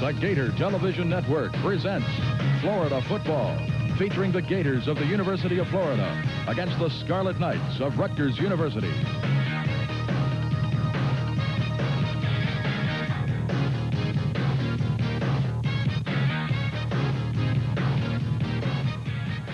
The Gator Television Network presents Florida football, featuring the Gators of the University of Florida against the Scarlet Knights of Rutgers University.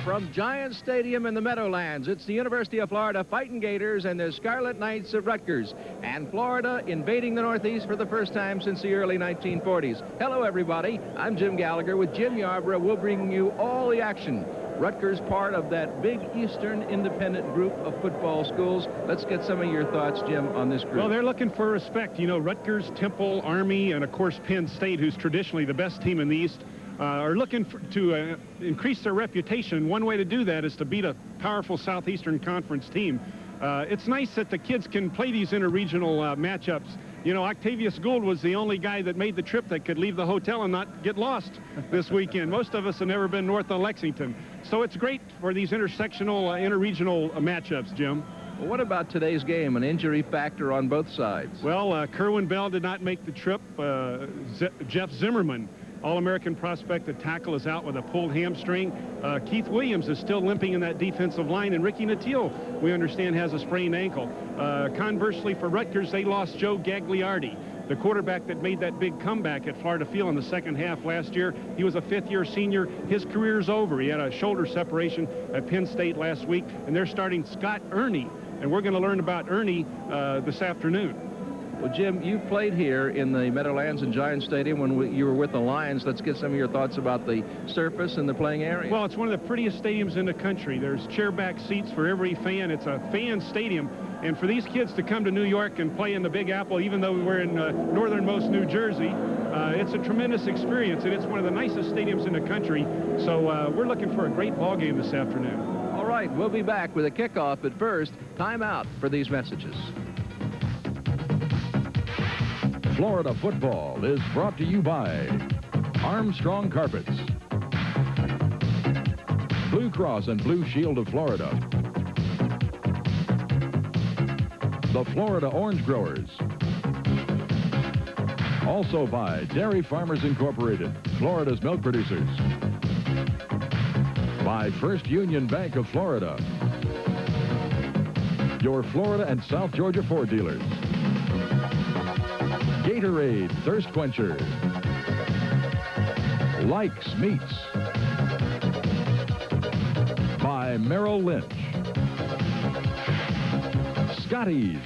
From Giant Stadium in the Meadowlands, it's the University of Florida Fighting Gators and the Scarlet Knights of Rutgers. And Florida invading the Northeast for the first time since the early 1940s. Hello, everybody. I'm Jim Gallagher with Jim Yarborough. We'll bring you all the action. Rutgers, part of that big Eastern independent group of football schools. Let's get some of your thoughts, Jim, on this group. Well, they're looking for respect. You know, Rutgers, Temple, Army, and, of course, Penn State, who's traditionally the best team in the East, are looking to increase their reputation. One way to do that is to beat a powerful Southeastern Conference team. It's nice that the kids can play these interregional matchups. You know, Octavius Gould was the only guy that made the trip that could leave the hotel and not get lost this weekend. Most of us have never been north of Lexington. So it's great for these intersectional, interregional matchups, Jim. Well, what about today's game, an injury factor on both sides? Well, Kerwin Bell did not make the trip. Jeff Zimmerman, All-American prospect at tackle, is out with a pulled hamstring. Keith Williams is still limping in that defensive line, and Ricky Natile, we understand, has a sprained ankle. Conversely, for Rutgers, they lost Joe Gagliardi, the quarterback that made that big comeback at Florida Field in the second half last year. He was a fifth-year senior. His career's over. He had a shoulder separation at Penn State last week, and they're starting Scott Ernie, and we're going to learn about Ernie this afternoon. Well, Jim, you played here in the Meadowlands and Giant Stadium when you were with the Lions. Let's get some of your thoughts about the surface and the playing area. Well, it's one of the prettiest stadiums in the country. There's chairback seats for every fan. It's a fan stadium. And for these kids to come to New York and play in the Big Apple, even though we're in northernmost New Jersey, it's a tremendous experience, and it's one of the nicest stadiums in the country. So we're looking for a great ball game this afternoon. All right, we'll be back with a kickoff, but first, time out for these messages. Florida football is brought to you by Armstrong Carpets, Blue Cross and Blue Shield of Florida, the Florida Orange Growers, also by Dairy Farmers Incorporated, Florida's milk producers, by First Union Bank of Florida, your Florida and South Georgia Ford dealers, Gatorade Thirst Quencher, Likes Meats, by Merrill Lynch, Scotty's,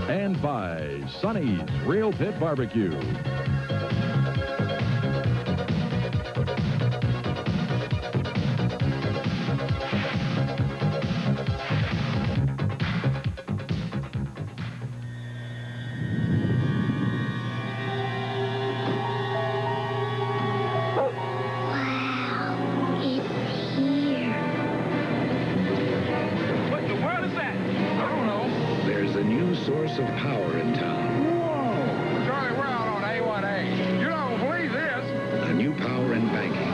and by Sonny's Real Pit Barbecue. Source of power in town. Whoa! Charlie, we're out on A1A. You don't believe this. A new power in banking.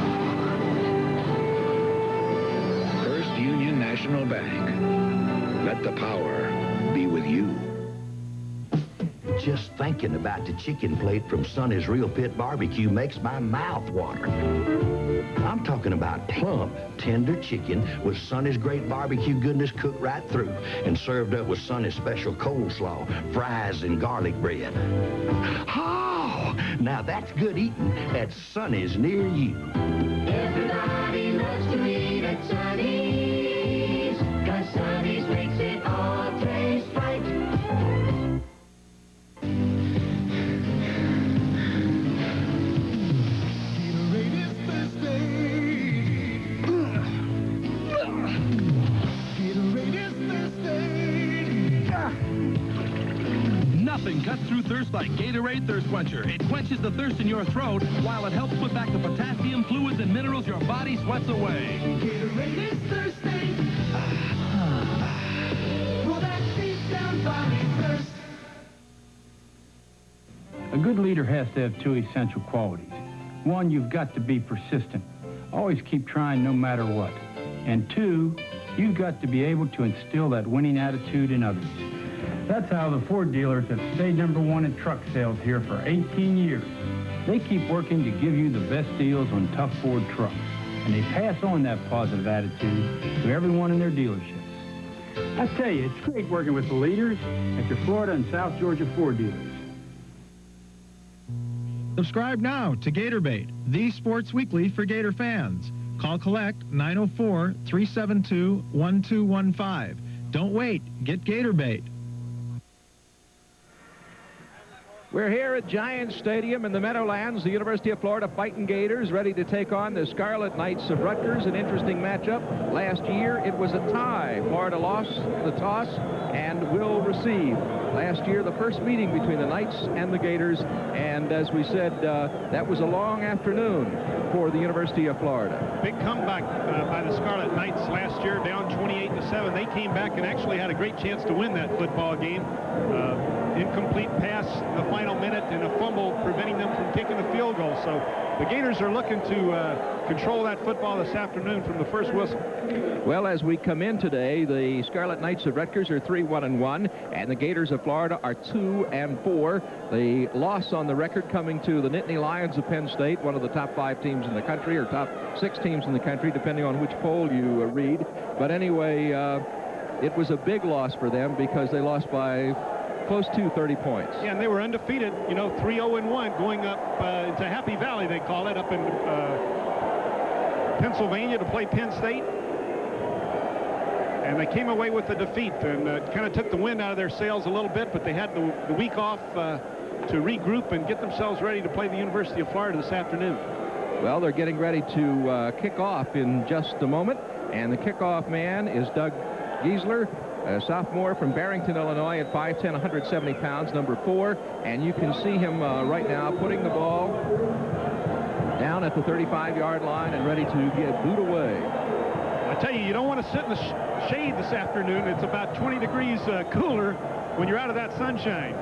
First Union National Bank. Let the power be with you. Just thinking about the chicken plate from Sonny's Real Pit Barbecue makes my mouth water. I'm talking about plump, tender chicken with Sonny's great barbecue goodness cooked right through and served up with Sonny's special coleslaw, fries, and garlic bread. Oh, now that's good eating at Sonny's near you. Everybody loves to eat at Sonny's, 'cause Sonny's makes it all taste right. Nothing cuts through thirst like Gatorade Thirst Quencher. It quenches the thirst in your throat while it helps put back the potassium, fluids, and minerals your body sweats away. Gatorade is thirsty. Will that deep down body thirst? A good leader has to have two essential qualities. One, you've got to be persistent. Always keep trying no matter what. And two, you've got to be able to instill that winning attitude in others. That's how the Ford dealers have stayed #1 in truck sales here for 18 years. They keep working to give you the best deals on tough Ford trucks, and they pass on that positive attitude to everyone in their dealerships. I tell you, it's great working with the leaders at your Florida and South Georgia Ford dealers. Subscribe now to Gatorbait, the sports weekly for Gator fans. Call collect 904-372-1215. Don't wait. Get Gatorbait. We're here at Giants Stadium in the Meadowlands. The University of Florida Fighting Gators ready to take on the Scarlet Knights of Rutgers. An interesting matchup. Last year, it was a tie. Florida lost the toss and will receive. Last year, the first meeting between the Knights and the Gators. And as we said, that was a long afternoon for the University of Florida. Big comeback by the Scarlet Knights last year, down 28-7. They came back and actually had a great chance to win that football game. Incomplete pass in the final minute and a fumble preventing them from kicking the field goal. So the Gators are looking to control that football this afternoon from the first whistle. Well, as we come in today, the Scarlet Knights of Rutgers are 3-1-1, and the Gators of Florida are 2-4. The loss on the record coming to the Nittany Lions of Penn State, one of the top 5 teams in the country, or top 6 teams in the country, depending on which poll you read. But anyway, it was a big loss for them because they lost by close to 30 points. Yeah, and they were undefeated, 3-0-1, going up into Happy Valley, they call it, up in Pennsylvania to play Penn State. And they came away with the defeat and kind of took the wind out of their sails a little bit, but they had the week off to regroup and get themselves ready to play the University of Florida this afternoon. Well, they're getting ready to kick off in just a moment, and the kickoff man is Doug Giesler, a sophomore from Barrington, Illinois, at 5'10", 170 pounds, number 4. And you can see him right now putting the ball down at the 35-yard line and ready to get booed away. I tell you, you don't want to sit in the shade this afternoon. It's about 20 degrees cooler when you're out of that sunshine.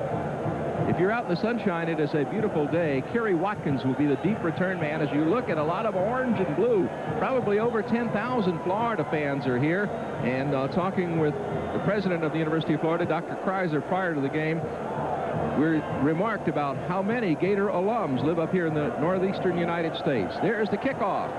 If you're out in the sunshine, it is a beautiful day. Kerry Watkins will be the deep return man. As you look at a lot of orange and blue, probably over 10,000 Florida fans are here. And talking with the president of the University of Florida, Dr. Kreiser, prior to the game, we remarked about how many Gator alums live up here in the northeastern United States. There's the kickoff.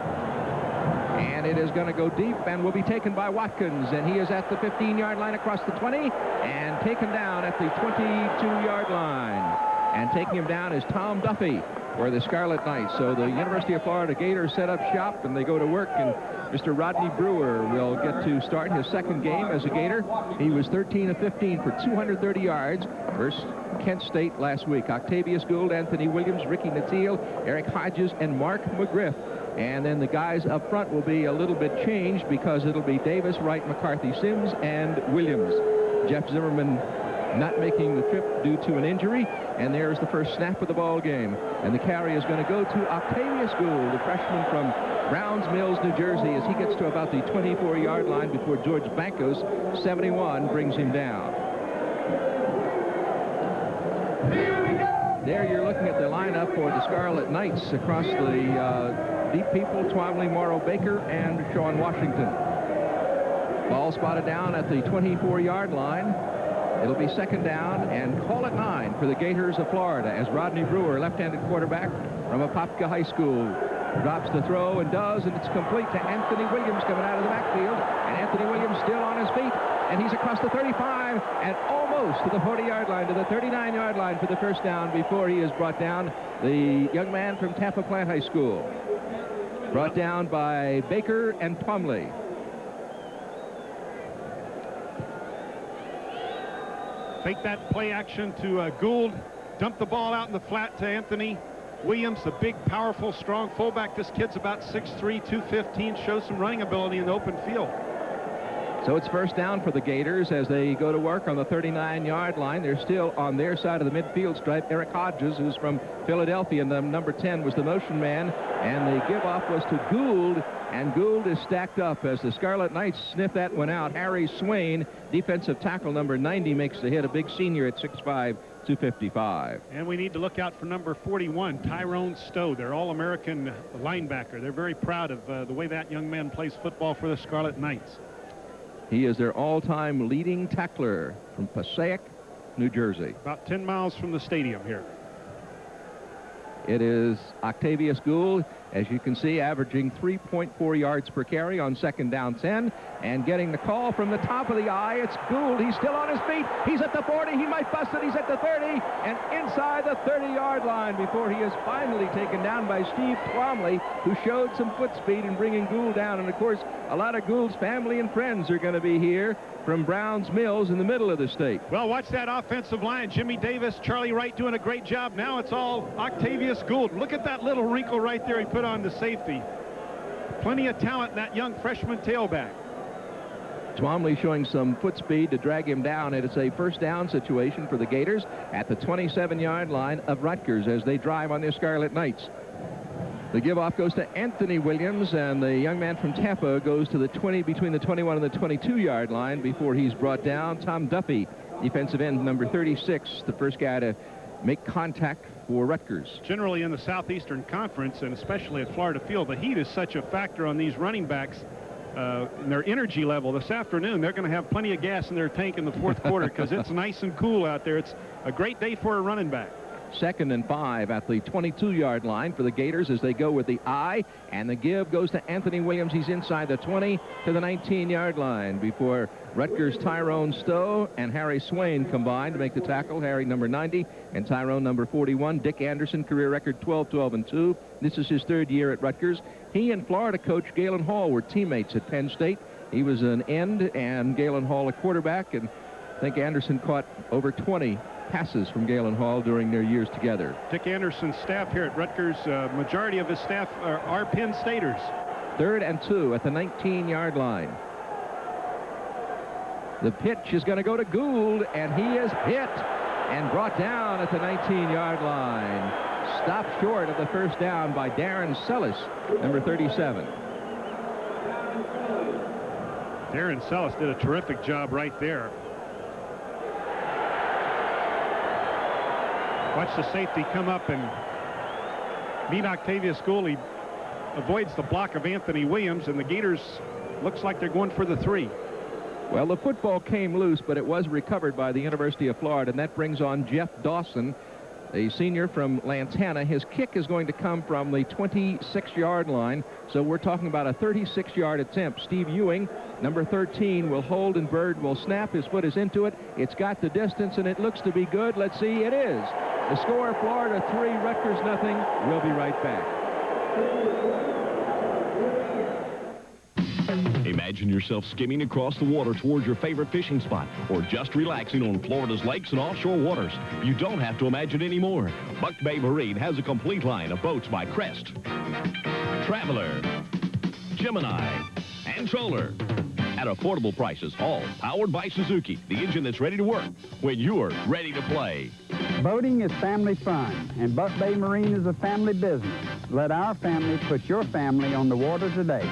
And it is going to go deep and will be taken by Watkins. And he is at the 15-yard line across the 20 and taken down at the 22-yard line. And taking him down is Tom Duffy for the Scarlet Knights. So the University of Florida Gators set up shop and they go to work. And Mr. Rodney Brewer will get to start his second game as a Gator. He was 13 of 15 for 230 yards versus Kent State last week. Octavius Gould, Anthony Williams, Ricky Natile, Eric Hodges, and Mark McGriff. And then the guys up front will be a little bit changed because it'll be Davis, Wright, McCarthy, Sims, and Williams. Jeff Zimmerman not making the trip due to an injury. And there's the first snap of the ball game. And the carry is going to go to Octavius Gould, the freshman from Browns Mills, New Jersey, as he gets to about the 24-yard line before George Bankos, 71, brings him down. There you're looking at the lineup for the Scarlet Knights across the deep people, Twomley, Morrow, Baker, and Sean Washington. Ball spotted down at the 24-yard line. It'll be second down and call it 9 for the Gators of Florida as Rodney Brewer, left-handed quarterback from Apopka High School, drops the throw and does, and it's complete to Anthony Williams coming out of the backfield. And Anthony Williams still on his feet, and he's across the 35 and almost to the 40-yard line, to the 39-yard line for the first down before he is brought down. The young man from Tampa Plant High School, brought down by Baker and Twomley. Fake that play action to Gould. Dump the ball out in the flat to Anthony Williams, a big, powerful, strong fullback. This kid's about 6'3", 215, shows some running ability in the open field. So it's first down for the Gators as they go to work on the 39-yard line. They're still on their side of the midfield stripe. Eric Hodges, who's from Philadelphia, and the number 10 was the motion man. And the give-off was to Gould, and Gould is stacked up as the Scarlet Knights sniff that one out. Harry Swain, defensive tackle number 90, makes the hit, a big senior at 6'5", 255. And we need to look out for number 41, Tyrone Stowe, their All-American linebacker. They're very proud of the way that young man plays football for the Scarlet Knights. He is their all-time leading tackler from Passaic, New Jersey. About 10 miles from the stadium here. It is Octavius Gould, as you can see, averaging 3.4 yards per carry on 2nd down 10, and getting the call from the top of the eye. It's Gould. He's still on his feet. He's at the 40. He might bust it. He's at the 30 and inside the 30-yard line before he is finally taken down by Steve Twomley, who showed some foot speed in bringing Gould down. And, of course, a lot of Gould's family and friends are going to be here from Browns Mills in the middle of the state. Well, watch that offensive line. Jimmy Davis, Charlie Wright doing a great job. Now it's all Octavius Gould. Look at that little wrinkle right there he put on the safety. Plenty of talent in that young freshman tailback. Twomley showing some foot speed to drag him down. It is a first down situation for the Gators at the 27-yard line of Rutgers as they drive on their Scarlet Knights. The give-off goes to Anthony Williams, and the young man from Tampa goes to the 20, between the 21 and the 22-yard line before he's brought down. Tom Duffy, defensive end number 36, the first guy to make contact for Rutgers. Generally in the Southeastern Conference, and especially at Florida Field, the heat is such a factor on these running backs. In their energy level this afternoon, they're going to have plenty of gas in their tank in the fourth quarter because it's nice and cool out there. It's a great day for a running back. 2nd and 5 at the 22-yard line for the Gators as they go with the I, and the give goes to Anthony Williams. He's inside the 20 to the 19-yard line before Rutgers' Tyrone Stowe and Harry Swain combined to make the tackle. Harry, number 90, and Tyrone, number 41. Dick Anderson, career record 12-12-2. This is his 3rd year at Rutgers. He and Florida coach Galen Hall were teammates at Penn State. He was an end and Galen Hall a quarterback, and I think Anderson caught over 20 passes from Galen Hall during their years together. Dick Anderson's staff here at Rutgers, majority of his staff are Penn Staters. 3rd and 2 at the 19-yard line. The pitch is going to go to Gould, and he is hit and brought down at the 19-yard line. Stopped short of the first down by Darren Sellis, number 37. Darren Sellis did a terrific job right there. Watch the safety come up and meet Octavius Gould. He avoids the block of Anthony Williams, and the Gators looks like they're going for the 3. Well, the football came loose, but it was recovered by the University of Florida, and that brings on Jeff Dawson, a senior from Lantana. His kick is going to come from the 26-yard line, so we're talking about a 36-yard attempt. Steve Ewing, number 13, will hold, and Bird will snap. His foot is into it. It's got the distance, and it looks to be good. Let's see. It is. The score, Florida 3, Rutgers nothing. We'll be right back. Imagine yourself skimming across the water towards your favorite fishing spot, or just relaxing on Florida's lakes and offshore waters. You don't have to imagine anymore. Buck Bay Marine has a complete line of boats by Crest, Traveler, Gemini, and Troller. At affordable prices, all powered by Suzuki, the engine that's ready to work when you're ready to play. Boating is family fun, and Buck Bay Marine is a family business. Let our family put your family on the water today.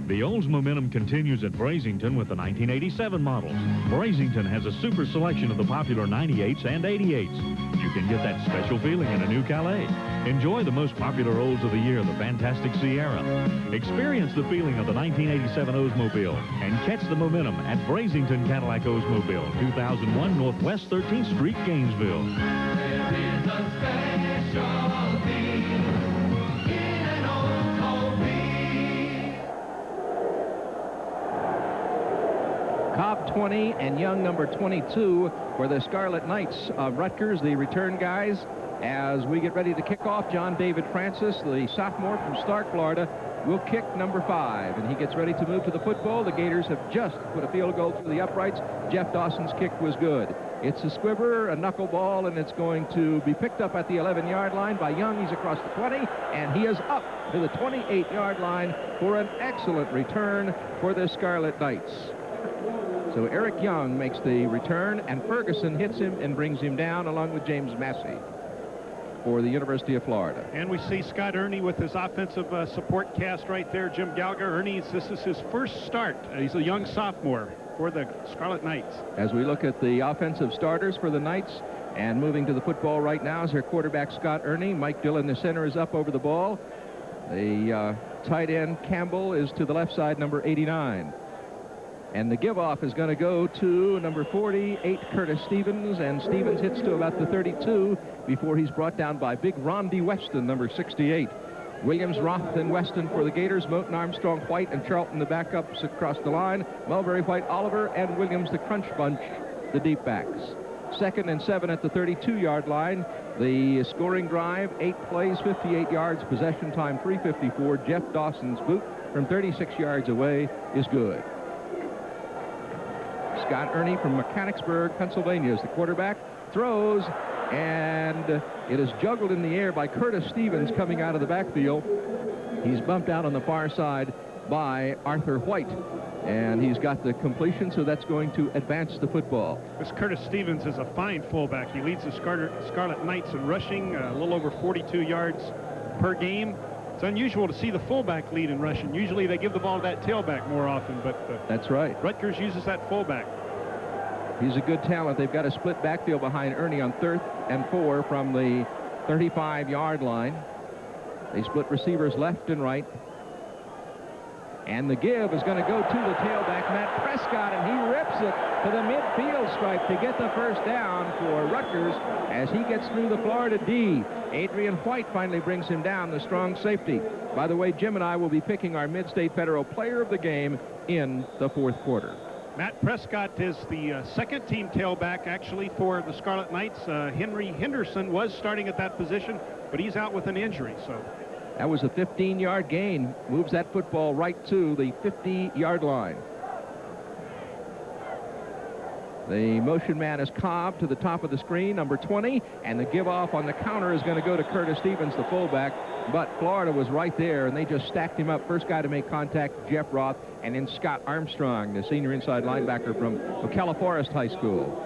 The Olds momentum continues at Brazington with the 1987 models. Brazington has a super selection of the popular 98s and 88s. You can get that special feeling in a new Calais. Enjoy the most popular Olds of the year, the Fantastic Sierra. Experience the feeling of the 1987 Oldsmobile and catch the momentum at Brazington Cadillac Oldsmobile, 2001 Northwest 13th Street, Gainesville. There is a specialty in an Oldsmobile. Cobb 20 and Young number 22 for the Scarlet Knights of Rutgers, the return guys. As we get ready to kick off, John David Francis, the sophomore from Stark, Florida, will kick number 5, and he gets ready to move to the football. The Gators have just put a field goal through the uprights. Jeff Dawson's kick was good. It's a squibber, a knuckleball, and it's going to be picked up at the 11-yard line by Young. He's across the 20, and he is up to the 28-yard line for an excellent return for the Scarlet Knights. So Eric Young makes the return, and Ferguson hits him and brings him down along with James Massey for the University of Florida. And we see Scott Ernie with his offensive support cast right there. Jim Gallagher. Ernie, this is his first start. He's a young sophomore for the Scarlet Knights. As we look at the offensive starters for the Knights, and moving to the football right now is their quarterback Scott Ernie. Mike Dillon, the center, is up over the ball. The tight end Campbell is to the left side, number 89. And the give-off is going to go to number 48, Curtis Stevens, and Stevens hits to about the 32 before he's brought down by big Rondi Weston, number 68. Williams, Roth, and Weston for the Gators. Moten, Armstrong, White, and Charlton, the backups across the line. Mulberry, White, Oliver, and Williams, the crunch bunch, the deep backs. 2nd and 7 at the 32-yard line. The scoring drive, 8 plays, 58 yards, possession time 3:54. Jeff Dawson's boot from 36 yards away is good. Scott Ernie from Mechanicsburg, Pennsylvania is the quarterback. Throws, and it is juggled in the air by Curtis Stevens coming out of the backfield. He's bumped out on the far side by Arthur White, and he's got the completion, so that's going to advance the football. This Curtis Stevens is a fine fullback. He leads the Scarlet Knights in rushing, a little over 42 yards per game. It's unusual to see the fullback lead in rushing. Usually they give the ball to that tailback more often, but that's right. Rutgers uses that fullback. He's a good talent. They've got a split backfield behind Ernie on 3rd and 4 from the 35-yard line. They split receivers left and right. And the give is going to go to the tailback, Matt Prescott, and he rips it to the midfield stripe to get the first down for Rutgers as he gets through the Florida D. Adrian White finally brings him down, the strong safety. By the way, Jim and I will be picking our Mid-State Federal Player of the Game in the 4th quarter. Matt Prescott is the second-team tailback, actually, for the Scarlet Knights. Henry Henderson was starting at that position, but he's out with an injury, so... That was a 15-yard gain. Moves that football right to the 50-yard line. The motion man is Cobb to the top of the screen, number 20, and the give-off on the counter is going to go to Curtis Stevens, the fullback. But Florida was right there, and they just stacked him up. First guy to make contact, Jeff Roth, and then Scott Armstrong, the senior inside linebacker from Ocala Forest High School.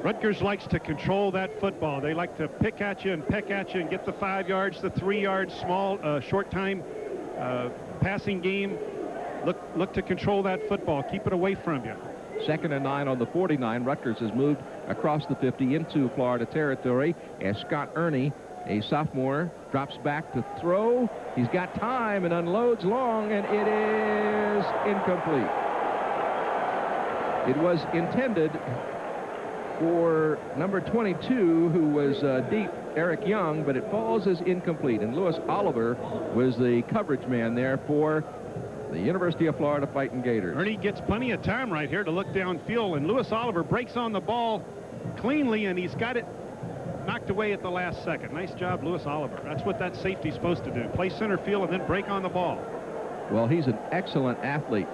Rutgers likes to control that football. They like to pick at you and peck at you and get the 5 yards, the 3 yards, small, short time passing game. Look to control that football. Keep it away from you. 2nd and 9 on the 49. Rutgers has moved across the 50 into Florida territory as Scott Ernie, a sophomore, drops back to throw. He's got time and unloads long, and it is incomplete. It was intended for number 22, who was deep, Eric Young, but it falls as incomplete. And Lewis Oliver was the coverage man there for the University of Florida Fighting Gators. Ernie gets plenty of time right here to look downfield, and Lewis Oliver breaks on the ball cleanly, and he's got it knocked away at the last second. Nice job, Lewis Oliver. That's what that safety's supposed to do. Play center field and then break on the ball. Well, he's an excellent athlete.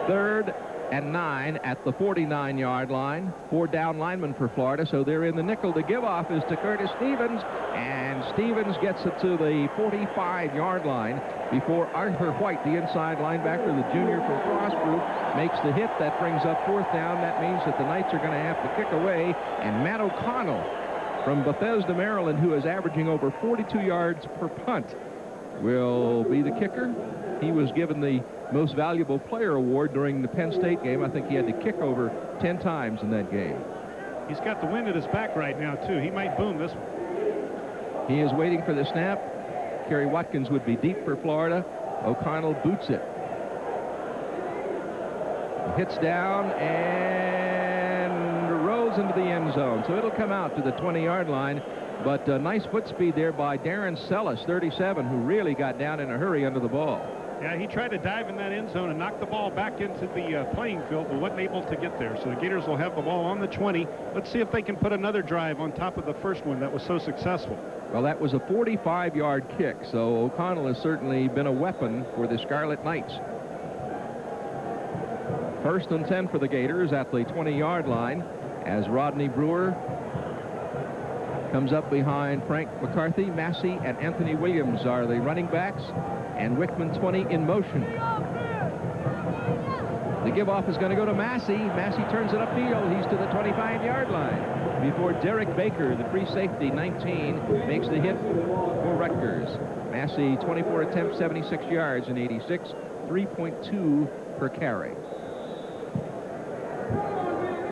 3rd and 9 at the 49-yard line. 4 down linemen for Florida, so they're in the nickel. The give-off is to Curtis Stevens, and Stevens gets it to the 45-yard line before Arthur White, the inside linebacker, the junior from Cross Group, makes the hit. That brings up 4th down. That means that the Knights are going to have to kick away, and Matt O'Connell from Bethesda, Maryland, who is averaging over 42 yards per punt, will be the kicker. He was given the most valuable player award during the Penn State game. I think he had to kick over 10 times in that game. He's got the wind at his back right now, too. He might boom this one. He is waiting for the snap. Kerry Watkins would be deep for Florida. O'Connell boots it. Hits down and rolls into the end zone. So it'll come out to the 20-yard line. But nice foot speed there by Darren Sellis, 37, who really got down in a hurry under the ball. Yeah, he tried to dive in that end zone and knock the ball back into the playing field, but wasn't able to get there. So the Gators will have the ball on the 20. Let's see if they can put another drive on top of the first one that was so successful. Well, that was a 45-yard kick, so O'Connell has certainly been a weapon for the Scarlet Knights. 1st and 10 for the Gators at the 20-yard line as Rodney Brewer comes up behind Frank McCarthy. Massey and Anthony Williams are the running backs, and Wickman 20 in motion. The give-off is going to go to Massey. Massey turns it upfield. He's to the 25-yard line before Derek Baker, the free safety, 19, makes the hit for Rutgers. Massey, 24 attempts, 76 yards in 86, 3.2 per carry.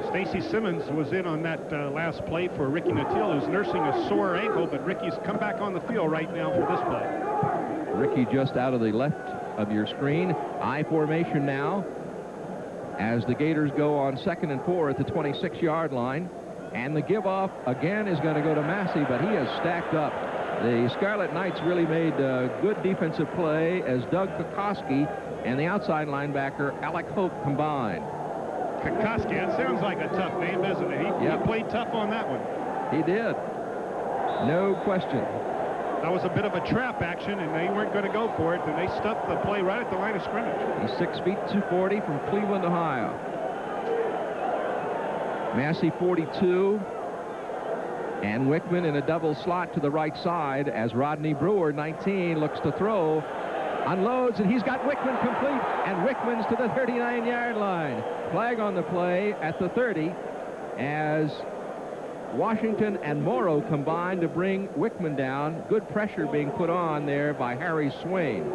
Stacy Simmons was in on that last play for Ricky Natil, who's nursing a sore ankle, but Ricky's come back on the field right now for this play. Ricky just out of the left of your screen. I formation now as the Gators go on 2nd and 4 at the 26-yard line. And the give-off, again, is going to go to Massey, but he is stacked up. The Scarlet Knights really made a good defensive play as Doug Kokoski and the outside linebacker Alec Hope combined. Kokoski, that sounds like a tough name, doesn't it? He played tough on that one. He did. No question. That was a bit of a trap action, and they weren't going to go for it, and they stuffed the play right at the line of scrimmage. He's 6 feet 240 from Cleveland, Ohio. Massey 42. And Wickman in a double slot to the right side as Rodney Brewer, 19, looks to throw. Unloads, and he's got Wickman complete, and Wickman's to the 39-yard line. Flag on the play at the 30 as Washington and Morrow combined to bring Wickman down. Good pressure being put on there by Harry Swain.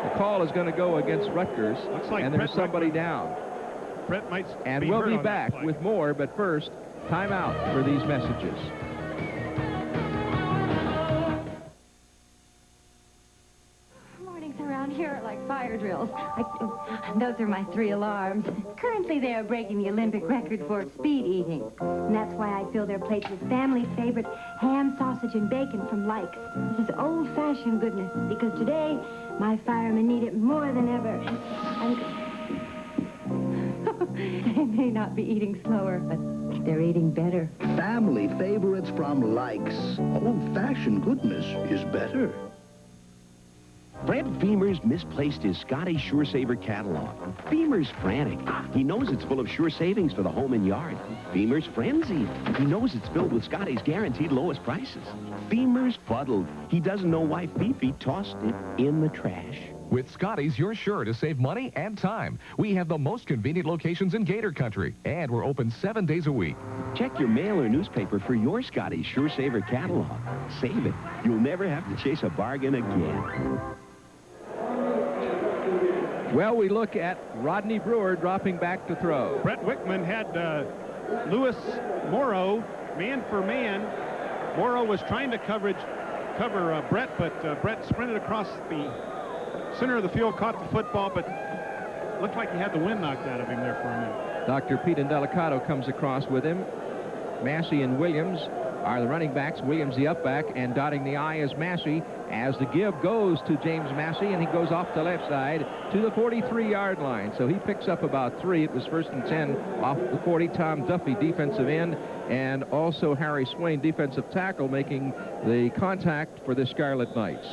The call is going to go against Rutgers, and there's somebody down. Brett might and we'll be back with more, but first, timeout for these messages. Mornings around here are like fire drills. Those are my 3 alarms. Currently, they are breaking the Olympic record for speed eating. And that's why I fill their plates with family favorite ham, sausage, and bacon from Likes. This is old-fashioned goodness, because today, my firemen need it more than ever. They may not be eating slower, but they're eating better. Family favorites from Likes. Old-fashioned goodness is better. Fred Femer's misplaced his Scotty Sure Saver catalog. Femer's frantic. He knows it's full of sure savings for the home and yard. Femer's frenzied. He knows it's filled with Scotty's guaranteed lowest prices. Femer's fuddled. He doesn't know why Fifi tossed it in the trash. With Scotty's, you're sure to save money and time. We have the most convenient locations in Gator Country, and we're open 7 days a week. Check your mail or newspaper for your Scotty's Sure Saver catalog. Save it. You'll never have to chase a bargain again. Well, we look at Rodney Brewer dropping back to throw. Brett Wickman had Lewis Morrow man for man. Morrow was trying to cover Brett, but Brett sprinted across the center of the field, caught the football, but looked like he had the wind knocked out of him there for a minute. Dr. Pete Indelicato comes across with him. Massey and Williams are the running backs. Williams the up back, and dotting the I is Massey as the give goes to James Massey, and he goes off the left side to the 43-yard line. So he picks up about 3. It was 1st and 10 off the 40. Tom Duffy, defensive end, and also Harry Swain, defensive tackle, making the contact for the Scarlet Knights.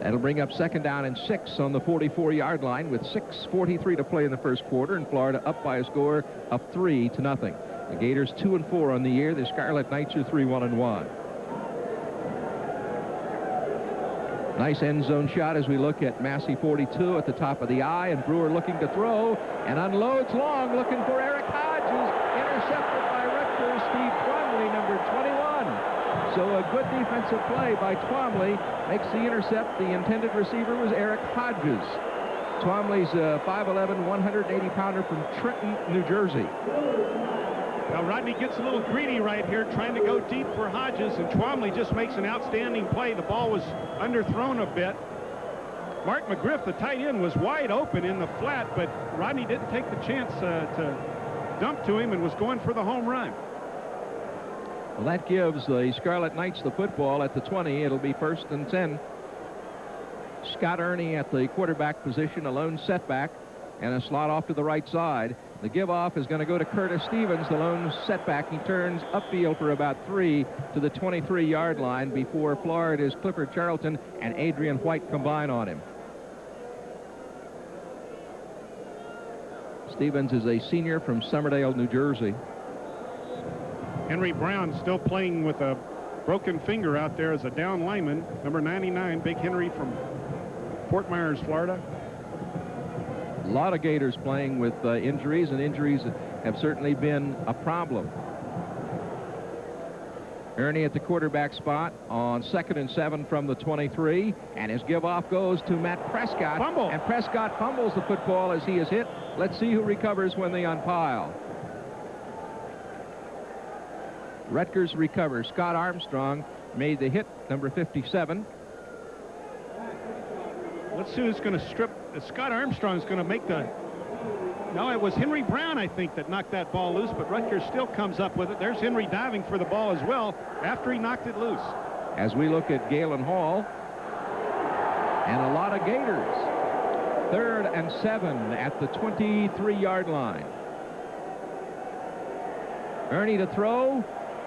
That'll bring up 2nd down and 6 on the 44-yard line with 6:43 to play in the first quarter, and Florida up by a score of 3-0. The Gators 2-4 on the year. The Scarlet Knights are 3-1-1. Nice end zone shot as we look at Massey 42 at the top of the I, and Brewer looking to throw and unloads long, looking for Eric Hodges, intercepted by Rutgers Steve Twombly, number 21. So a good defensive play by Twombly makes the intercept. The intended receiver was Eric Hodges. Twombly's a 5'11", 180-pounder from Trenton, New Jersey. Now Rodney gets a little greedy right here, trying to go deep for Hodges, and Twombly just makes an outstanding play. The ball was underthrown a bit. Mark McGriff, the tight end, was wide open in the flat, but Rodney didn't take the chance to dump to him and was going for the home run. Well, that gives the Scarlet Knights the football at the 20. It'll be 1st and 10. Scott Ernie at the quarterback position, a lone setback, and a slot off to the right side. The give-off is going to go to Curtis Stevens, the lone setback. He turns upfield for about 3 to the 23-yard line before Florida's Clifford Charlton and Adrian White combine on him. Stevens is a senior from Somerdale, New Jersey. Henry Brown still playing with a broken finger out there as a down lineman, number 99, Big Henry from Fort Myers, Florida. A lot of Gators playing with injuries, and injuries have certainly been a problem. Ernie at the quarterback spot on 2nd and 7 from the 23, and his give-off goes to Matt Prescott. Fumble. And Prescott fumbles the football as he is hit. Let's see who recovers when they unpile. Rutgers recovers. Scott Armstrong made the hit, number 57. Let's see who's going to strip. Scott Armstrong's going to make the... No, it was Henry Brown, I think, that knocked that ball loose, but Rutgers still comes up with it. There's Henry diving for the ball as well after he knocked it loose. As we look at Galen Hall, and a lot of Gators. 3rd and 7 at the 23-yard line. Ernie to throw,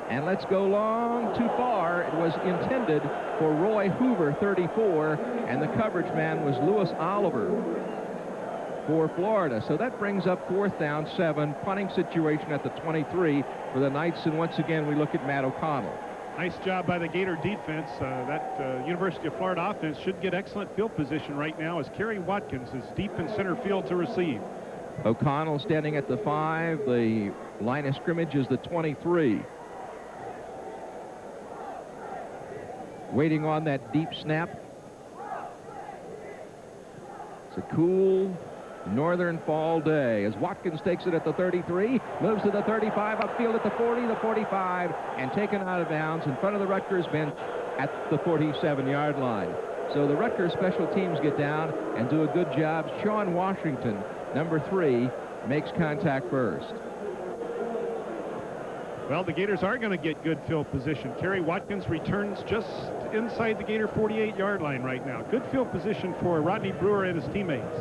and let's go long, too far. It was intended for Roy Hoover, 34, and the coverage man was Lewis Oliver for Florida. So that brings up 4th down, 7, punting situation at the 23 for the Knights, and once again we look at Matt O'Connell. Nice job by the Gator defense. That University of Florida offense should get excellent field position right now as Kerry Watkins is deep in center field to receive. O'Connell standing at the 5. The line of scrimmage is the 23. Waiting on that deep snap. It's a cool northern fall day as Watkins takes it at the 33, moves to the 35, upfield at the 40, the 45, and taken out of bounds in front of the Rutgers bench at the 47-yard line. So the Rutgers special teams get down and do a good job. Sean Washington, number 3, makes contact first. Well, the Gators are going to get good field position. Kerry Watkins returns just inside the Gator 48-yard line right now. Good field position for Rodney Brewer and his teammates.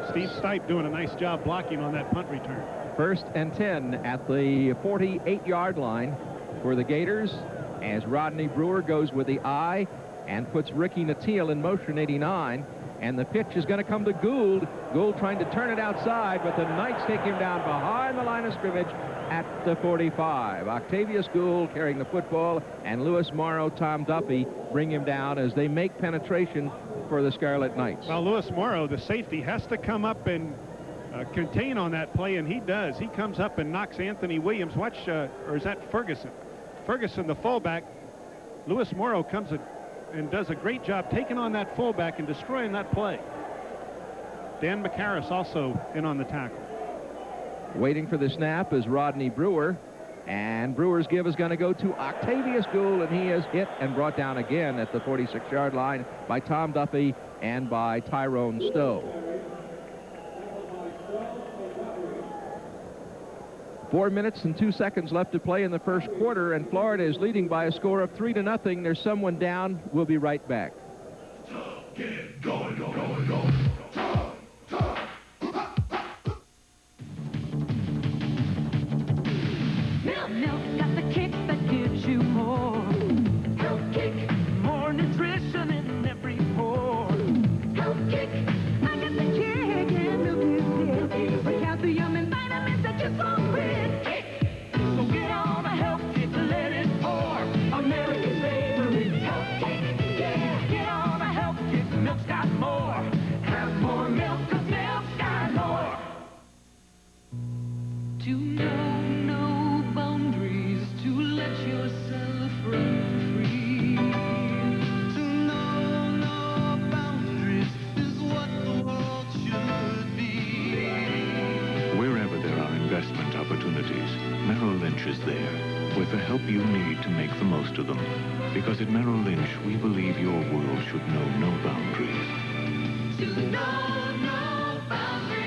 Steve Stipe doing a nice job blocking on that punt return. 1st and 10 at the 48-yard line for the Gators as Rodney Brewer goes with the eye and puts Ricky Nattiel in motion, 89. And the pitch is going to come to Gould. Gould trying to turn it outside, but the Knights take him down behind the line of scrimmage at the 45. Octavius Gould carrying the football, and Lewis Morrow, Tom Duffy bring him down as they make penetration for the Scarlet Knights. Well, Lewis Morrow, the safety, has to come up and contain on that play, and he does. He comes up and knocks Anthony Williams. Watch, or is that Ferguson? Ferguson, the fullback. Lewis Morrow comes and does a great job taking on that fullback and destroying that play. Dan McCarris also in on the tackle. Waiting for the snap is Rodney Brewer, and Brewer's give is going to go to Octavius Gould, and he is hit and brought down again at the 46-yard line by Tom Duffy and by Tyrone Stowe. 4 minutes and 2 seconds left to play in the first quarter, and Florida is leading by a score of 3-0. There's someone down. We'll be right back. Get it going, going. Milk's got the kick that gives you more. Health kick. More nutrition in every pore. Health kick. I got the kick and milk is with calcium and vitamins that you so quick. So get on a health kick, let it pour. America's favorite health kick. Yeah, get on a health kick. Milk's got more. Have more milk, 'cause milk's got more. To know no boundaries, to let yourself run free. To know no boundaries is what the world should be. Wherever there are investment opportunities, Merrill Lynch is there with the help you need to make the most of them. Because at Merrill Lynch, we believe your world should know no boundaries. To know no boundaries.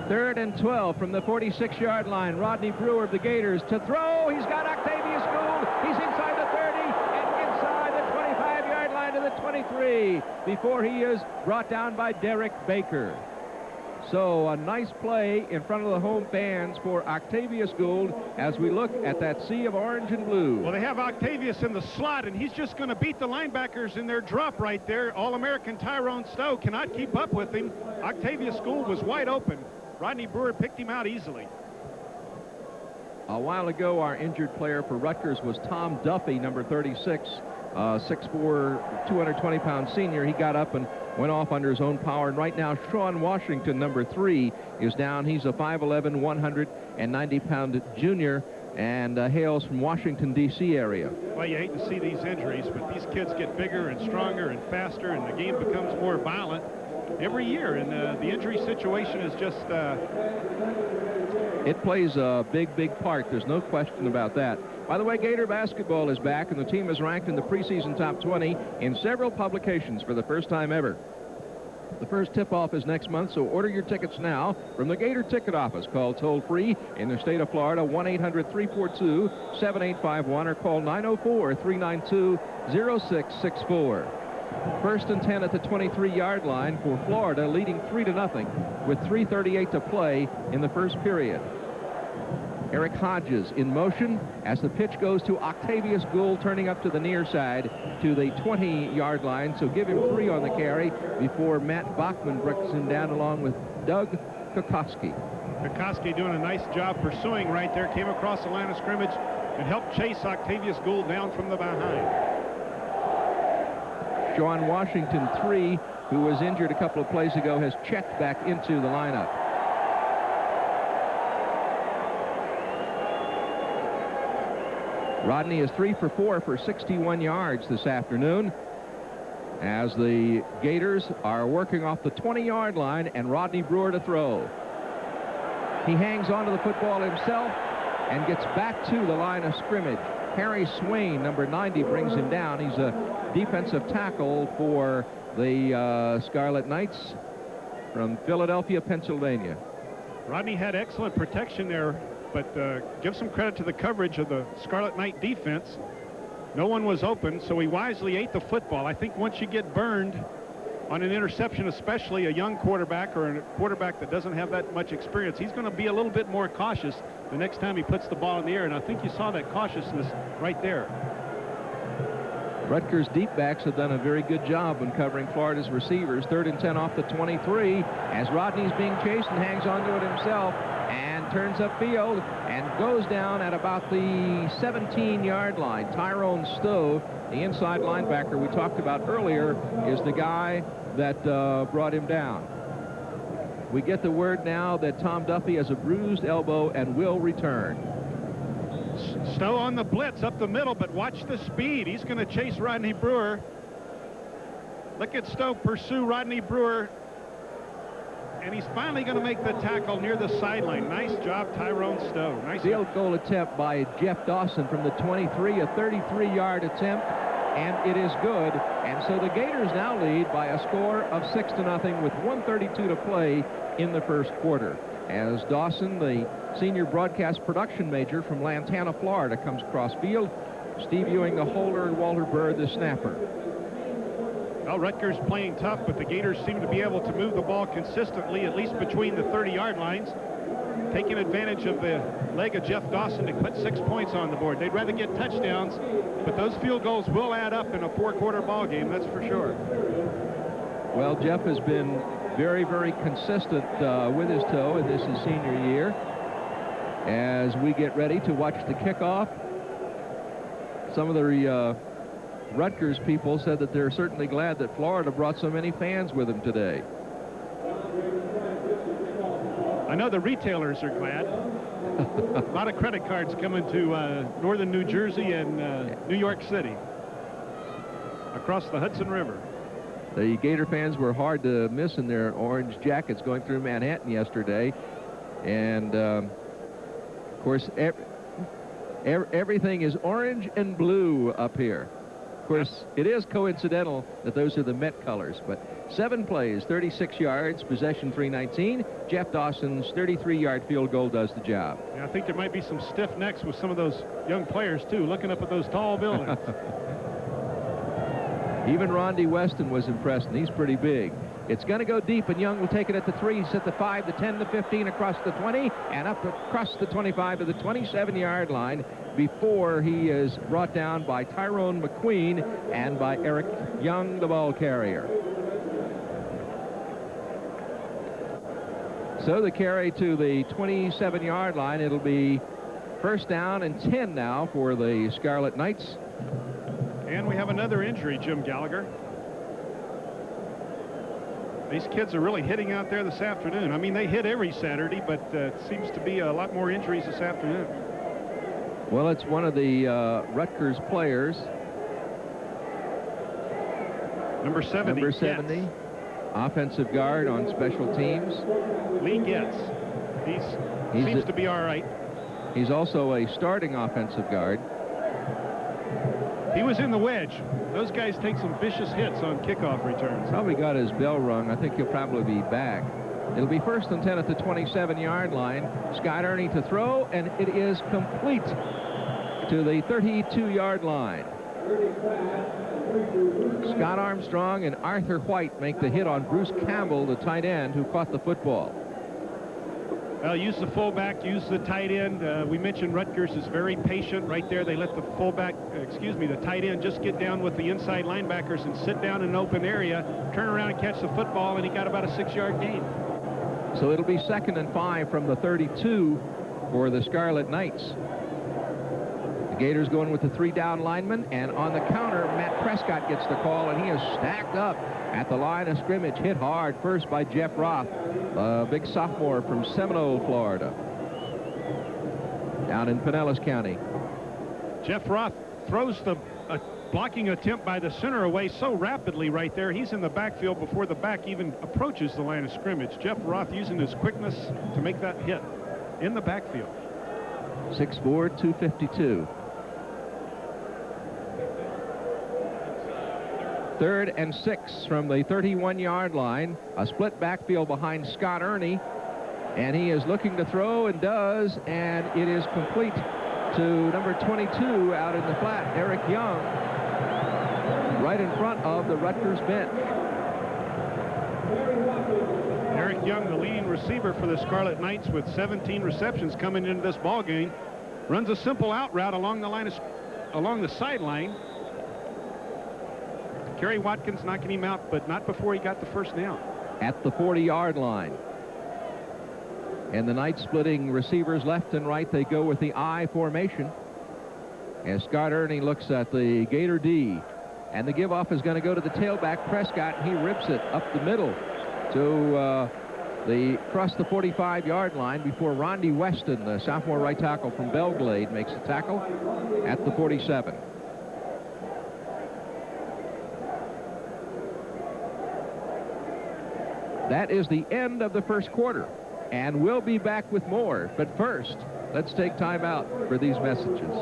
3rd and 12 from the 46-yard line. Rodney Brewer of the Gators to throw. He's got Octavius Gould. He's inside the 30 and inside the 25-yard line to the 23 before he is brought down by Derek Baker. So a nice play in front of the home fans for Octavius Gould as we look at that sea of orange and blue. Well, they have Octavius in the slot, and he's just going to beat the linebackers in their drop right there. All-American Tyrone Stowe cannot keep up with him. Octavius Gould was wide open. Rodney Brewer picked him out easily. A while ago, our injured player for Rutgers was Tom Duffy, number 36, 6'4", 220-pound senior. He got up and went off under his own power. And right now, Sean Washington, number 3, is down. He's a 5'11", 190-pound junior and hails from Washington, D.C. area. Well, you hate to see these injuries, but these kids get bigger and stronger and faster, and the game becomes more violent every year. And the injury situation is just It plays a big, big part. There's no question about that. By the way, Gator basketball is back, and the team is ranked in the preseason top 20 in several publications for the first time ever. The first tip-off is next month, so order your tickets now from the Gator Ticket Office. Call toll-free in the state of Florida, 1-800-342-7851, or call 904-392-0664. First and 10 at the 23-yard line for Florida, leading 3-0 with 3:38 to play in the first period. Eric Hodges in motion as the pitch goes to Octavius Gould, turning up to the near side to the 20-yard line. So give him 3 on the carry before Matt Bachman brings him down along with Doug Kokoski. Kokoski doing a nice job pursuing right there. Came across the line of scrimmage and helped chase Octavius Gould down from the behind. Sean Washington, 3, who was injured a couple of plays ago, has checked back into the lineup. Rodney is 3 for 4 for 61 yards this afternoon as the Gators are working off the 20-yard line, and Rodney Brewer to throw. He hangs onto the football himself and gets back to the line of scrimmage. Harry Swain, number 90, brings him down. He's a defensive tackle for the Scarlet Knights from Philadelphia, Pennsylvania. Rodney had excellent protection there, but give some credit to the coverage of the Scarlet Knight defense. No one was open, so he wisely ate the football. I think once you get burned on an interception, especially a young quarterback or a quarterback that doesn't have that much experience, he's going to be a little bit more cautious the next time he puts the ball in the air, and I think you saw that cautiousness right there. Rutgers deep backs have done a very good job in covering Florida's receivers. 3rd and 10 off the 23 as Rodney's being chased and hangs onto it himself and turns upfield and goes down at about the 17-yard line. Tyrone Stowe, the inside linebacker we talked about earlier, is the guy that brought him down. We get the word now that Tom Duffy has a bruised elbow and will return. Stowe on the blitz up the middle, but watch the speed. He's going to chase Rodney Brewer. Look at Stowe pursue Rodney Brewer, and he's finally going to make the tackle near the sideline. Nice job, Tyrone Stowe. Nice field goal attempt by Jeff Dawson from the 23, a 33-yard attempt, and it is good. And so the Gators now lead by a score of 6-0 with 1:32 to play in the first quarter. As Dawson, the senior broadcast production major from Lantana, Florida, comes across field. Steve Ewing, the holder, and Walter Bird, the snapper. Well, Rutgers playing tough, but the Gators seem to be able to move the ball consistently, at least between the 30-yard lines, taking advantage of the leg of Jeff Dawson to put 6 points on the board. They'd rather get touchdowns, but those field goals will add up in a 4-quarter ball game, that's for sure. Well, Jeff has been very, very consistent with his toe, and this is senior year. As we get ready to watch the kickoff, some of the Rutgers people said that they're certainly glad that Florida brought so many fans with them today. I know the retailers are glad. A lot of credit cards coming to northern New Jersey and New York City across the Hudson River. The Gator fans were hard to miss in their orange jackets going through Manhattan yesterday. And, of course, everything is orange and blue up here. Of course, it is coincidental that those are the Met colors. But 7 plays, 36 yards, possession 319. Jeff Dawson's 33-yard field goal does the job. Yeah, I think there might be some stiff necks with some of those young players, too, looking up at those tall buildings. Even Rondi Weston was impressed, and he's pretty big. It's going to go deep, and Young will take it at the 3. He's at the 5, the 10, the 15, across the 20, and up across the 25 to the 27-yard line before he is brought down by Tyrone McQueen and by Eric Young, the ball carrier. So the carry to the 27-yard line. It'll be first down and 10 now for the Scarlet Knights. And we have another injury, Jim Gallagher. These kids are really hitting out there this afternoon. I mean, they hit every Saturday, but it seems to be a lot more injuries this afternoon. Well, it's one of the Rutgers players. Number 70. Number 70. Getz. Offensive guard on special teams. Lee Getz. Seems to be all right. He's also a starting offensive guard. He was in the wedge. Those guys take some vicious hits on kickoff returns. Probably got his bell rung. I think he'll probably be back. It'll be 1st and 10 at the 27-yard line. Scott Ernie to throw, and it is complete to the 32-yard line. Scott Armstrong and Arthur White make the hit on Bruce Campbell, the tight end, who caught the football. Well, use the fullback, use the tight end. We mentioned Rutgers is very patient right there. They let the the tight end just get down with the inside linebackers and sit down in an open area, turn around and catch the football, and he got about a 6-yard gain. So it'll be 2nd and 5 from the 32 for the Scarlet Knights. The Gators going with the 3-down lineman, and on the counter, Matt Prescott gets the call, and he is stacked up at the line of scrimmage, hit hard first by Jeff Roth, a big sophomore from Seminole, Florida, down in Pinellas County. Jeff Roth throws the blocking attempt by the center away so rapidly right there. He's in the backfield before the back even approaches the line of scrimmage. Jeff Roth using his quickness to make that hit in the backfield. 6'4", 252. 3rd and 6 from the 31-yard line. A split backfield behind Scott Ernie, and he is looking to throw and does, and it is complete to number 22 out in the flat, Eric Young, right in front of the Rutgers bench. Eric Young, the leading receiver for the Scarlet Knights with 17 receptions coming into this ball game, runs a simple out route along the sideline. Kerry Watkins knocking him out, but not before he got the first down. At the 40-yard line. And the Knights splitting receivers left and right. They go with the I formation. As Scott Ernie looks at the Gator D. And the give-off is going to go to the tailback, Prescott. He rips it up the middle to across the 45-yard line before Rondi Weston, the sophomore right tackle from Belglade, makes the tackle at the 47. That is the end of the first quarter, and we'll be back with more. But first, let's take time out for these messages.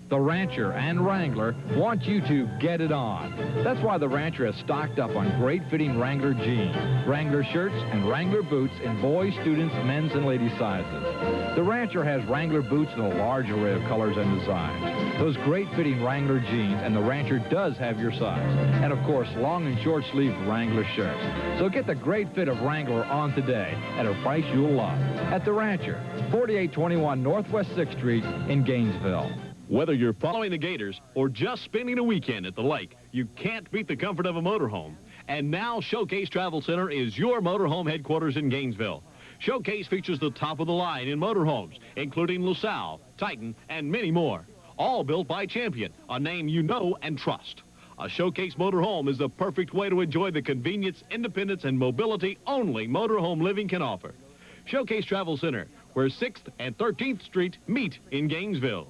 The Rancher and Wrangler want you to get it on. That's why the Rancher has stocked up on great-fitting Wrangler jeans, Wrangler shirts, and Wrangler boots in boys, students, men's, and ladies' sizes. The Rancher has Wrangler boots in a large array of colors and designs. Those great-fitting Wrangler jeans, and the Rancher does have your size. And, of course, long and short-sleeve Wrangler shirts. So get the great fit of Wrangler on today at a price you'll love. At the Rancher, 4821 Northwest 6th Street in Gainesville. Whether you're following the Gators or just spending a weekend at the lake, you can't beat the comfort of a motorhome. And now Showcase Travel Center is your motorhome headquarters in Gainesville. Showcase features the top of the line in motorhomes, including LaSalle, Titan, and many more. All built by Champion, a name you know and trust. A Showcase motorhome is the perfect way to enjoy the convenience, independence, and mobility only motorhome living can offer. Showcase Travel Center, where 6th and 13th Street meet in Gainesville.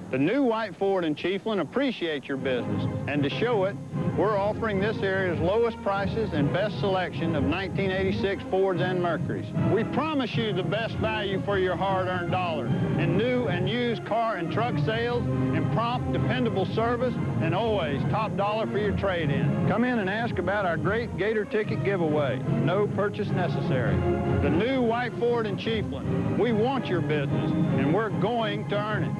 The new white Ford in Chiefland appreciates your business, and to show it, we're offering this area's lowest prices and best selection of 1986 Fords and Mercurys. We promise you the best value for your hard-earned dollar in new and used car and truck sales, and prompt, dependable service, and always top dollar for your trade-in. Come in and ask about our great Gator ticket giveaway. No purchase necessary. The new white Ford in Chiefland. We want your business, and we're going to earn it.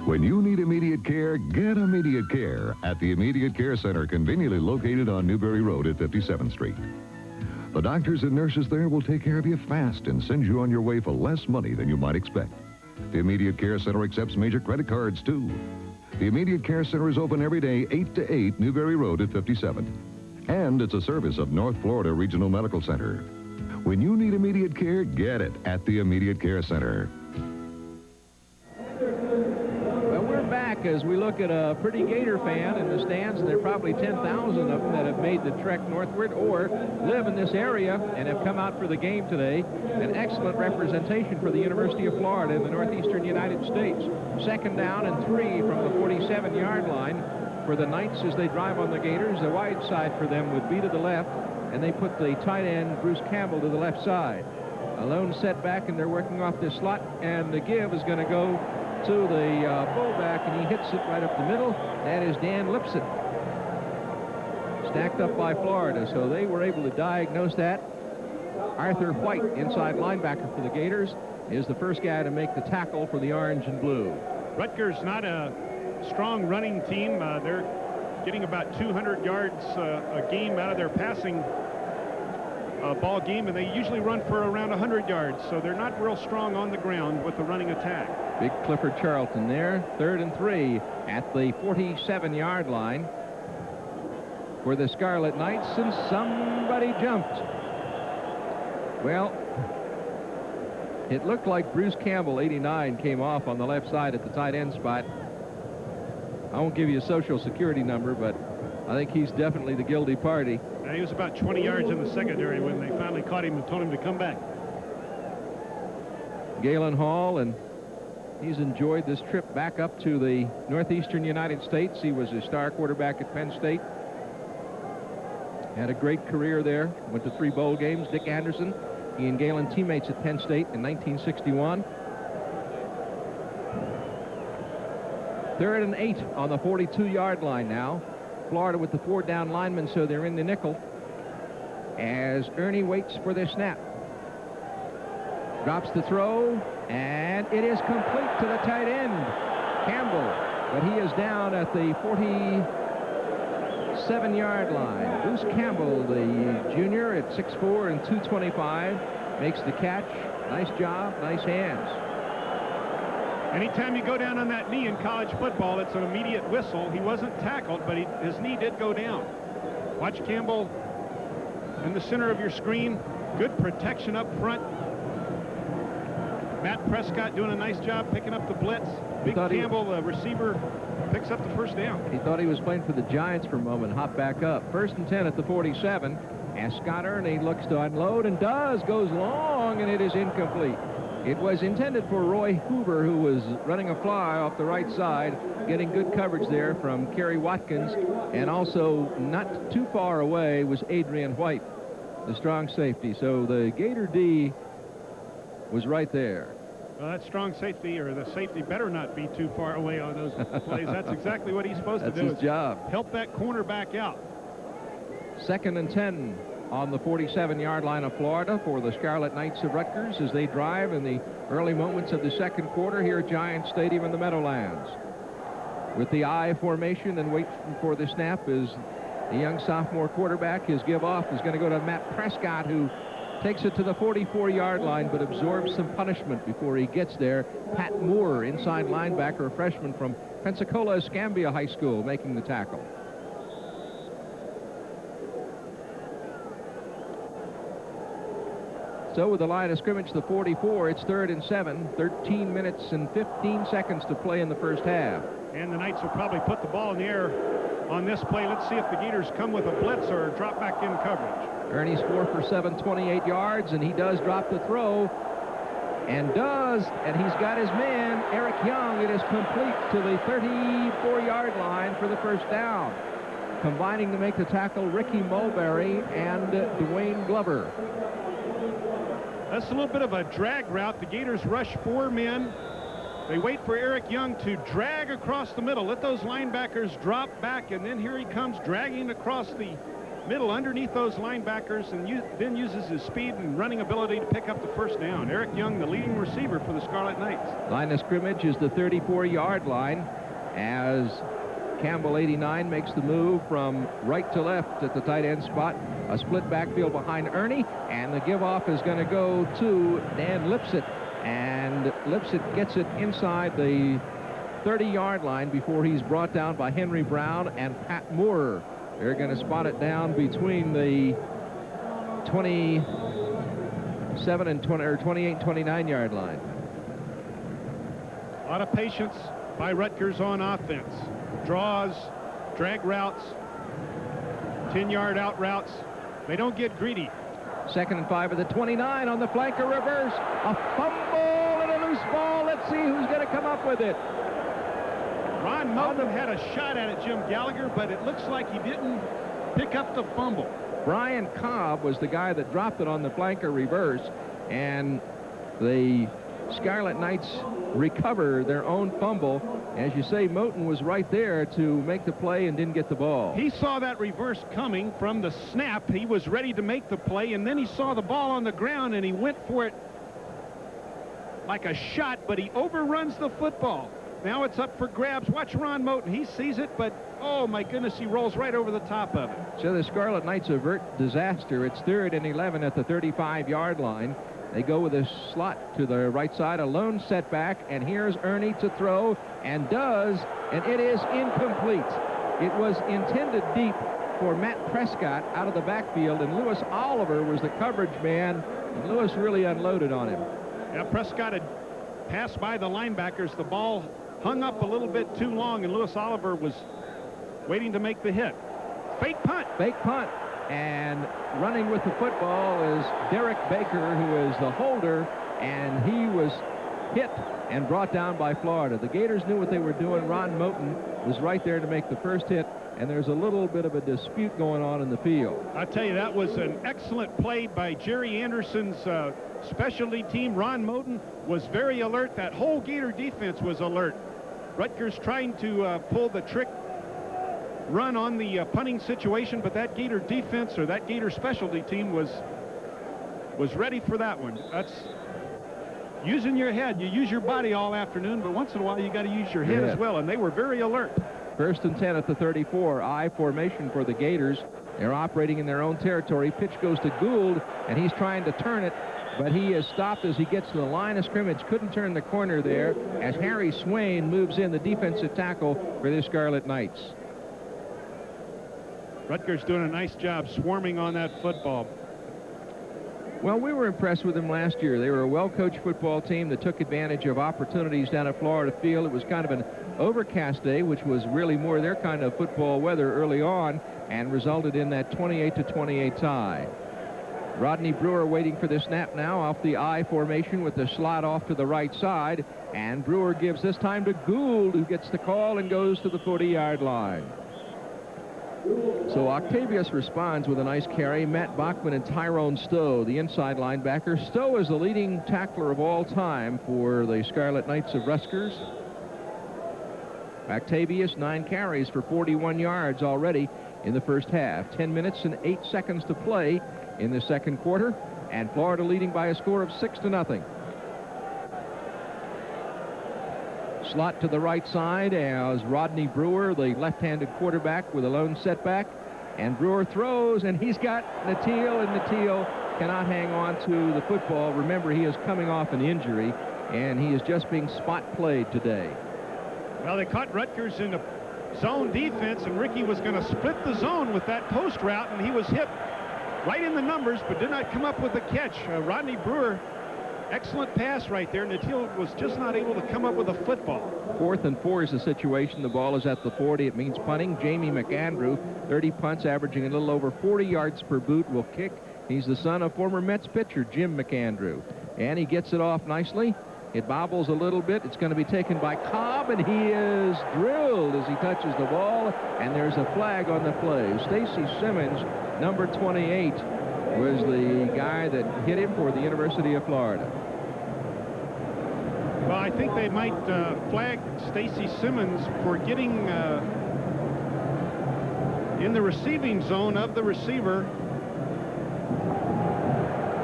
When you need immediate care, get immediate care at the Immediate Care Center, conveniently located on Newberry Road at 57th Street. The doctors and nurses there will take care of you fast and send you on your way for less money than you might expect. The Immediate Care Center accepts major credit cards, too. The Immediate Care Center is open every day, 8 to 8, Newberry Road at 57th. And it's a service of North Florida Regional Medical Center. When you need immediate care, get it at the Immediate Care Center. Back as we look at a pretty Gator fan in the stands, and there are probably 10,000 of them that have made the trek northward or live in this area and have come out for the game today. An excellent representation for the University of Florida in the northeastern United States. 2nd down and 3 from the 47-yard line for the Knights as they drive on the Gators. The wide side for them would be to the left, and they put the tight end, Bruce Campbell, to the left side. A lone setback, and they're working off this slot, and the give is going to go to the fullback, and he hits it right up the middle. That is Dan Lipset, stacked up by Florida, so they were able to diagnose that. Arthur White, inside linebacker for the Gators, is the first guy to make the tackle for the orange and blue. Rutgers not a strong running team. They're getting about 200 yards a game out of their passing ball game, and they usually run for around 100 yards, so they're not real strong on the ground with the running attack. Big Clifford Charlton there, 3rd and 3 at the 47-yard line for the Scarlet Knights, and somebody jumped. Well, it looked like Bruce Campbell, 89, came off on the left side at the tight end spot. I won't give you a social security number, but I think he's definitely the guilty party. He was about 20 yards in the secondary when they finally caught him and told him to come back. Galen Hall, and he's enjoyed this trip back up to the northeastern United States. He was a star quarterback at Penn State. Had a great career there. Went to 3 bowl games. Dick Anderson, he and Galen teammates at Penn State in 1961. 3rd and 8 on the 42-yard line now. Florida with the 4 down linemen, so they're in the nickel as Ernie waits for their snap. Drops the throw, and it is complete to the tight end, Campbell, but he is down at the 47-yard line. Bruce Campbell, the junior at 6'4" and 225, makes the catch. Nice job, nice hands. Anytime you go down on that knee in college football, it's an immediate whistle. He wasn't tackled, but his knee did go down. Watch Campbell in the center of your screen. Good protection up front. Matt Prescott doing a nice job picking up the blitz. Big Campbell, the receiver, picks up the first down. He thought he was playing for the Giants for a moment, hop back up. 1st and 10 at the 47, as Scott Ernie looks to unload and goes long, and it is incomplete. It was intended for Roy Hoover, who was running a fly off the right side, getting good coverage there from Kerry Watkins, and also not too far away was Adrian White, the strong safety. So the Gator D was right there. Well, that strong safety, or the safety, better not be too far away on those plays. That's exactly what he's supposed to do. That's his job. Help that corner back out. 2nd and 10 on the 47-yard line of Florida for the Scarlet Knights of Rutgers as they drive in the early moments of the second quarter here at Giant Stadium in the Meadowlands. With the I formation and wait for the snap is the young sophomore quarterback. His give off is going to go to Matt Prescott, who takes it to the 44-yard line but absorbs some punishment before he gets there. Pat Moore, inside linebacker, a freshman from Pensacola Escambia High School, making the tackle. So with the line of scrimmage, the 44, it's 3rd and 7, 13 minutes and 15 seconds to play in the first half. And the Knights will probably put the ball in the air on this play. Let's see if the Gators come with a blitz or drop back in coverage. Ernie's 4 for 7, 28 yards, and he does drop the throw. And he's got his man, Eric Young. It is complete to the 34-yard line for the first down. Combining to make the tackle, Ricky Mulberry and Dwayne Glover. That's a little bit of a drag route. The Gators rush 4 men. They wait for Eric Young to drag across the middle. Let those linebackers drop back, and then here he comes dragging across the middle underneath those linebackers, and then uses his speed and running ability to pick up the first down. Eric Young, the leading receiver for the Scarlet Knights. Line of scrimmage is the 34-yard line as Campbell, 89, makes the move from right to left at the tight end spot. A split backfield behind Ernie, and the give-off is going to go to Dan Lipset. And Lipset gets it inside the 30-yard line before he's brought down by Henry Brown and Pat Moore. They're going to spot it down between the 27 and 20, or 28, 29-yard line. A lot of patience by Rutgers on offense. Draws, drag routes, 10-yard out routes. They don't get greedy. 2nd and 5 at the 29 on the flanker reverse. A fumble and a loose ball. Let's see who's going to come up with it. Ron Moten had a shot at it, Jim Gallagher, but it looks like he didn't pick up the fumble. Brian Cobb was the guy that dropped it on the flanker reverse, and the Scarlet Knights recover their own fumble. As you say, Moten was right there to make the play and didn't get the ball. He saw that reverse coming from the snap. He was ready to make the play, and then he saw the ball on the ground, and he went for it like a shot, but he overruns the football. Now it's up for grabs. Watch Ron Moten. He sees it, but oh my goodness, he rolls right over the top of it. So the Scarlet Knights avert disaster. It's 3rd and 11 at the 35-yard line. They go with a slot to the right side, a lone setback, and here's Ernie to throw, and does, and it is incomplete. It was intended deep for Matt Prescott out of the backfield, and Lewis Oliver was the coverage man, and Lewis really unloaded on him. Yeah, Prescott had passed by the linebackers. The ball hung up a little bit too long, and Lewis Oliver was waiting to make the hit. Fake punt. Fake punt. And running with the football is Derek Baker, who is the holder, and he was hit and brought down by Florida. The Gators knew what they were doing. Ron Moten was right there to make the first hit, and there's a little bit of a dispute going on in the field. I'll tell you, that was an excellent play by Jerry Anderson's specialty team. Ron Moten was very alert. That whole Gator defense was alert. Rutgers trying to pull the trick run on the punting situation, but that Gator defense, or that Gator specialty team, was ready for that one. That's using your head. You use your body all afternoon, but once in a while you got to use your head as well, and they were very alert. 1st and 10 at the 34. I formation for the Gators. They're operating in their own territory. Pitch goes to Gould, and he's trying to turn it, but he is stopped as he gets to the line of scrimmage. Couldn't turn the corner there as Harry Swain moves in, the defensive tackle for the Scarlet Knights. Rutgers doing a nice job swarming on that football. Well, we were impressed with them last year. They were a well-coached football team that took advantage of opportunities down at Florida Field. It was kind of an overcast day, which was really more their kind of football weather early on, and resulted in that 28-28 tie. Rodney Brewer waiting for the snap now off the I formation with the slot off to the right side, and Brewer gives this time to Gould, who gets the call and goes to the 40-yard line. So Octavius responds with a nice carry. Matt Bachman and Tyrone Stowe, the inside linebacker. Stowe is the leading tackler of all time for the Scarlet Knights of Rutgers. Octavius, 9 carries for 41 yards already in the first half. 10 minutes and 8 seconds to play in the second quarter, and Florida leading by a score of 6-0. Slot to the right side as Rodney Brewer, the left-handed quarterback, with a lone setback. And Brewer throws, and he's got Natil, and Natil cannot hang on to the football. Remember, he is coming off an injury, and he is just being spot played today. Well, they caught Rutgers in the zone defense, and Ricky was going to split the zone with that post route, and he was hit right in the numbers, but did not come up with a catch. Rodney Brewer, excellent pass right there. Natil was just not able to come up with a football. 4th and 4 is the situation. The ball is at the 40. It means punting. Jamie McAndrew, 30 punts, averaging a little over 40 yards per boot, will kick. He's the son of former Mets pitcher Jim McAndrew. And he gets it off nicely. It bobbles a little bit. It's going to be taken by Cobb, and he is drilled as he touches the ball, and there's a flag on the play. Stacy Simmons, number 28, was the guy that hit him for the University of Florida. Well, I think they might flag Stacy Simmons for getting in the receiving zone of the receiver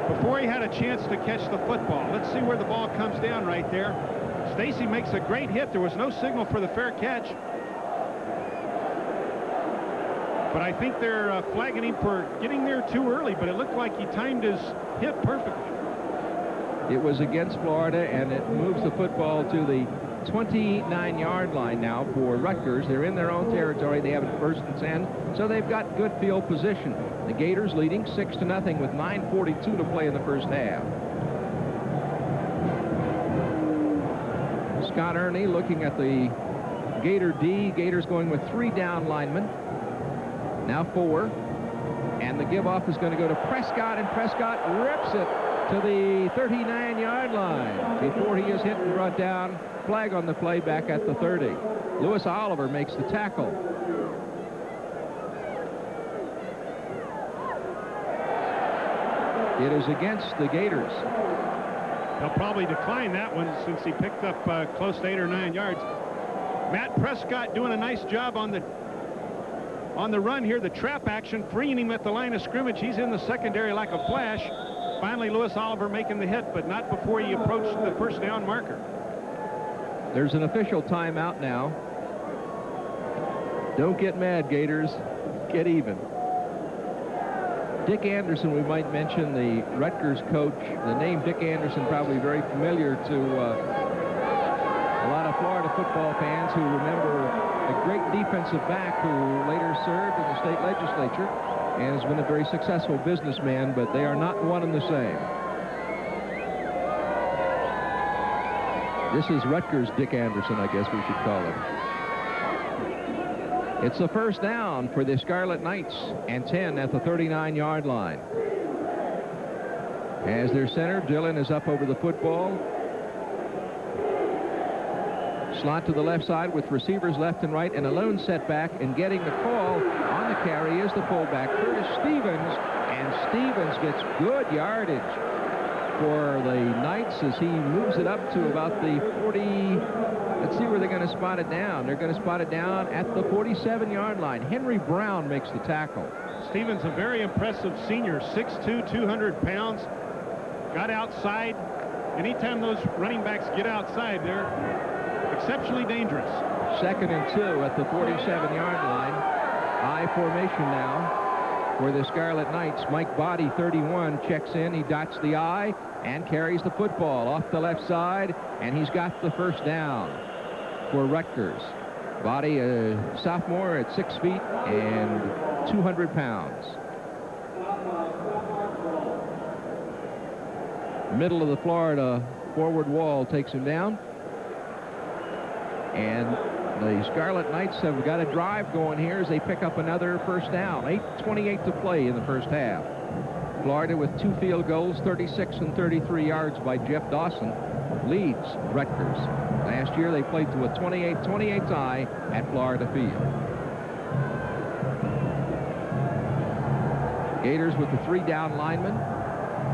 before he had a chance to catch the football. Let's see where the ball comes down right there. Stacy makes a great hit. There was no signal for the fair catch. But I think they're flagging him for getting there too early, but it looked like he timed his hit perfectly. It was against Florida, and it moves the football to the 29-yard line now for Rutgers. They're in their own territory. They have it 1st and 10, so they've got good field position. The Gators leading 6-0 with 9:42 to play in the first half. Scott Ernie looking at the Gator D. Gators going with 3 down linemen. Now 4. And the give-off is going to go to Prescott, and Prescott rips it to the 39-yard line before he is hit and brought down. Flag on the play back at the 30. Lewis Oliver makes the tackle. It is against the Gators. They'll probably decline that one since he picked up close to 8 or 9 yards. Matt Prescott doing a nice job on the run here, the trap action, freeing him at the line of scrimmage. He's in the secondary like a flash. Finally, Lewis Oliver making the hit, but not before he approached the first down marker. There's an official timeout now. Don't get mad, Gators. Get even. Dick Anderson, we might mention, the Rutgers coach. The name Dick Anderson probably very familiar to a lot of Florida football fans who remember a great defensive back who later served in the state legislature and has been a very successful businessman, but they are not one and the same. This is Rutgers Dick Anderson, I guess we should call him. It's a first down for the Scarlet Knights and 10 at the 39-yard line. As their center, Dillon is up over the football. Slot to the left side with receivers left and right, and a lone setback, and getting the call on the carry is the fullback, Curtis Stevens, and Stevens gets good yardage for the Knights as he moves it up to about the 40. Let's see where they're going to spot it down. They're going to spot it down at the 47-yard line. Henry Brown makes the tackle. Stevens, a very impressive senior, 6'2", 200 pounds. Got outside. Anytime those running backs get outside, they're exceptionally dangerous. 2nd and 2 at the 47-yard line. I formation now for the Scarlet Knights. Mike Body, 31, checks in. He dots the I and carries the football off the left side, and he's got the first down for Rutgers. Body, a sophomore at 6 feet and 200 pounds. Middle of the Florida forward wall takes him down. And the Scarlet Knights have got a drive going here as they pick up another first down. 8:28 to play in the first half. Florida with 2 field goals, 36 and 33 yards by Jeff Dawson, leads Rutgers. Last year they played to a 28-28 tie at Florida Field. Gators with the 3 down linemen.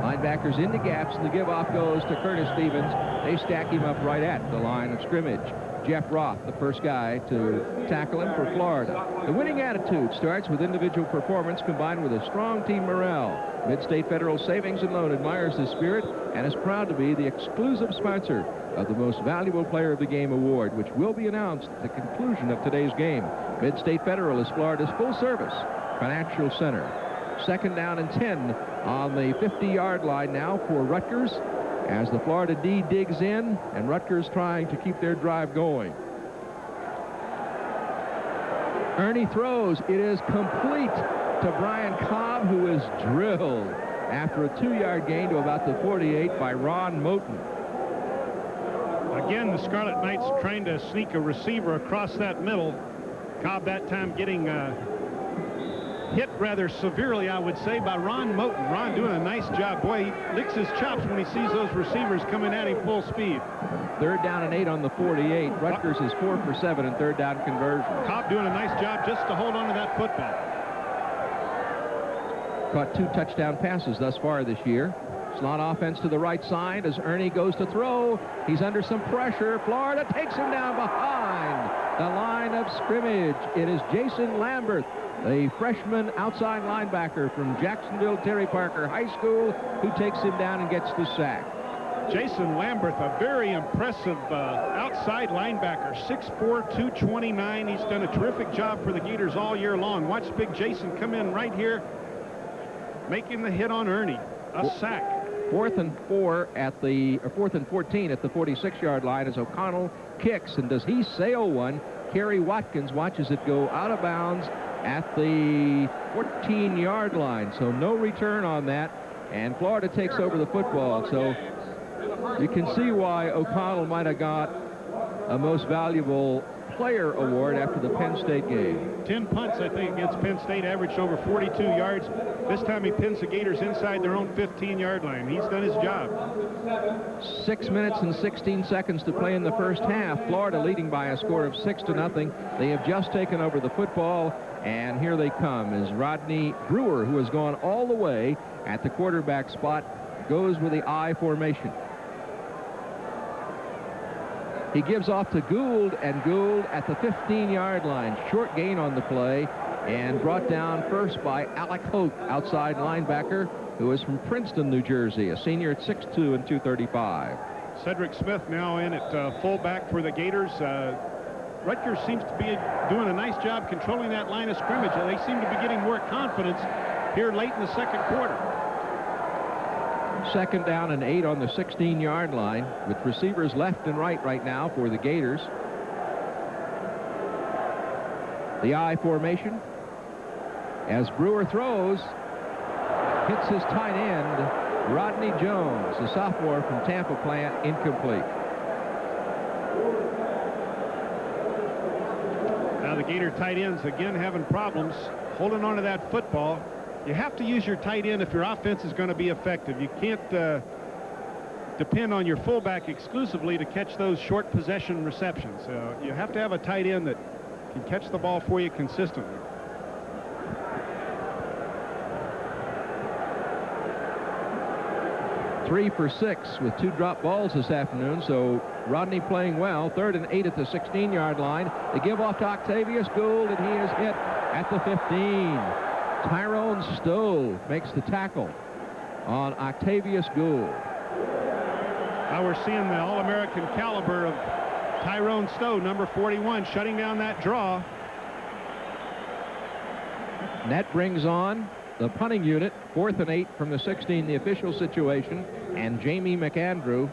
Linebackers into gaps, and the give-off goes to Curtis Stevens. They stack him up right at the line of scrimmage. Jeff Roth, the first guy to tackle him for Florida. The winning attitude starts with individual performance combined with a strong team morale. Mid-State Federal Savings and Loan admires this spirit and is proud to be the exclusive sponsor of the Most Valuable Player of the Game award, which will be announced at the conclusion of today's game. Mid-State Federal is Florida's full-service financial center. 2nd down and 10 on the 50-yard line now for Rutgers, as the Florida D digs in, and Rutgers trying to keep their drive going. Ernie throws. It is complete to Brian Cobb, who is drilled after a 2-yard gain to about the 48 by Ron Moten. Again, the Scarlet Knights trying to sneak a receiver across that middle. Cobb that time getting hit rather severely, I would say, by Ron Moten. Ron doing a nice job. Boy, he licks his chops when he sees those receivers coming at him full speed. 3rd down and 8 on the 48. Rutgers is 4 for 7 in 3rd down conversion. Cobb doing a nice job just to hold on to that football. Caught 2 touchdown passes thus far this year. Slot offense to the right side as Ernie goes to throw. He's under some pressure. Florida takes him down behind the line of scrimmage. It is Jason Lambert, the freshman outside linebacker from Jacksonville Terry Parker High School, who takes him down and gets the sack. Jason Lambert, a very impressive outside linebacker, 6'4", 229. He's done a terrific job for the Gators all year long. Watch big Jason come in right here, making the hit on Ernie. A sack. 4th and 4 at the, or 4th and 14 at the 46-yard line as O'Connell kicks, and does he sail one? Kerry Watkins watches it go out of bounds at the 14-yard line, so no return on that, and Florida takes over the football. So you can see why O'Connell might have got a Most Valuable Player award after the Penn State game. 10 punts, I think, against Penn State, averaged over 42 yards. This time he pins the Gators inside their own 15-yard line. He's done his job. 6 minutes and 16 seconds to play in the first half. Florida leading by a score of 6-0. They have just taken over the football, and here they come as Rodney Brewer, who has gone all the way at the quarterback spot, goes with the I formation. He gives off to Gould, and Gould at the 15-yard line. Short gain on the play, and brought down first by Alec Hoke, outside linebacker, who is from Princeton, New Jersey, a senior at 6'2" and 235. Cedric Smith now in at fullback for the Gators. Rutgers seems to be doing a nice job controlling that line of scrimmage. They seem to be getting more confidence here late in the second quarter. 2nd down and 8 on the 16-yard line, with receivers left and right now for the Gators. The I formation as Brewer throws, hits his tight end, Rodney Jones, the sophomore from Tampa Plant, incomplete. Now the Gator tight ends again having problems holding on to that football. You have to use your tight end if your offense is going to be effective. You can't depend on your fullback exclusively to catch those short possession receptions. You have to have a tight end that can catch the ball for you consistently. Three for 6 with 2 drop balls this afternoon, so Rodney playing well. 3rd and 8 at the 16-yard line. They give off to Octavius Gould, and he is hit at the 15. Tyrone Stowe makes the tackle on Octavius Gould. Now we're seeing the All-American caliber of Tyrone Stowe, number 41, shutting down that draw. And that brings on the punting unit, 4th and 8 from the 16, the official situation, and Jamie McAndrew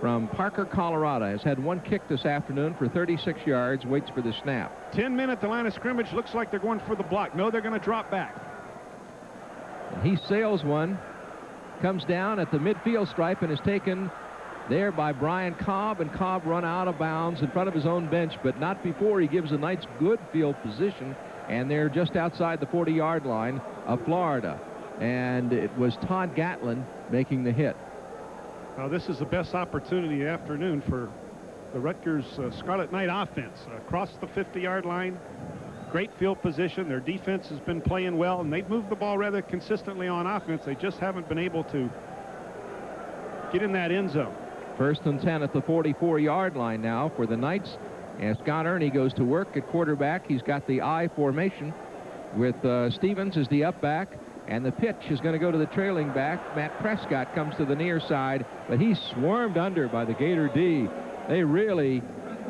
from Parker, Colorado, has had 1 kick this afternoon for 36 yards, waits for the snap. 10 men at the line of scrimmage. Looks like they're going for the block. No, they're going to drop back. And he sails one, comes down at the midfield stripe, and is taken there by Brian Cobb, and Cobb run out of bounds in front of his own bench, but not before he gives the Knights good field position, and they're just outside the 40-yard line of Florida. And it was Todd Gatlin making the hit. Now this is the best opportunity of the afternoon for the Rutgers Scarlet Knight offense. Across the 50-yard line, great field position. Their defense has been playing well, and they've moved the ball rather consistently on offense. They just haven't been able to get in that end zone. 1st and 10 at the 44-yard line now for the Knights. And Scott Ernie goes to work at quarterback. He's got the I formation with Stevens as the up back. And the pitch is going to go to the trailing back. Matt Prescott comes to the near side, but he's swarmed under by the Gator D. They really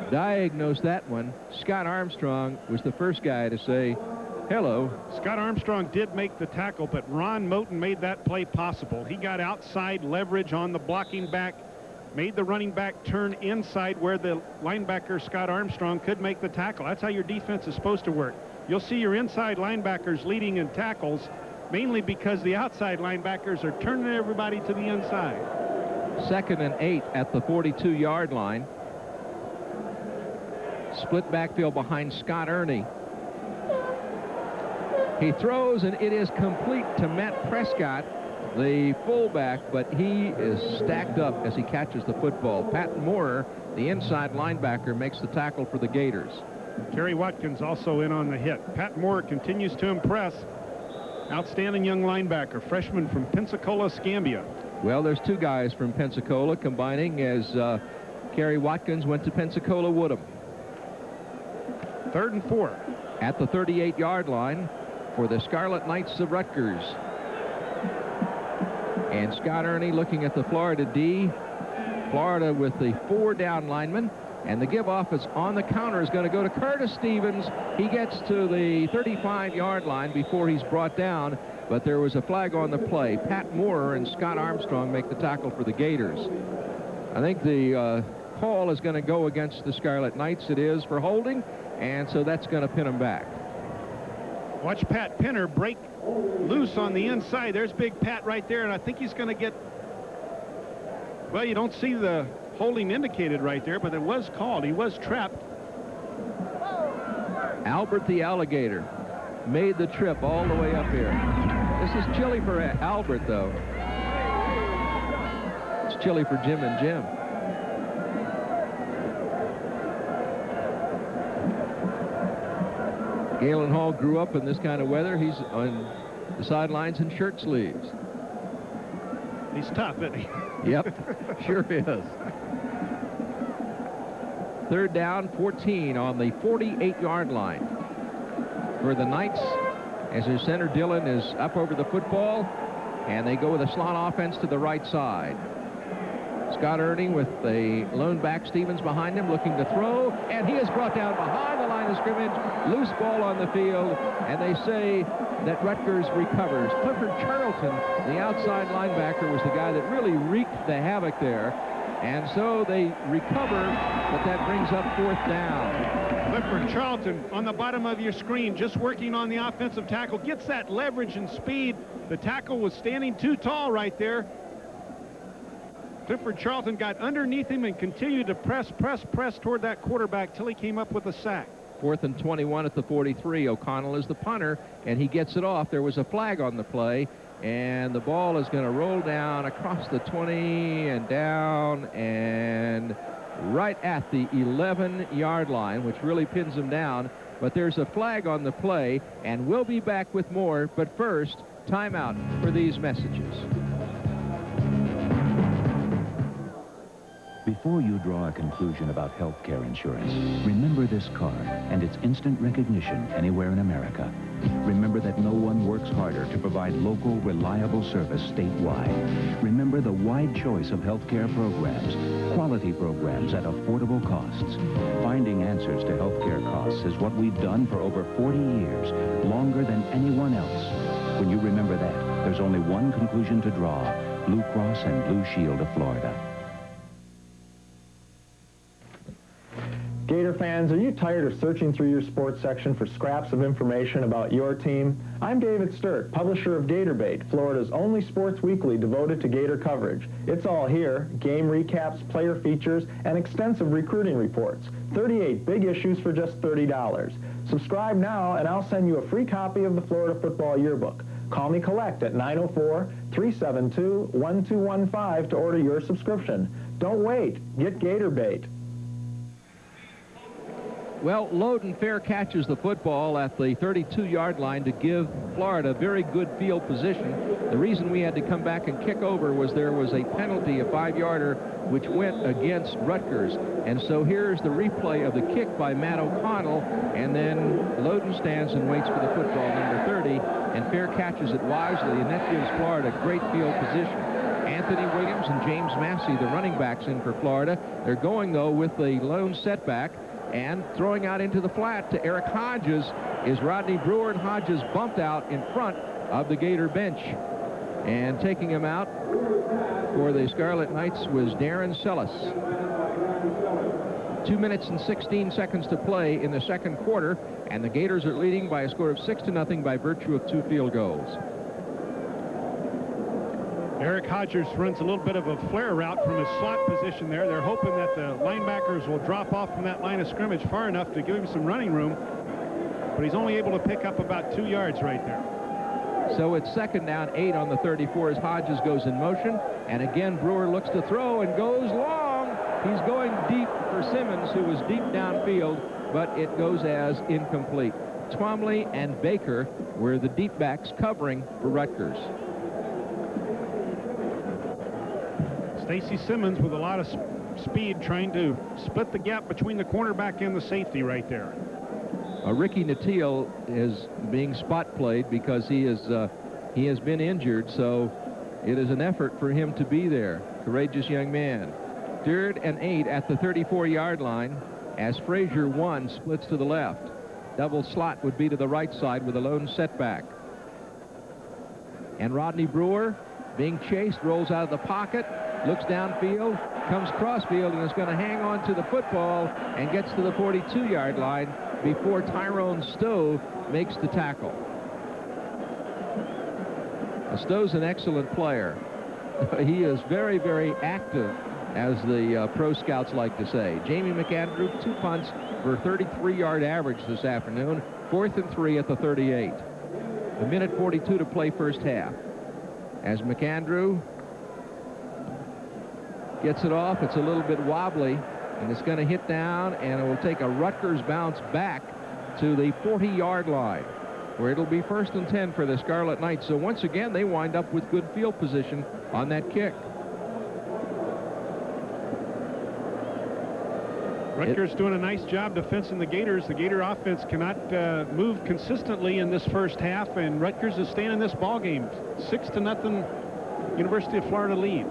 diagnosed that one. Scott Armstrong was the first guy to say hello. Scott Armstrong did make the tackle, but Ron Moten made that play possible. He got outside leverage on the blocking back, made the running back turn inside where the linebacker, Scott Armstrong, could make the tackle. That's how your defense is supposed to work. You'll see your inside linebackers leading in tackles, mainly because the outside linebackers are turning everybody to the inside. 2nd and 8 at the 42-yard line. Split backfield behind Scott Ernie. He throws, and it is complete to Matt Prescott, the fullback, but he is stacked up as he catches the football. Pat Moorer, the inside linebacker, makes the tackle for the Gators. Kerry Watkins also in on the hit. Pat Moorer continues to impress. Outstanding young linebacker, freshman from Pensacola, Scambia. Well, there's 2 guys from Pensacola combining as Kerry Watkins went to Pensacola Woodham. 3rd and 4. At the 38-yard line for the Scarlet Knights of Rutgers. And Scott Ernie looking at the Florida D. Florida with the 4 down linemen. And the give-off is on the counter is going to go to Curtis Stevens. He gets to the 35-yard line before he's brought down, but there was a flag on the play. Pat Moorer and Scott Armstrong make the tackle for the Gators. I think the call is going to go against the Scarlet Knights. It is for holding, and so that's going to pin them back. Watch Pat Pinner break loose on the inside. There's big Pat right there, and I think he's going to get... Well, you don't see the holding indicated right there, but it was called. He was trapped. Albert the Alligator made the trip all the way up here. This is chilly for Albert, though. It's chilly for Jim and Jim. Galen Hall grew up in this kind of weather. He's on the sidelines in shirt sleeves. He's tough, isn't he? Yep, sure is. Third down, 14 on the 48-yard line for the Knights, as their center Dillon is up over the football, and they go with a slot offense to the right side. Scott Erning with the lone back Stevens behind him, looking to throw, and he is brought down behind the line of scrimmage. Loose ball on the field, and they say that Rutgers recovers. Clifford Charlton, the outside linebacker, was the guy that really wreaked the havoc there. And so they recover, but that brings up fourth down. Clifford Charlton on the bottom of your screen, just working on the offensive tackle, gets that leverage and speed. The tackle was standing too tall right there. Clifford Charlton got underneath him and continued to press toward that quarterback till he came up with a sack. 4th and 21 at the 43. O'Connell is the punter, and he gets it off. There was a flag on the play, and the ball is going to roll down across the 20 and down and right at the 11-yard line, which really pins him down. But there's a flag on the play, and we'll be back with more. But first, timeout for these messages. Before you draw a conclusion about health care insurance, remember this card and its instant recognition anywhere in America. Remember that no one works harder to provide local, reliable service statewide. Remember the wide choice of health care programs, quality programs at affordable costs. Finding answers to health care costs is what we've done for over 40 years, longer than anyone else. When you remember that, there's only one conclusion to draw: Blue Cross and Blue Shield of Florida. Gator fans, are you tired of searching through your sports section for scraps of information about your team? I'm David Sturt, publisher of Gator Bait, Florida's only sports weekly devoted to Gator coverage. It's all here: game recaps, player features, and extensive recruiting reports. 38 big issues for just $30. Subscribe now, and I'll send you a free copy of the Florida Football Yearbook. Call me collect at 904-372-1215 to order your subscription. Don't wait. Get Gator Bait. Well, Loden fair catches the football at the 32-yard line to give Florida very good field position. The reason we had to come back and kick over was there was a penalty, a 5-yarder, which went against Rutgers. And so here's the replay of the kick by Matt O'Connell, and then Loden stands and waits for the football, number 30, and fair catches it wisely, and that gives Florida great field position. Anthony Williams and James Massey, the running backs, in for Florida. They're going, though, with the lone setback. And throwing out into the flat to Eric Hodges is Rodney Brewer, and Hodges bumped out in front of the Gator bench. And taking him out for the Scarlet Knights was Darren Sellis. 2 minutes and 16 seconds to play in the second quarter, and the Gators are leading by a score of 6-0 by virtue of 2 field goals. Eric Hodges runs a little bit of a flare route from his slot position there. They're hoping that the linebackers will drop off from that line of scrimmage far enough to give him some running room, but he's only able to pick up about 2 yards right there. So it's 2nd down, 8 on the 34 as Hodges goes in motion, and again Brewer looks to throw and goes long. He's going deep for Simmons, who was deep downfield, but it goes as incomplete. Twomley and Baker were the deep backs covering for Rutgers. Stacy Simmons with a lot of speed, trying to split the gap between the cornerback and the safety right there. Ricky Natile is being spot played because he has been injured, so it is an effort for him to be there. Courageous young man. 3rd and 8 at the 34-yard line as Frazier 1 splits to the left. Double slot would be to the right side with a lone setback. And Rodney Brewer, being chased, rolls out of the pocket, looks downfield, comes crossfield, and is going to hang on to the football and gets to the 42-yard line before Tyrone Stowe makes the tackle. Stowe's an excellent player. He is very, very active as the pro scouts like to say. Jamie McAndrew, 2 punts for a 33-yard average this afternoon. 4th and 3 at the 38. A minute 42 to play first half. As McAndrew gets it off, it's a little bit wobbly, and it's going to hit down, and it will take a Rutgers bounce back to the 40-yard line, where it'll be 1st and 10 for the Scarlet Knights. So once again, they wind up with good field position on that kick. Rutgers doing a nice job defensing the Gators. The Gator offense cannot move consistently in this first half, and Rutgers is staying in this ball game. 6-0 University of Florida lead.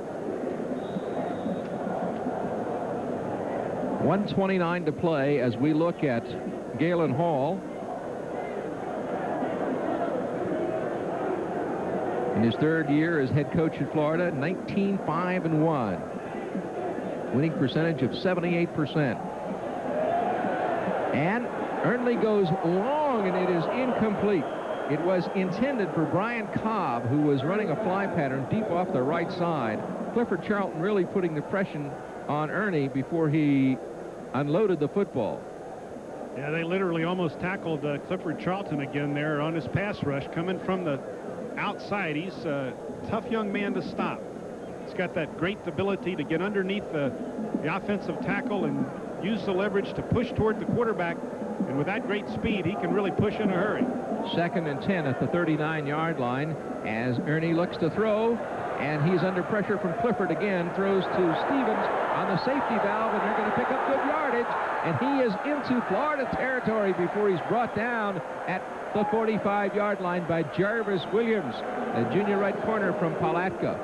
1:29 to play as we look at Galen Hall. In his 3rd year as head coach at Florida, 19-5-1. Winning percentage of 78%. And Ernley goes long, and it is incomplete. It was intended for Brian Cobb, who was running a fly pattern deep off the right side. Clifford Charlton really putting the pressure on Ernie before he unloaded the football. Yeah, they literally almost tackled Clifford Charlton again there on his pass rush coming from the outside. He's a tough young man to stop. He's got that great ability to get underneath the offensive tackle and use the leverage to push toward the quarterback. And with that great speed, he can really push in a hurry. 2nd and 10 at the 39-yard line as Ernie looks to throw, and he's under pressure from Clifford again. Throws to Stevens on the safety valve, and they're going to pick up good yardage. And he is into Florida territory before he's brought down at the 45-yard line by Jarvis Williams, a junior right corner from Palatka.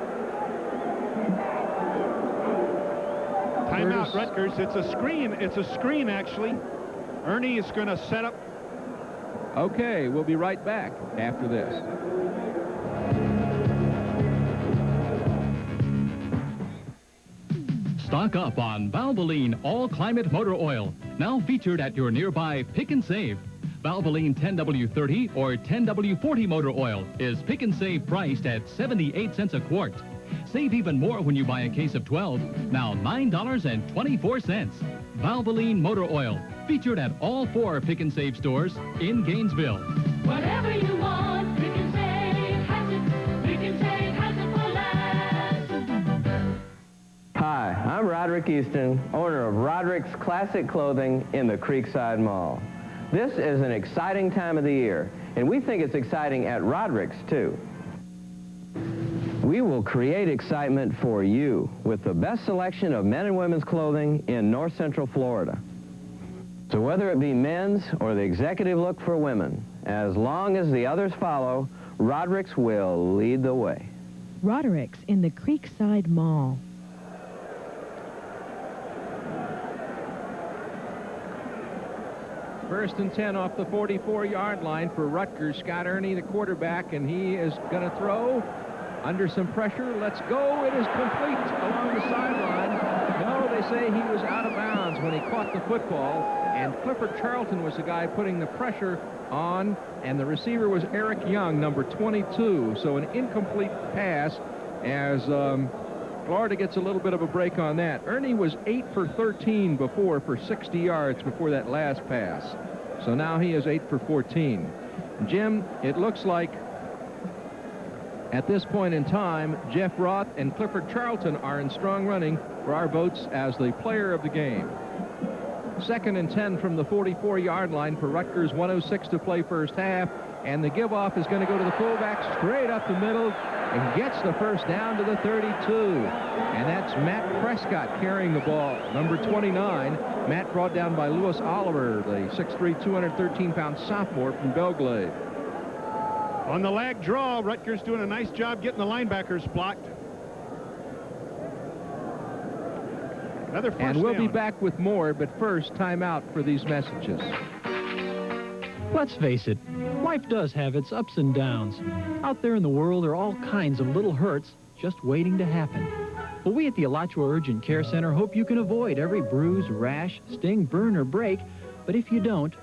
Timeout, Rutgers. It's a screen. It's a screen, actually. Ernie is going to set up. Okay, we'll be right back after this. Stock up on Valvoline All-Climate Motor Oil, now featured at your nearby Pick and Save. Valvoline 10W30 or 10W40 motor oil is Pick and Save priced at 78 cents a quart. Save even more when you buy a case of 12, now $9.24. Valvoline Motor Oil, featured at all 4 Pick and Save stores in Gainesville. Whatever you want, Pick and Save has it. Pick and Save has it for less. Hi, I'm Roderick Easton, owner of Roderick's Classic Clothing in the Creekside Mall. This is an exciting time of the year, and we think it's exciting at Roderick's, too. We will create excitement for you with the best selection of men and women's clothing in North Central Florida. So whether it be men's or the executive look for women, as long as the others follow, Roderick's will lead the way. Roderick's in the Creekside Mall. First and 10 off the 44-yard line for Rutgers. Scott Ernie, the quarterback, and he is going to throw under some pressure. Let's go. It is complete along the sideline. No, they say he was out of bounds when he caught the football, and Clifford Charlton was the guy putting the pressure on, and the receiver was Eric Young, number 22. So an incomplete pass as Florida gets a little bit of a break on that. Ernie was 8 for 13 before for 60 yards before that last pass. So now he is 8 for 14. Jim, it looks like at this point in time, Jeff Roth and Clifford Charlton are in strong running for our votes as the player of the game. 2nd and 10 from the 44-yard line for Rutgers, 1:06 to play first half, and the give-off is going to go to the fullback straight up the middle and gets the first down to the 32. And that's Matt Prescott carrying the ball, number 29. Matt brought down by Lewis Oliver, the 6'3", 213-pound sophomore from Belglade. On the lag draw, Rutgers doing a nice job getting the linebackers blocked. Another first and we'll down. be back with more, but first, time out for these messages. Let's face it, life does have its ups and downs. Out there in the world are all kinds of little hurts just waiting to happen. But we at the Alachua Urgent Care Center hope you can avoid every bruise, rash, sting, burn, or break. But if you don't,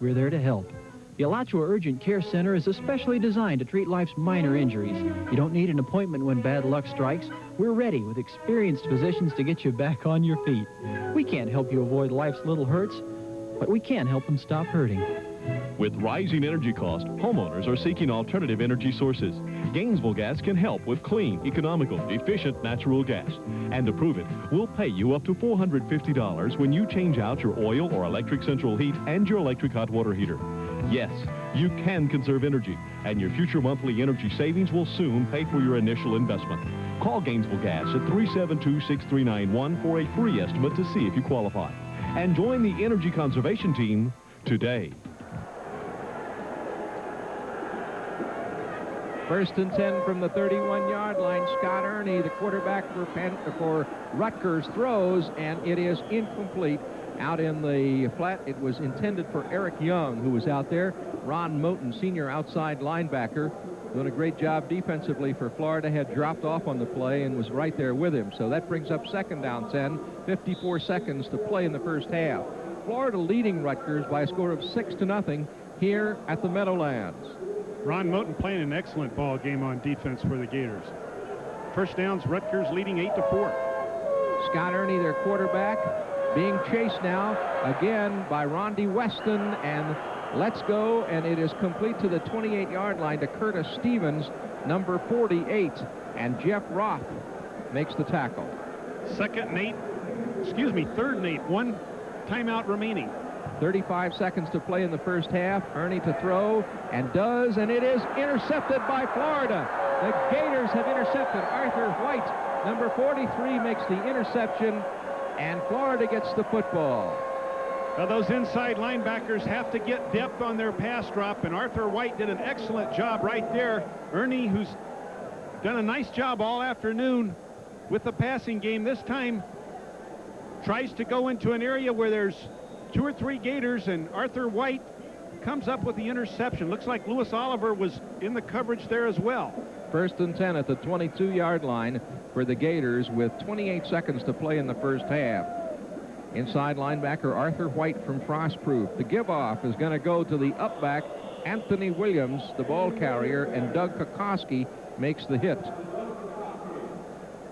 we're there to help. The Alachua Urgent Care Center is especially designed to treat life's minor injuries. You don't need an appointment when bad luck strikes. We're ready with experienced physicians to get you back on your feet. We can't help you avoid life's little hurts, but we can help them stop hurting. With rising energy costs, homeowners are seeking alternative energy sources. Gainesville Gas can help with clean, economical, efficient natural gas. And to prove it, we'll pay you up to $450 when you change out your oil or electric central heat and your electric hot water heater. Yes, you can conserve energy, and your future monthly energy savings will soon pay for your initial investment. Call Gainesville Gas at 372-6391 for a free estimate to see if you qualify. And join the energy conservation team today. First and 10 from the 31-yard line. Scott Ernie, the quarterback for Rutgers, throws, and it is incomplete. Out in the flat, it was intended for Eric Young, who was out there. Ron Moten, senior outside linebacker, doing a great job defensively for Florida, had dropped off on the play and was right there with him. So that brings up second down 10, 54 seconds to play in the first half. Florida leading Rutgers by a score of 6-0 here at the Meadowlands. Ron Moten playing an excellent ball game on defense for the Gators. First downs, Rutgers leading 8-4. Scott Ernie, their quarterback, being chased now again by Rondi Weston, and let's go, and it is complete to the 28-yard line to Curtis Stevens, number 48, and Jeff Roth makes the tackle. Third and 8, one timeout remaining. 35 seconds to play in the first half. Ernie to throw, and does, and it is intercepted by Florida. The Gators have intercepted. Arthur White, number 43, makes the interception, and Florida gets the football. Now those inside linebackers have to get depth on their pass drop, and Arthur White did an excellent job right there. Ernie, who's done a nice job all afternoon with the passing game, this time tries to go into an area where there's 2 or 3 Gators, and Arthur White comes up with the interception. Looks like Lewis Oliver was in the coverage there as well. First and 10 at the 22-yard line for the Gators with 28 seconds to play in the first half. Inside linebacker Arthur White from Frostproof. The give-off is going to go to the up-back Anthony Williams, the ball carrier, and Doug Kokoski makes the hit.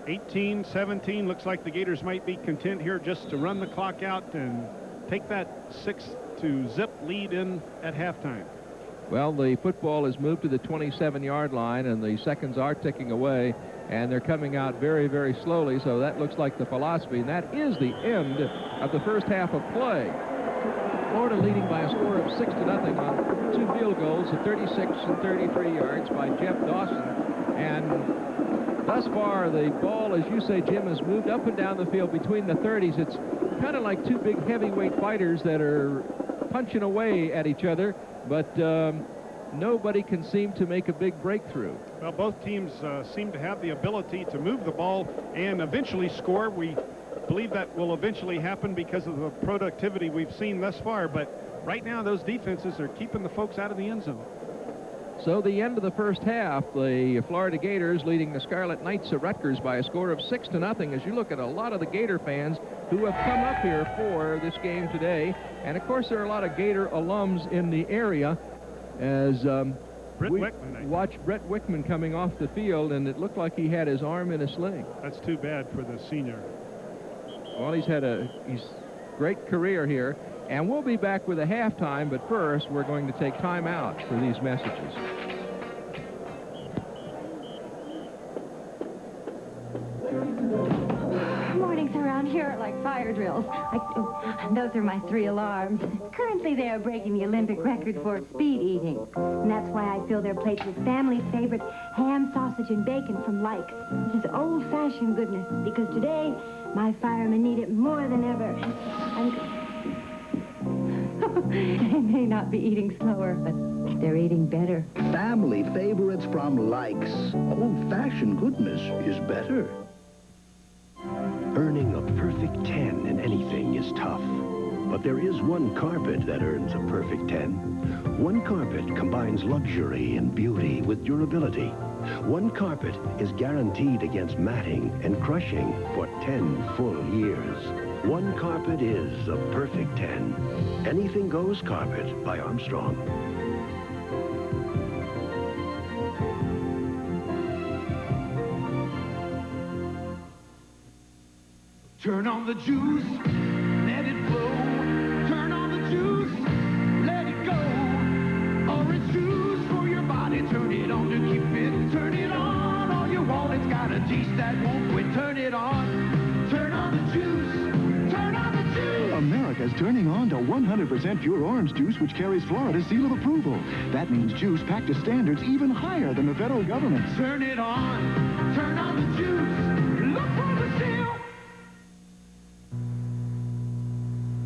18-17. Looks like the Gators might be content here just to run the clock out and take that 6-0 lead in at halftime. Well, the football is moved to the 27-yard line, and the seconds are ticking away, and they're coming out very, very slowly, so that looks like the philosophy, and that is the end of the first half of play. Florida leading by a score of 6-0 on 2 field goals at 36 and 33 yards by Jeff Dawson, and thus far the ball, as you say, Jim, has moved up and down the field between the 30s. It's kind of like 2 big heavyweight fighters that are punching away at each other, but nobody can seem to make a big breakthrough. Well, both teams seem to have the ability to move the ball and eventually score. We believe that will eventually happen because of the productivity we've seen thus far, but right now those defenses are keeping the folks out of the end zone. So the end of the first half, the Florida Gators leading the Scarlet Knights of Rutgers by a score of 6-0. As you look at a lot of the Gator fans who have come up here for this game today, and of course there are a lot of Gator alums in the area, as we watched Brett Wickman coming off the field, and it looked like he had his arm in a sling. That's too bad for the senior. Well, he's had a great career here. And we'll be back with a halftime, but first we're going to take time out for these messages. Mornings around here are like fire drills. Those are my 3 alarms. Currently they are breaking the Olympic record for speed eating. And that's why I fill their plates with family favorite ham, sausage, and bacon from Likes. This is old-fashioned goodness, because today my firemen need it more than ever. They may not be eating slower, but they're eating better. Family favorites from Likes. Old-fashioned goodness is better. Earning a perfect 10 in anything is tough. But there is one carpet that earns a perfect 10. One carpet combines luxury and beauty with durability. One carpet is guaranteed against matting and crushing for 10 full years. One carpet is a perfect 10. Anything Goes Carpet by Armstrong. Turn on the juice, let it flow. Turn on the juice, let it go. Orange juice for your body, turn it on to keep fit. Turn it on all you want, it's got a taste that won't quit. Turn it on, turn on the juice, turn on the juice. America's turning on to 100% pure orange juice, which carries Florida's seal of approval. That means juice packed to standards even higher than the federal government. Turn it on, turn on the juice. Look for the seal.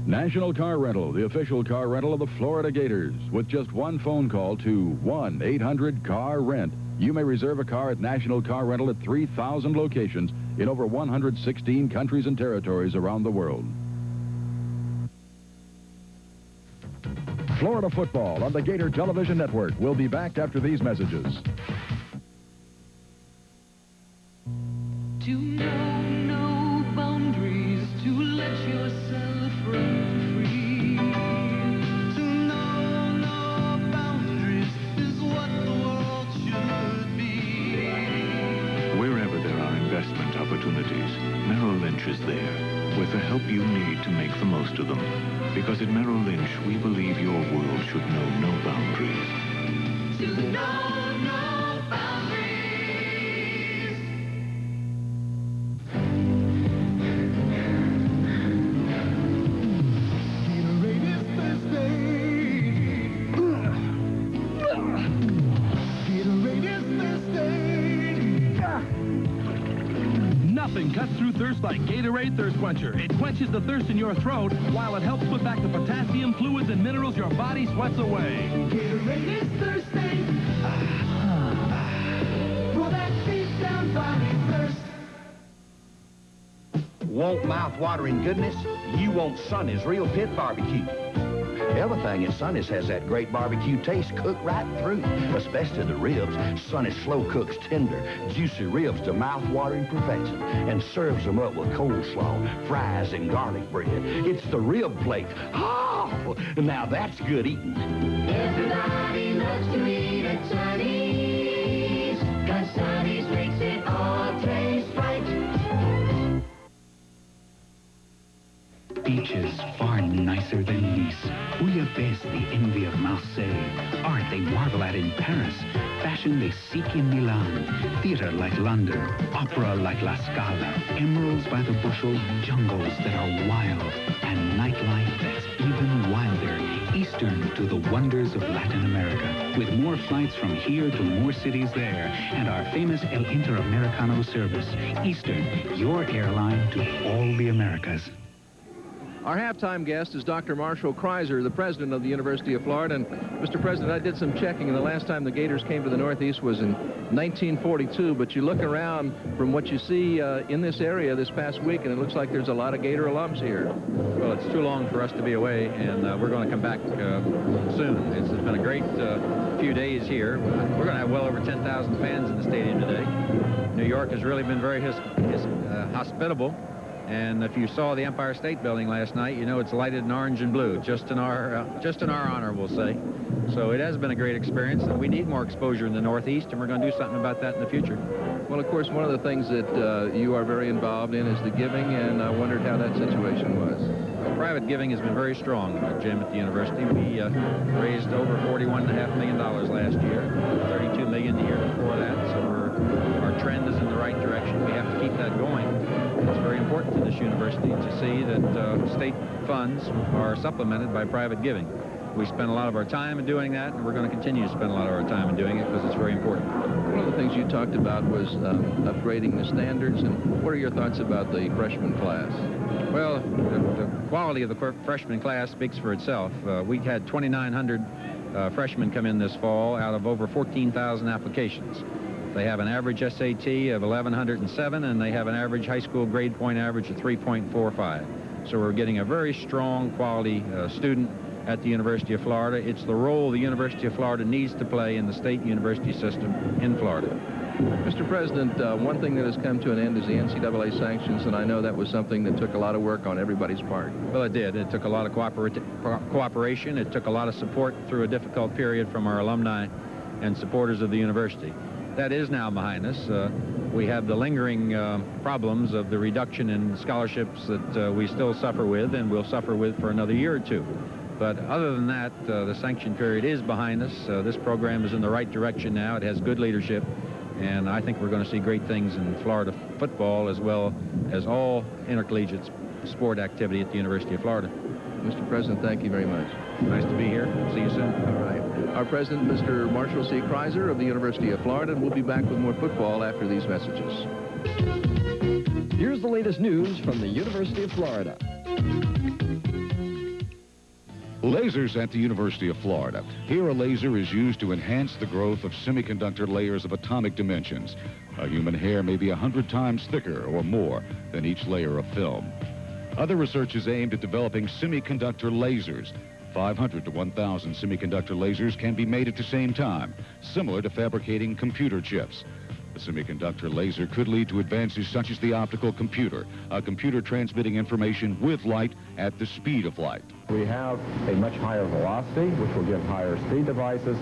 National Car Rental, the official car rental of the Florida Gators. With just one phone call to 1-800-CAR-RENT, you may reserve a car at National Car Rental at 3,000 locations in over 116 countries and territories around the world. Florida football on the Gator Television Network. We'll be back after these messages. To know no boundaries, to let yourself run free. To know no boundaries is what the world should be. Wherever there are investment opportunities, Merrill Lynch is there with the help you need to make the most of them. Because at Merrill Lynch, we believe your world should know no boundaries. To know no boundaries. Gatorade is thirsty. Gatorade is thirsty. Nothing cuts through thirst like Gatorade Thirst Quencher. It quenches the thirst in your throat while it helps put back the potassium, fluids, and minerals your body sweats away. Gatorade is thirsty. For that deep down body thirst. Want mouth-watering goodness? You want Sonny's Real Pit Barbecue. Everything at Sonny's has that great barbecue taste cooked right through, especially the ribs. Sonny's slow cooks tender, juicy ribs to mouth-watering perfection and serves them up with coleslaw, fries, and garlic bread. It's the rib plate. Oh, now that's good eating. Everybody loves to eat at Sonny's, 'cause Sonny's makes it all taste right. Beaches far nicer than Nice. Bouillabaisse, the envy of Marseille. Art they marvel at in Paris. Fashion they seek in Milan. Theater like London. Opera like La Scala. Emeralds by the bushel. Jungles that are wild. And nightlife that's even wilder. Eastern to the wonders of Latin America. With more flights from here to more cities there. And our famous El Interamericano service. Eastern, your airline to all the Americas. Our halftime guest is Dr. Marshall Kreiser, the president of the University of Florida. And, Mr. President, I did some checking, and the last time the Gators came to the Northeast was in 1942. But you look around from what you see in this area this past week, and it looks like there's a lot of Gator alums here. Well, it's too long for us to be away, and we're going to come back soon. It's been a great few days here. We're going to have well over 10,000 fans in the stadium today. New York has really been very hospitable. And if you saw the Empire State Building last night, you know it's lighted in orange and blue, just in our honor, we'll say. So it has been a great experience, and we need more exposure in the Northeast, and we're going to do something about that in the future. Well, of course, one of the things that you are very involved in is the giving, and I wondered how that situation was. Private giving has been very strong, Jim, at the university. We raised over $41.5 million last year, $32 million the year before that, so our trend is in the right direction. We have to keep that going. It's very important to this university to see that state funds are supplemented by private giving. We spend a lot of our time in doing that, and we're going to continue to spend a lot of our time in doing it because it's very important. One of the things you talked about was upgrading the standards, and what are your thoughts about the freshman class? Well, the quality of the freshman class speaks for itself. We had 2,900 freshmen come in this fall out of over 14,000 applications. They have an average SAT of 1,107, and they have an average high school grade point average of 3.45. So we're getting a very strong quality student at the University of Florida. It's the role the University of Florida needs to play in the state university system in Florida. Mr. President, one thing that has come to an end is the NCAA sanctions, and I know that was something that took a lot of work on everybody's part. Well, it did. It took a lot of cooperation. It took a lot of support through a difficult period from our alumni and supporters of the university. That is now behind us. We have the lingering problems of the reduction in scholarships that we still suffer with and will suffer with for another year or two. But other than that, the sanction period is behind us. This program is in the right direction now. It has good leadership, and I think we're going to see great things in Florida football as well as all intercollegiate sport activity at the University of Florida. Mr. President, thank you very much. Nice to be here. See you soon. All right. Our president, Mr. Marshall C. Kreiser of the University of Florida, and we'll be back with more football after these messages. Here's the latest news from the University of Florida. Lasers at the University of Florida. Here, a laser is used to enhance the growth of semiconductor layers of atomic dimensions. A human hair may be 100 times thicker or more than each layer of film. Other research is aimed at developing semiconductor lasers. 500 to 1,000 semiconductor lasers can be made at the same time, similar to fabricating computer chips. The semiconductor laser could lead to advances such as the optical computer, a computer transmitting information with light at the speed of light. We have a much higher velocity, which will give higher speed devices,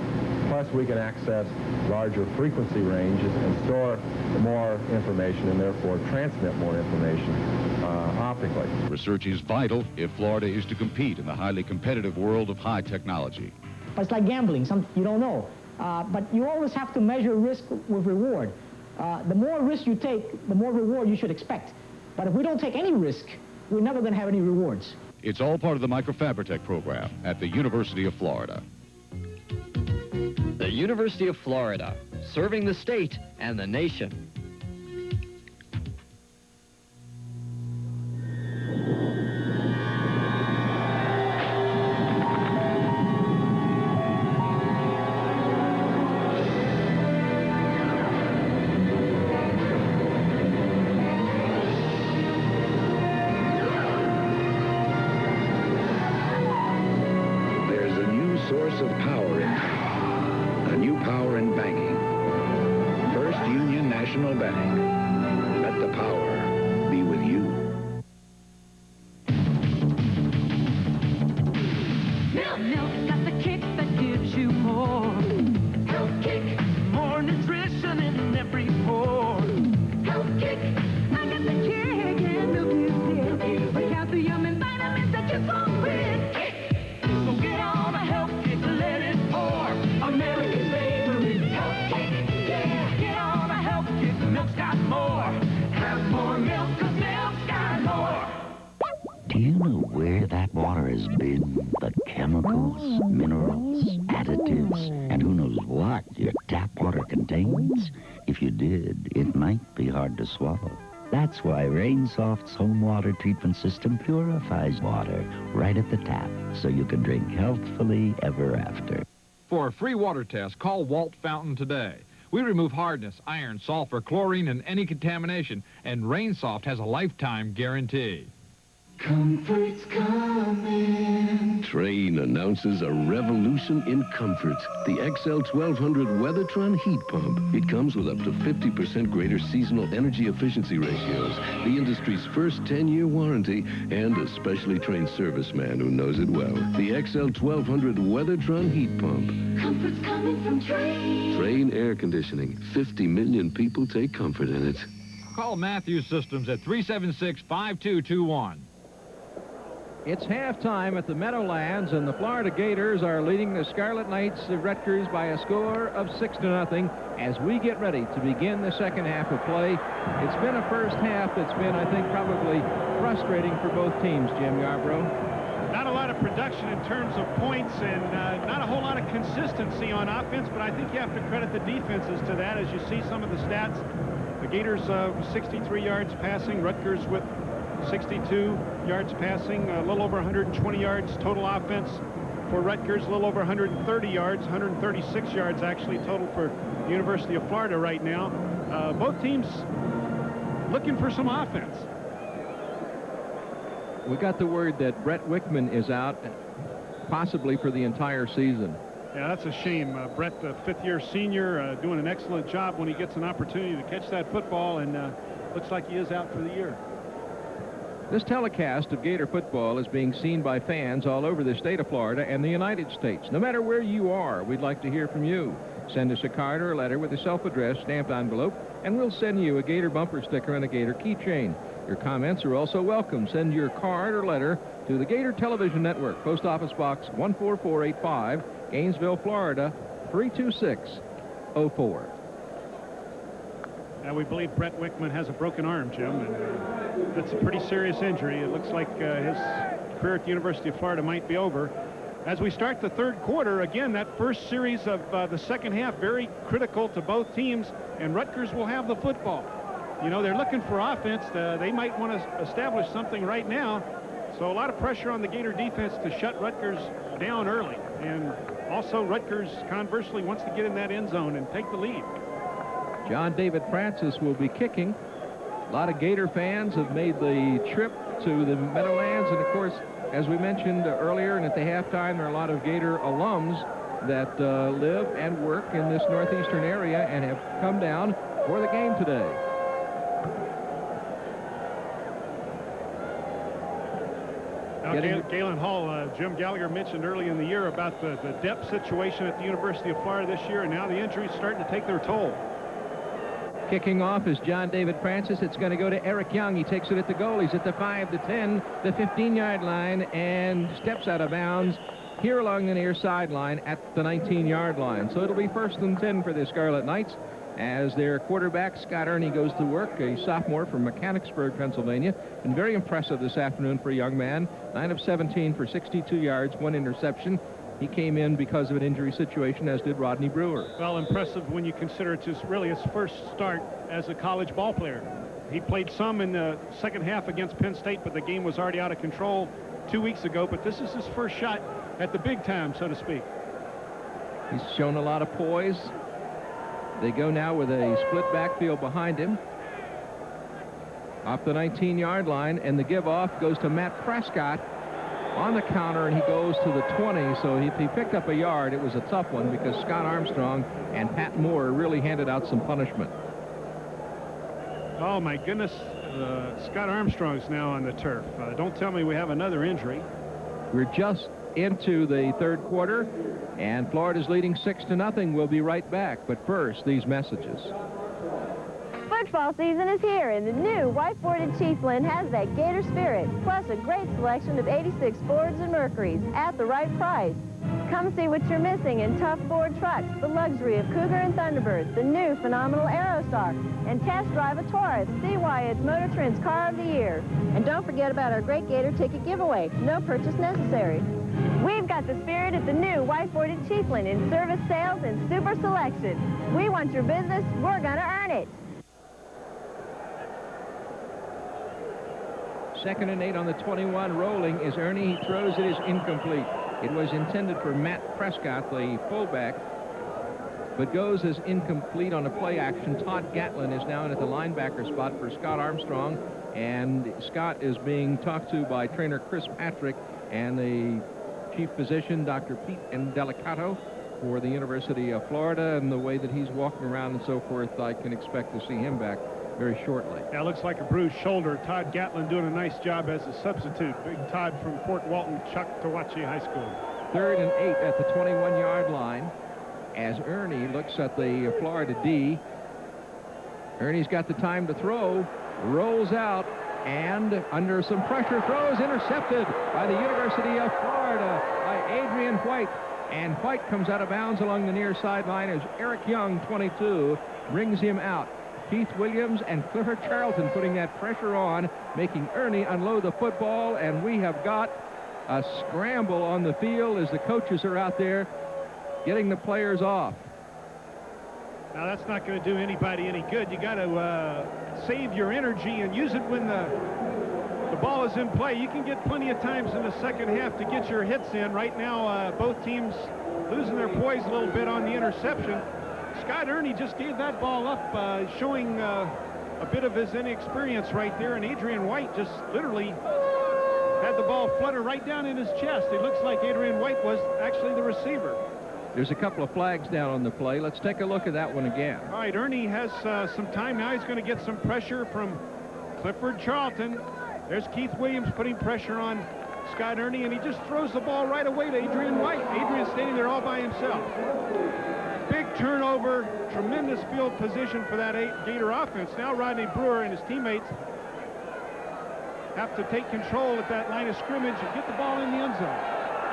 plus we can access larger frequency ranges and store more information and therefore transmit more information optically. Research is vital if Florida is to compete in the highly competitive world of high technology. But it's like gambling, you don't know. But you always have to measure risk with reward. The more risk you take, the more reward you should expect. But if we don't take any risk, we're never going to have any rewards. It's all part of the Microfabritech program at the University of Florida. The University of Florida, serving the state and the nation. Source of power in a new power in banking. First Union National Bank. Let the power be with you. Milk's got the kick that gives you more. Health kick. More nutrition in every pore. Health kick. I got the kick and milk is here. Break out the yum and vitamins that you're so quick. So get on a health kick, let it pour. America's favorite health kick. Yeah, get on a health kick. Milk's got more. Have more milk, 'cause milk's got more. Do you know where that water has been? The chemicals, minerals, additives, and who knows what your tap water contains? If you did, it might be hard to swallow. That's why RainSoft's home water treatment system purifies water right at the tap, so you can drink healthfully ever after. For a free water test, call Walt Fountain today. We remove hardness, iron, sulfur, chlorine, and any contamination, and RainSoft has a lifetime guarantee. Comfort's coming. Train announces a revolution in comfort. The XL 1200 Weathertron heat pump. It comes with up to 50% greater seasonal energy efficiency ratios, the industry's first 10-year warranty, and a specially trained serviceman who knows it well. The XL 1200 Weathertron heat pump. Comfort's coming from Train. Train air conditioning. 50 million people take comfort in it. Call Matthews Systems at 376-5221. It's halftime at the Meadowlands, and the Florida Gators are leading the Scarlet Knights of Rutgers by a score of 6-0 as we get ready to begin the second half of play. It's been a first half that's been, I think, probably frustrating for both teams, Jim Yarbrough. Not a lot of production in terms of points and not a whole lot of consistency on offense, but I think you have to credit the defenses to that as you see some of the stats. The Gators 63 yards passing, Rutgers with 62 yards passing, a little over 120 yards total offense for Rutgers, a little over 130 yards, 136 yards actually total for the University of Florida right now. Both teams looking for some offense. We got the word that Brett Wickman is out, possibly for the entire season. Yeah, that's a shame. Brett, the fifth-year senior, doing an excellent job when he gets an opportunity to catch that football, and looks like he is out for the year. This telecast of Gator football is being seen by fans all over the state of Florida and the United States. No matter where you are, we'd like to hear from you. Send us a card or a letter with a self-addressed stamped envelope, and we'll send you a Gator bumper sticker and a Gator keychain. Your comments are also welcome. Send your card or letter to the Gator Television Network, Post Office Box 14485, Gainesville, Florida, 32604. Now, we believe Brett Wickman has a broken arm, Jim, and that's a pretty serious injury. It looks like his career at the University of Florida might be over. As we start the third quarter, again, that first series of the second half, very critical to both teams, and Rutgers will have the football. You know, they're looking for offense. They might want to establish something right now. So a lot of pressure on the Gator defense to shut Rutgers down early. And also Rutgers, conversely, wants to get in that end zone and take the lead. John David Francis will be kicking. A lot of Gator fans have made the trip to the Meadowlands, and of course, as we mentioned earlier and at the halftime, there are a lot of Gator alums that live and work in this northeastern area and have come down for the game today. Now, Galen Hall, Jim Gallagher mentioned early in the year about the depth situation at the University of Florida this year, and now the injuries starting to take their toll. Kicking off is John David Francis. It's going to go to Eric Young. He takes it at the goal. He's at the 5, the 10, the 15-yard line, and steps out of bounds here along the near sideline at the 19-yard line. So it'll be 1st and 10 for the Scarlet Knights as their quarterback, Scott Ernie, goes to work, a sophomore from Mechanicsburg, Pennsylvania. Been very impressive this afternoon for a young man. 9 of 17 for 62 yards, 1 interception. He came in because of an injury situation, as did Rodney Brewer. Well, impressive when you consider it's really his first start as a college ball player. He played some in the second half against Penn State, but the game was already out of control 2 weeks ago. But this is his first shot at the big time, so to speak. He's shown a lot of poise. They go now with a split backfield behind him. Off the 19-yard line, and the give-off goes to Matt Prescott on the counter, and he goes to the 20. So if he picked up a yard, it was a tough one because Scott Armstrong and Pat Moore really handed out some punishment. Oh, my goodness. Scott Armstrong's now on the turf. Don't tell me we have another injury. We're just into the third quarter, and Florida's leading 6-0. We'll be right back. But first, these messages. Football season is here, and the new white-boarded Chiefland has that Gator spirit, plus a great selection of 86 Fords and Mercuries at the right price. Come see what you're missing in tough Ford trucks, the luxury of Cougar and Thunderbird, the new phenomenal Aerostar, and test drive a Taurus. See why it's Motor Trend's Car of the Year. And don't forget about our great Gator ticket giveaway. No purchase necessary. We've got the spirit of the new white-boarded Chiefland in service, sales, and super selection. We want your business. We're going to earn it. 2nd and 8 on the 21. Rolling is Ernie. He throws. It is incomplete. It was intended for Matt Prescott, the fullback, but goes as incomplete on a play action. Todd Gatlin is now in at the linebacker spot for Scott Armstrong, and Scott is being talked to by trainer Chris Patrick and the chief physician, Dr. Pete Indelicato, for the University of Florida, and the way that he's walking around and so forth, I can expect to see him back very shortly. Yeah, looks like a bruised shoulder. Todd Gatlin doing a nice job as a substitute. Big Todd from Fort Walton, Choctawhatchee High School. 3rd and 8 at the 21-yard line as Ernie looks at the Florida D. Ernie's got the time to throw, rolls out, and under some pressure throws, intercepted by the University of Florida by Adrian White. And White comes out of bounds along the near sideline as Eric Young, 22, brings him out. Keith Williams and Clifford Charlton putting that pressure on, making Ernie unload the football, and we have got a scramble on the field as the coaches are out there getting the players off. Now, that's not going to do anybody any good. You got to save your energy and use it when the ball is in play. You can get plenty of times in the second half to get your hits in. Right now, both teams losing their poise a little bit on the interception. Scott Ernie just gave that ball up, showing a bit of his inexperience right there, and Adrian White just literally had the ball flutter right down in his chest. It looks like Adrian White was actually the receiver. There's a couple of flags down on the play. Let's take a look at that one again. All right, Ernie has some time now. He's going to get some pressure from Clifford Charlton. There's Keith Williams putting pressure on Scott Ernie, and he just throws the ball right away to Adrian White. Adrian's standing there all by himself. big turnover, tremendous field position for that Gator offense. Now Rodney Brewer and his teammates have to take control at that line of scrimmage and get the ball in the end zone.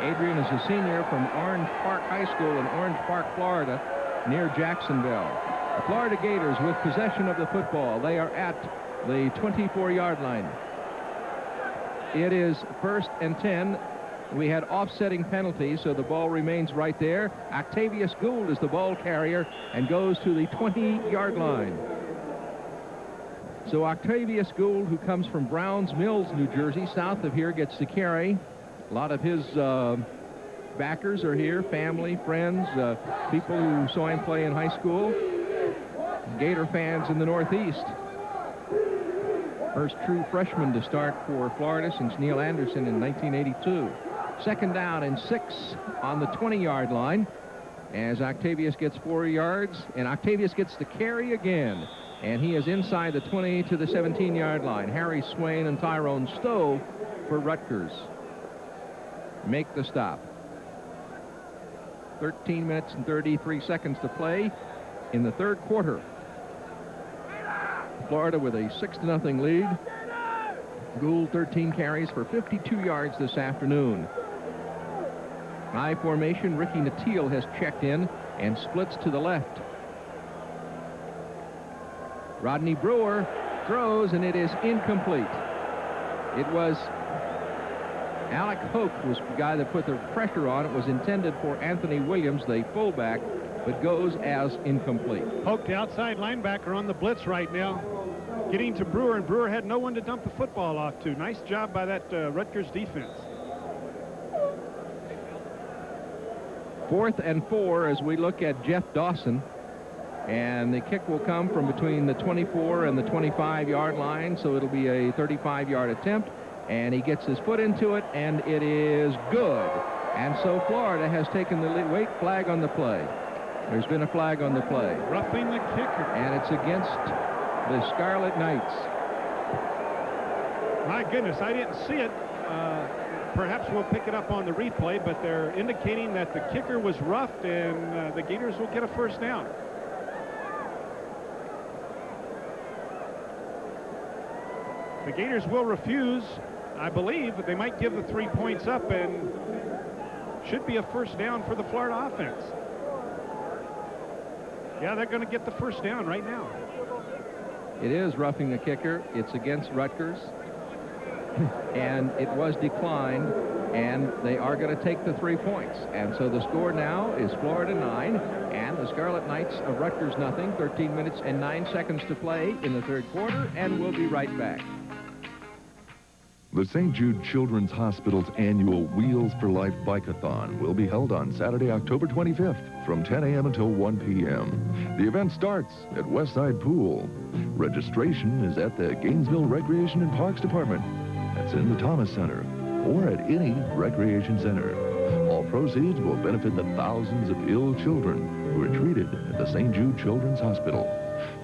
Adrian is a senior from Orange Park High School in Orange Park, Florida, near Jacksonville. The Florida Gators with possession of the football. They are at the 24-yard line. It is 1st and 10. We had offsetting penalties, so the ball remains right there. Octavius Gould is the ball carrier and goes to the 20-yard line. So Octavius Gould, who comes from Browns Mills, New Jersey, south of here, gets to carry. A lot of his backers are here, family, friends, people who saw him play in high school, Gator fans in the Northeast. First true freshman to start for Florida since Neil Anderson in 1982. 2nd down and 6 on the 20-yard line as Octavius gets 4 yards, and Octavius gets to carry again. And he is inside the 20 to the 17-yard line. Harry Swain and Tyrone Stowe for Rutgers make the stop. 13 minutes and 33 seconds to play in the 3rd quarter. Florida with a 6-0 lead. Gould 13 carries for 52 yards this afternoon. I formation, Ricky Natil has checked in and splits to the left. Rodney Brewer throws, and it is incomplete. It was Alec Hoke was the guy that put the pressure on. It was intended for Anthony Williams, the fullback, but goes as incomplete. Hoke, the outside linebacker, on the blitz right now, getting to Brewer, and Brewer had no one to dump the football off to. Nice job by that Rutgers defense. 4th and 4 as we look at Jeff Dawson. And the kick will come from between the 24 and the 25-yard line, so it'll be a 35-yard attempt. And he gets his foot into it, and it is good. And so Florida has taken the lead. Wait, flag on the play. There's been a flag on the play. Roughing the kicker. And it's against the Scarlet Knights. My goodness, I didn't see it. Perhaps we'll pick it up on the replay, but they're indicating that the kicker was roughed, and the Gators will get a 1st down. The Gators will refuse, I believe, but they might give the 3 points up, and should be a 1st down for the Florida offense. Yeah, they're going to get the 1st down right now. It is roughing the kicker. It's against Rutgers. And it was declined, and they are going to take the 3 points. And so the score now is Florida 9 and the Scarlet Knights of Rutgers nothing. 13 minutes and 9 seconds to play in the 3rd quarter, and we'll be right back. The St. Jude Children's Hospital's annual Wheels for Life Bike-a-thon will be held on Saturday, October 25th from 10 a.m. until 1 p.m. The event starts at Westside Pool. Registration is at the Gainesville Recreation and Parks Department. That's in the Thomas Center or at any recreation center. All proceeds will benefit the thousands of ill children who are treated at the St. Jude Children's Hospital.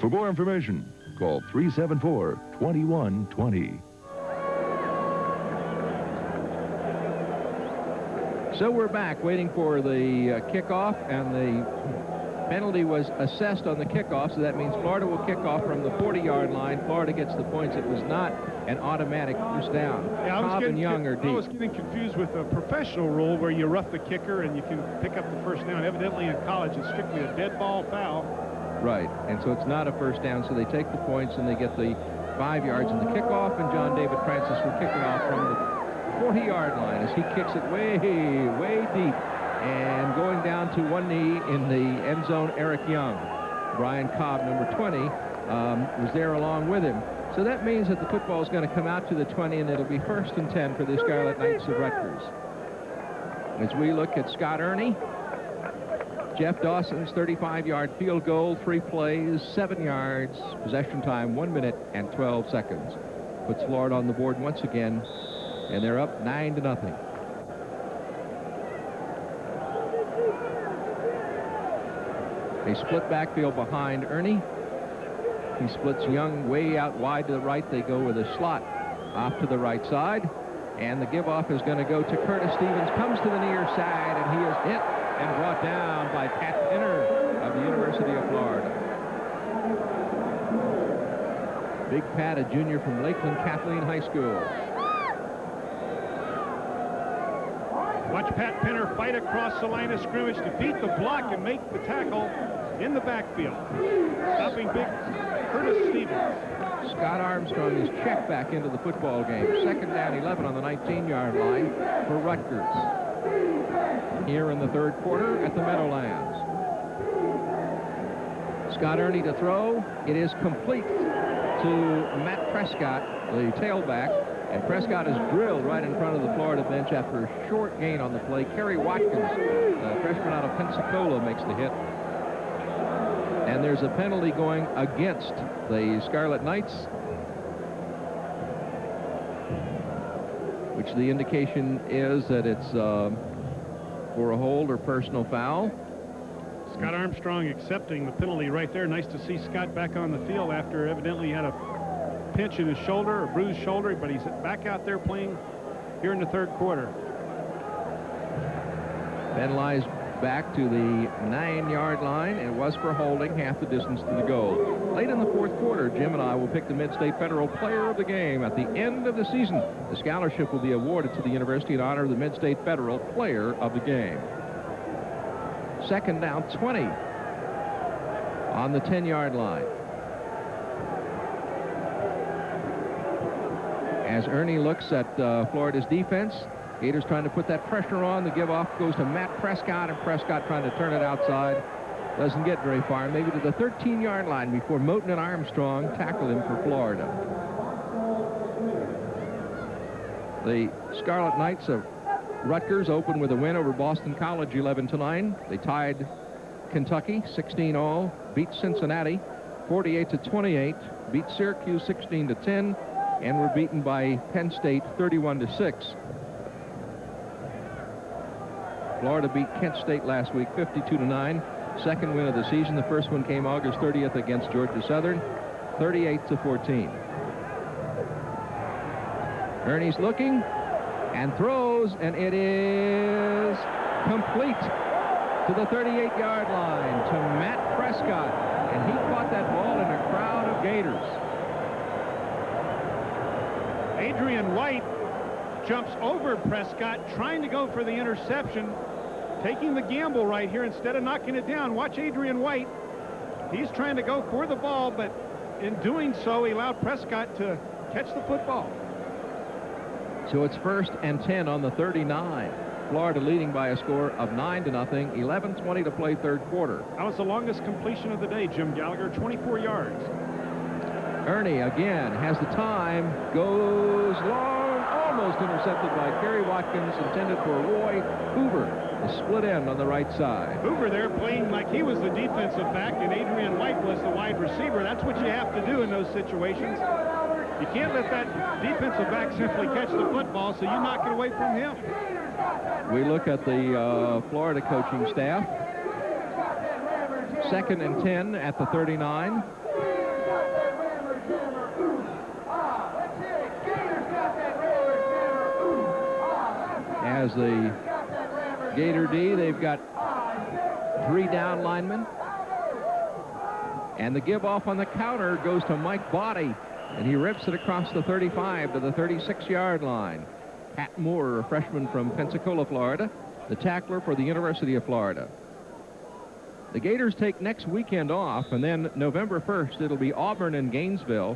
For more information, call 374-2120. So we're back waiting for the kickoff, and the penalty was assessed on the kickoff, so that means Florida will kick off from the 40-yard line. Florida gets the points. It was not an automatic 1st down. Yeah, Cobb and Young are deep. I was getting confused with a professional rule where you rough the kicker and you can pick up the 1st down. Evidently in college it's strictly a dead ball foul. Right, and so it's not a 1st down, so they take the points and they get the 5 yards in the kickoff, and John David Francis will kick it off from the 40-yard line as he kicks it way, way deep. And going down to one knee in the end zone, Eric Young. Brian Cobb, number 20, was there along with him. So that means that the football is going to come out to the 20, and it'll be 1st and 10 for the Scarlet Knights of Rutgers. As we look at Scott Ernie, Jeff Dawson's 35-yard field goal, 3 plays, 7 yards, possession time 1 minute and 12 seconds. Puts Florida on the board once again, and they're up 9-0. They split backfield behind Ernie. He splits Young way out wide to the right. They go with a slot off to the right side. And the give-off is going to go to Curtis Stevens. Comes to the near side, and he is hit and brought down by Pat Pinner Big Pat, a junior from Lakeland Kathleen High School. Watch Pat Pinner fight across the line of scrimmage to beat the block and make the tackle in the backfield. Stopping big Curtis Stevens. Scott Armstrong is checked back into the football game. 2nd down 11 on the 19-yard line for Rutgers. Here in the 3rd quarter at the Meadowlands. Scott Ernie to throw. It is complete to Matt Prescott, the tailback. And Prescott is drilled right in front of the Florida bench after a short gain on the play. Kerry Watkins, freshman out of Pensacola, makes the hit. And there's a penalty going against the Scarlet Knights, which the indication is that it's for a hold or personal foul. Scott Armstrong accepting the penalty right there. Nice to see Scott back on the field after evidently he had a pinch in his shoulder, a bruised shoulder, but he's back out there playing here in the 3rd quarter. Ben lies back to the 9-yard line. It was for holding, half the distance to the goal. Late in the 4th quarter, Jim and I will pick the Mid-State Federal Player of the Game. At the end of the season, the scholarship will be awarded to the university in honor of the Mid-State Federal Player of the Game. 2nd down 20 on the 10-yard line. As Ernie looks at Florida's defense, Gators trying to put that pressure on. The give off goes to Matt Prescott, and Prescott trying to turn it outside. Doesn't get very far, maybe to the 13-yard line before Moten and Armstrong tackle him for Florida. The Scarlet Knights of Rutgers open with a win over Boston College 11-9. They tied Kentucky 16-all, beat Cincinnati 48-28, beat Syracuse 16-10, and were beaten by Penn State 31-6. Florida beat Kent State last week 52-9. 2nd win of the season. The first one came August 30th against Georgia Southern, 38-14. Ernie's looking and throws, and it is complete to the 38-yard line to Matt Prescott, and he caught that ball in a crowd of Gators. Adrian White jumps over Prescott, trying to go for the interception, taking the gamble right here instead of knocking it down. Watch Adrian White. He's trying to go for the ball, but in doing so, he allowed Prescott to catch the football. So it's 1st and 10 on the 39. Florida leading by a score of 9-0, 11:20 to play 3rd quarter. That was the longest completion of the day, Jim Gallagher, 24 yards. Ernie again has the time, goes long, almost intercepted by Kerry Watkins, intended for Roy Hoover, the split end on the right side. Hoover there playing like he was the defensive back and Adrian White was the wide receiver. That's what you have to do in those situations. You can't let that defensive back simply catch the football, so you knock it away from him. We look at the Florida coaching staff. 2nd and 10 at the 39. As the Gator D, they've got 3 down linemen. And the give off on the counter goes to Mike Body, and he rips it across the 35 to the 36-yard line. Pat Moore, a freshman from Pensacola, Florida, the tackler for the University of Florida. The Gators take next weekend off, and then November 1st, it'll be Auburn and Gainesville.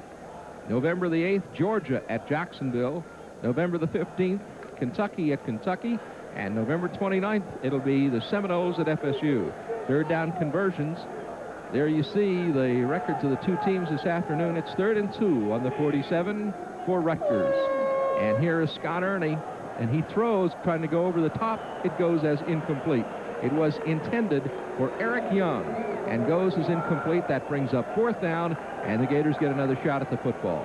November the 8th, Georgia at Jacksonville. November the 15th, Kentucky at Kentucky. And November 29th, it'll be the Seminoles at FSU. 3rd down conversions. There you see the records of the 2 teams this afternoon. It's 3rd and 2 on the 47 for Rutgers. And here is Scott Ernie, and he throws, trying to go over the top. It goes as incomplete. It was intended for Eric Young, and goes as incomplete. That brings up 4th down, and the Gators get another shot at the football.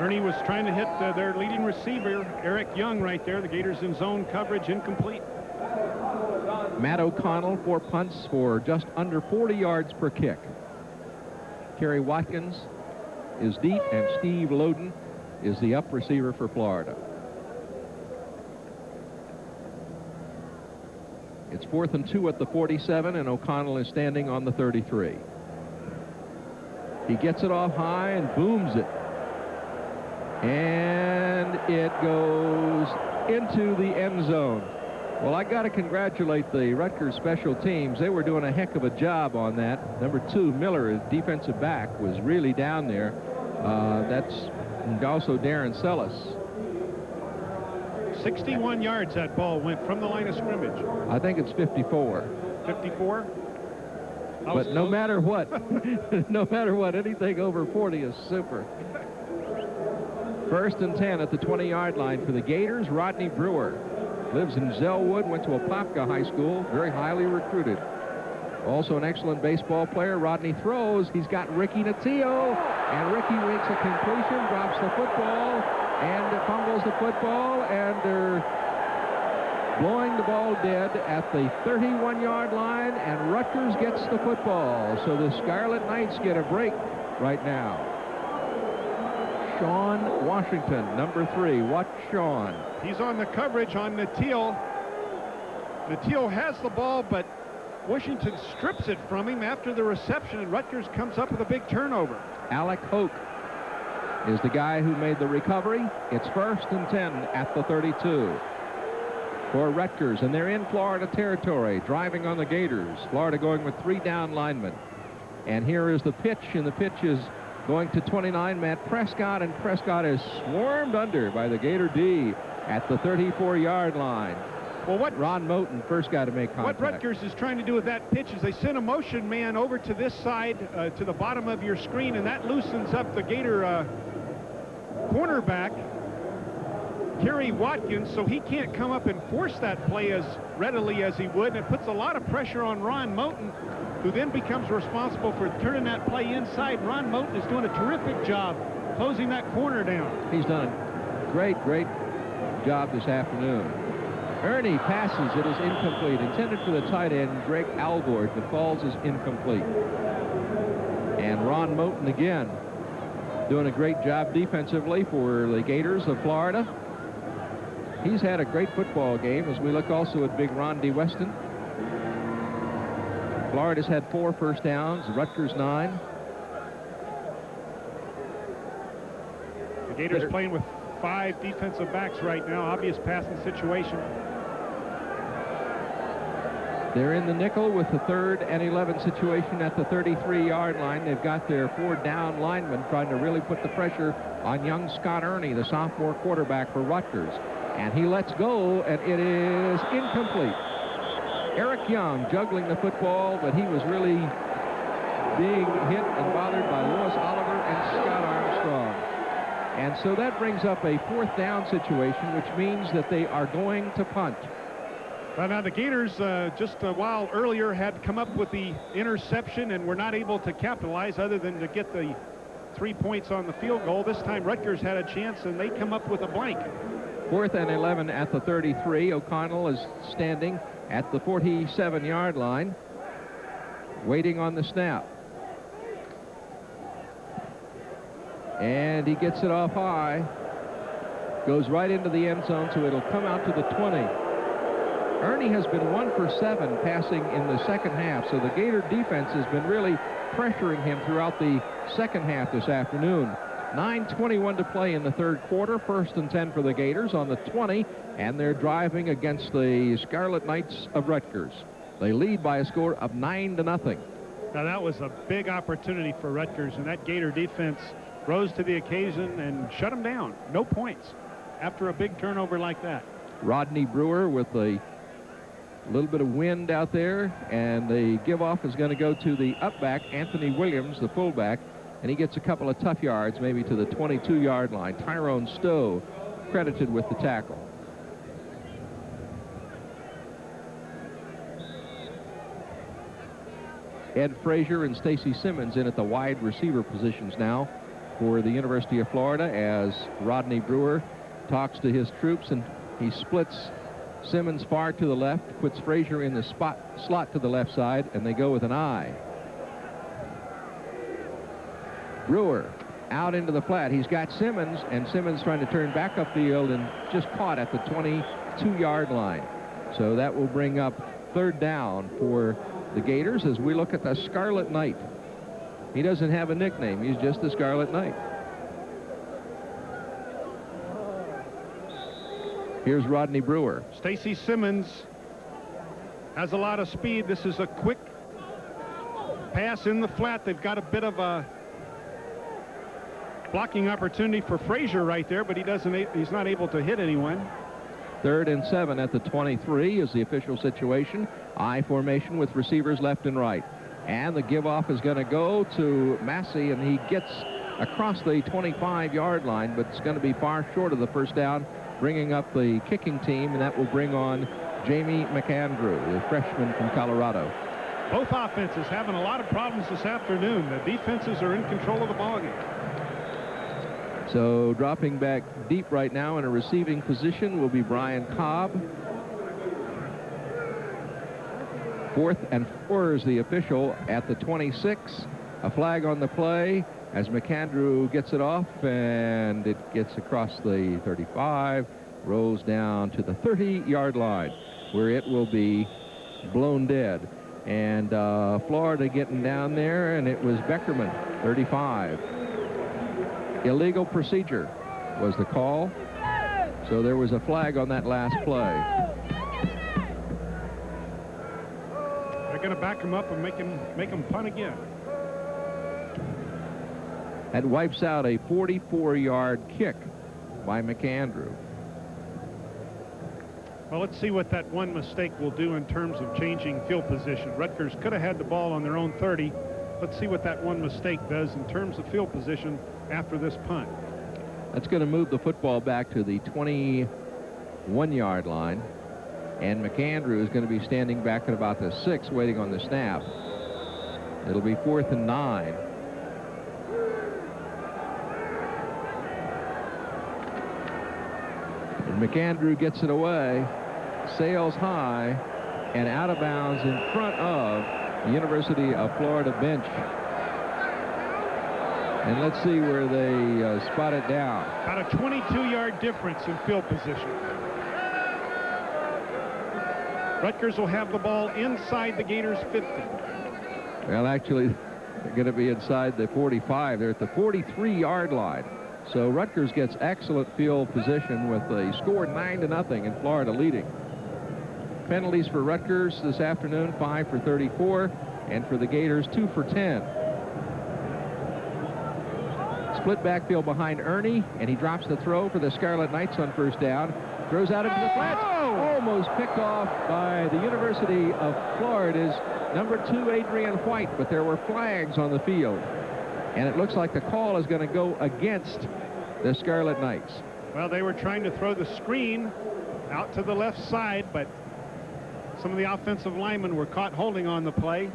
Ernie was trying to hit their leading receiver, Eric Young, right there. The Gators in zone coverage, incomplete. Matt O'Connell, 4 punts for just under 40 yards per kick. Kerry Watkins is deep, and Steve Loden is the up receiver for Florida. It's 4th and 2 at the 47, and O'Connell is standing on the 33. He gets it off high and booms it. And it goes into the end zone. Well, I got to congratulate the Rutgers special teams. They were doing a heck of a job on that. Number 2, Miller, his defensive back, was really down there. That's also Darren Sellis. 61 yards that ball went from the line of scrimmage. I think it's 54. 54? But no matter what, no matter what, anything over 40 is super. 1st and 10 at the 20-yard line for the Gators. Rodney Brewer lives in Zellwood, went to Apopka High School, very highly recruited. Also an excellent baseball player. Rodney throws. He's got Ricky Natillo, and Ricky makes a completion, drops the football, and fumbles the football, and they're blowing the ball dead at the 31-yard line, and Rutgers gets the football. So the Scarlet Knights get a break right now. Sean Washington, number 3. Watch Sean. He's on the coverage on Natil. Natil has the ball, but Washington strips it from him after the reception, and Rutgers comes up with a big turnover. Alec Hoke is the guy who made the recovery. It's 1st and 10 at the 32 for Rutgers, and they're in Florida territory, driving on the Gators. Florida going with 3 down linemen. And here is the pitch, and the pitch is going to 29, Matt Prescott, and Prescott is swarmed under by the Gator D at the 34-yard line. Well, what Ron Moten first got to make contact. What Rutgers is trying to do with that pitch is they send a motion man over to this side, to the bottom of your screen, and that loosens up the Gator cornerback, Kerry Watkins, so he can't come up and force that play as readily as he would, and it puts a lot of pressure on Ron Moten, who then becomes responsible for turning that play inside. Ron Moten is doing a terrific job closing that corner down. He's done a great job this afternoon. Ernie passes. It is incomplete. Intended for the tight end, Greg Alvord, but falls is incomplete. And Ron Moten again doing a great job defensively for the Gators of Florida. He's had a great football game as we look also at big Ron D. Weston. Florida's had 4 first downs, Rutgers 9. The Gators playing with 5 defensive backs right now, obvious passing situation. They're in the nickel with the 3rd and 11 situation at the 33-yard line. They've got their 4 down linemen trying to really put the pressure on young Scott Ernie, the sophomore quarterback for Rutgers. And he lets go, and it is incomplete. Eric Young juggling the football, but he was really being hit and bothered by Lewis Oliver and Scott Armstrong. And so that brings up a 4th down situation, which means that they are going to punt. Well, now the Gators just a while earlier had come up with the interception and were not able to capitalize other than to get the 3 points on the field goal. This time Rutgers had a chance and they come up with a blank. 4th and 11 at the 33. O'Connell is standing at the 47-yard line, waiting on the snap. And he gets it off high, goes right into the end zone, so it'll come out to the 20. Ernie has been 1 for 7 passing in the second half, so the Gator defense has been really pressuring him throughout the second half this afternoon. 9:21 to play in the 3rd quarter. 1st and 10 for the Gators on the 20, and they're driving against the Scarlet Knights of Rutgers. They lead by a score of 9-0. Now that was a big opportunity for Rutgers, and that Gator defense rose to the occasion and shut them down. No points after a big turnover like that. Rodney Brewer with a little bit of wind out there, and the give-off is going to go to the up-back, Anthony Williams, the fullback, and he gets a couple of tough yards, maybe to the 22-yard line. Tyrone Stowe credited with the tackle. Ed Frazier and Stacy Simmons in at the wide receiver positions now for the University of Florida as Rodney Brewer talks to his troops, and he splits Simmons far to the left, puts Frazier in the slot to the left side, and they go with an I. Brewer out into the flat. He's got Simmons, and Simmons trying to turn back upfield and just caught at the 22-yard line. So that will bring up 3rd down for the Gators as we look at the Scarlet Knight. He doesn't have a nickname. He's just the Scarlet Knight. Here's Rodney Brewer. Stacy Simmons has a lot of speed. This is a quick pass in the flat. They've got a bit of a blocking opportunity for Frazier right there, but he's not able to hit anyone. 3rd and 7 at the 23 is the official situation. I formation with receivers left and right. And the give-off is going to go to Massey, and he gets across the 25-yard line, but it's going to be far short of the first down, bringing up the kicking team, and that will bring on Jamie McAndrew, the freshman from Colorado. Both offenses having a lot of problems this afternoon. The defenses are in control of the ballgame. So dropping back deep right now in a receiving position will be Brian Cobb. 4th and 4 is the official at the 26. A flag on the play as McAndrew gets it off, and it gets across the 35, rolls down to the 30-yard line, where it will be blown dead. And Florida getting down there, and it was Beckerman, 35. Illegal procedure was the call, so there was a flag on that last play. They're going to back him up and make him punt again. That wipes out a 44-yard kick by McAndrew. Well, let's see what that one mistake will do in terms of changing field position. Rutgers could have had the ball on their own 30. Let's see what that one mistake does in terms of field position after this punt. That's going to move the football back to the 21-yard line, and McAndrew is going to be standing back at about the 6, waiting on the snap. It'll be 4th and 9. And McAndrew gets it away, sails high, and out of bounds in front of the University of Florida bench. And let's see where they spot it down. About a 22-yard difference in field position. Rutgers will have the ball inside the Gators' 50. Well, actually, they're going to be inside the 45. They're at the 43-yard line. So Rutgers gets excellent field position with a score 9-0 and Florida leading. Penalties for Rutgers this afternoon, 5 for 34, and for the Gators, 2 for 10. Split backfield behind Ernie, and he drops the throw for the Scarlet Knights on first down. Throws out into the flats. Almost picked off by the University of Florida's number 2, Adrian White, but there were flags on the field. And it looks like the call is going to go against the Scarlet Knights. Well, they were trying to throw the screen out to the left side, but some of the offensive linemen were caught holding on the play.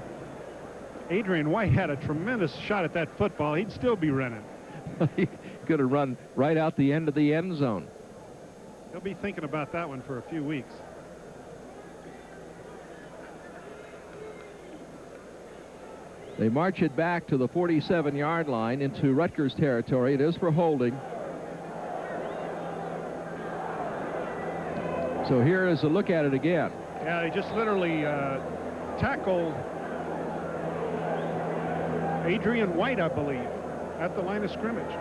Adrian White had a tremendous shot at that football. He'd still be running. He could have run right out the end of the end zone. He'll be thinking about that one for a few weeks. They march it back to the 47-yard line into Rutgers territory. It is for holding. So here is a look at it again. Yeah, they just literally tackled Adrian White, I believe, at the line of scrimmage.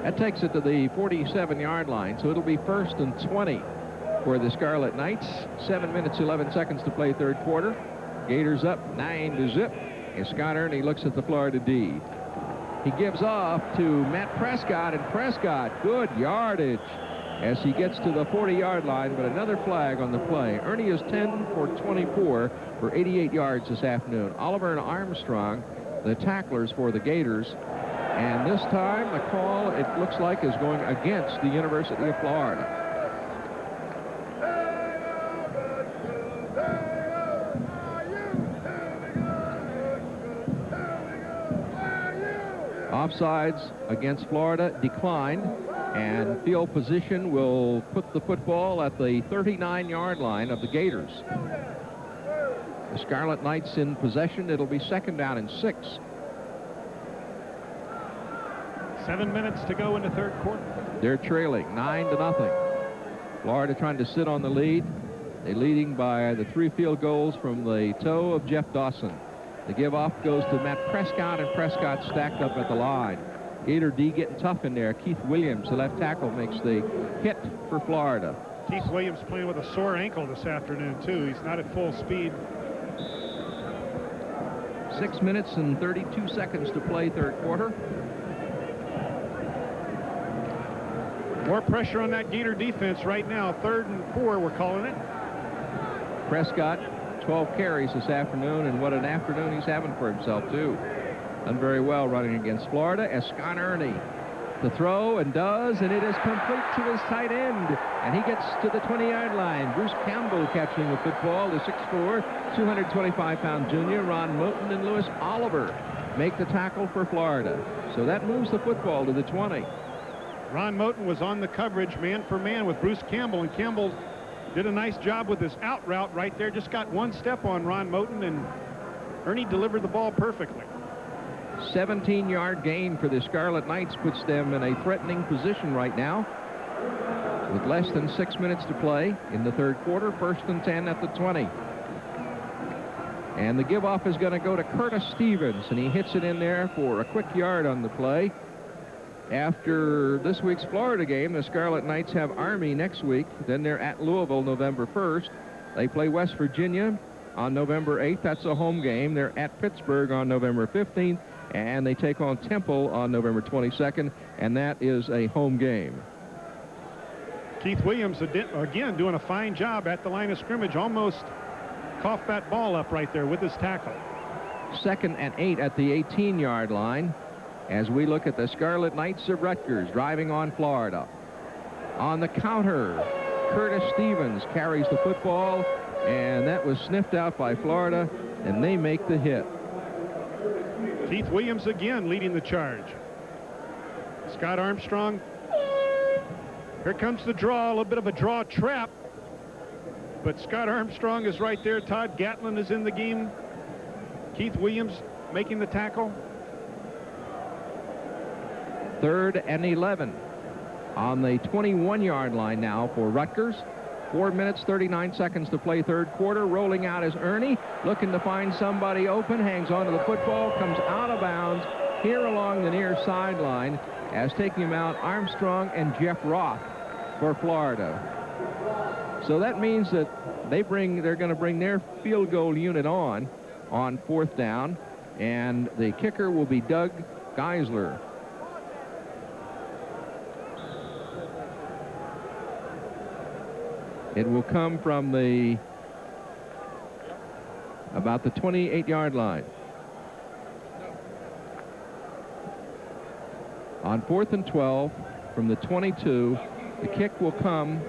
That takes it to the 47-yard line, so it'll be 1st and 20 for the Scarlet Knights. 7 minutes, 11 seconds to play third quarter. Gators up 9-0. And Scott Ernie looks at the Florida D. He gives off to Matt Prescott, and Prescott, good yardage as he gets to the 40-yard line, but another flag on the play. Ernie is 10 for 24 for 88 yards this afternoon. Oliver and Armstrong, the tacklers for the Gators. And this time, the call, it looks like, is going against the University of Florida. Offsides against Florida declined, and field position will put the football at the 39-yard line of the Gators. The Scarlet Knights in possession. It'll be 2nd down and 6. 7 minutes to go in the third quarter. They're trailing 9-0. Florida trying to sit on the lead. They're leading by the 3 field goals from the toe of Jeff Dawson. The give-off goes to Matt Prescott, and Prescott stacked up at the line. Gator D getting tough in there. Keith Williams, the left tackle, makes the hit for Florida. Keith Williams playing with a sore ankle this afternoon, too. He's not at full speed. 6 minutes and 32 seconds to play third quarter. More pressure on that Gator defense right now. 3rd and 4, we're calling it. Prescott, 12 carries this afternoon, and what an afternoon he's having for himself, too. Done very well running against Florida. As Scott Ernie to throw, and does, and it is complete to his tight end. And he gets to the 20-yard line. Bruce Campbell catching the football. The 6'4", 225-pound junior. Ron Moten and Lewis Oliver make the tackle for Florida. So that moves the football to the 20. Ron Moten was on the coverage man for man with Bruce Campbell, and Campbell did a nice job with his out route right there. Just got one step on Ron Moten, and Ernie delivered the ball perfectly. 17-yard gain for the Scarlet Knights puts them in a threatening position right now. With less than 6 minutes to play in the third quarter, 1st and 10 at the 20. And the give-off is going to go to Curtis Stevens, and he hits it in there for a quick yard on the play. After this week's Florida game, the Scarlet Knights have Army next week. Then they're at Louisville November 1st. They play West Virginia on November 8th. That's a home game. They're at Pittsburgh on November 15th, and they take on Temple on November 22nd, and that is a home game. Keith Williams, again, doing a fine job at the line of scrimmage. Almost coughed that ball up right there with his tackle. 2nd and 8 at the 18-yard line as we look at the Scarlet Knights of Rutgers driving on Florida. On the counter, Curtis Stevens carries the football, and that was sniffed out by Florida, and they make the hit. Keith Williams again leading the charge. Scott Armstrong. Here comes the draw, a little bit of a draw trap. But Scott Armstrong is right there. Todd Gatlin is in the game. Keith Williams making the tackle. 3rd and 11 on the 21-yard line now for Rutgers. 4 minutes, 39 seconds to play third quarter. Rolling out is Ernie, looking to find somebody open, hangs onto the football, comes out of bounds here along the near sideline as taking him out Armstrong and Jeff Roth for Florida. So that means that they're going to bring their field goal unit on 4th down, and the kicker will be Doug Geisler. It will come from about the 28-yard line. On 4th and 12 from the 22, the kick will come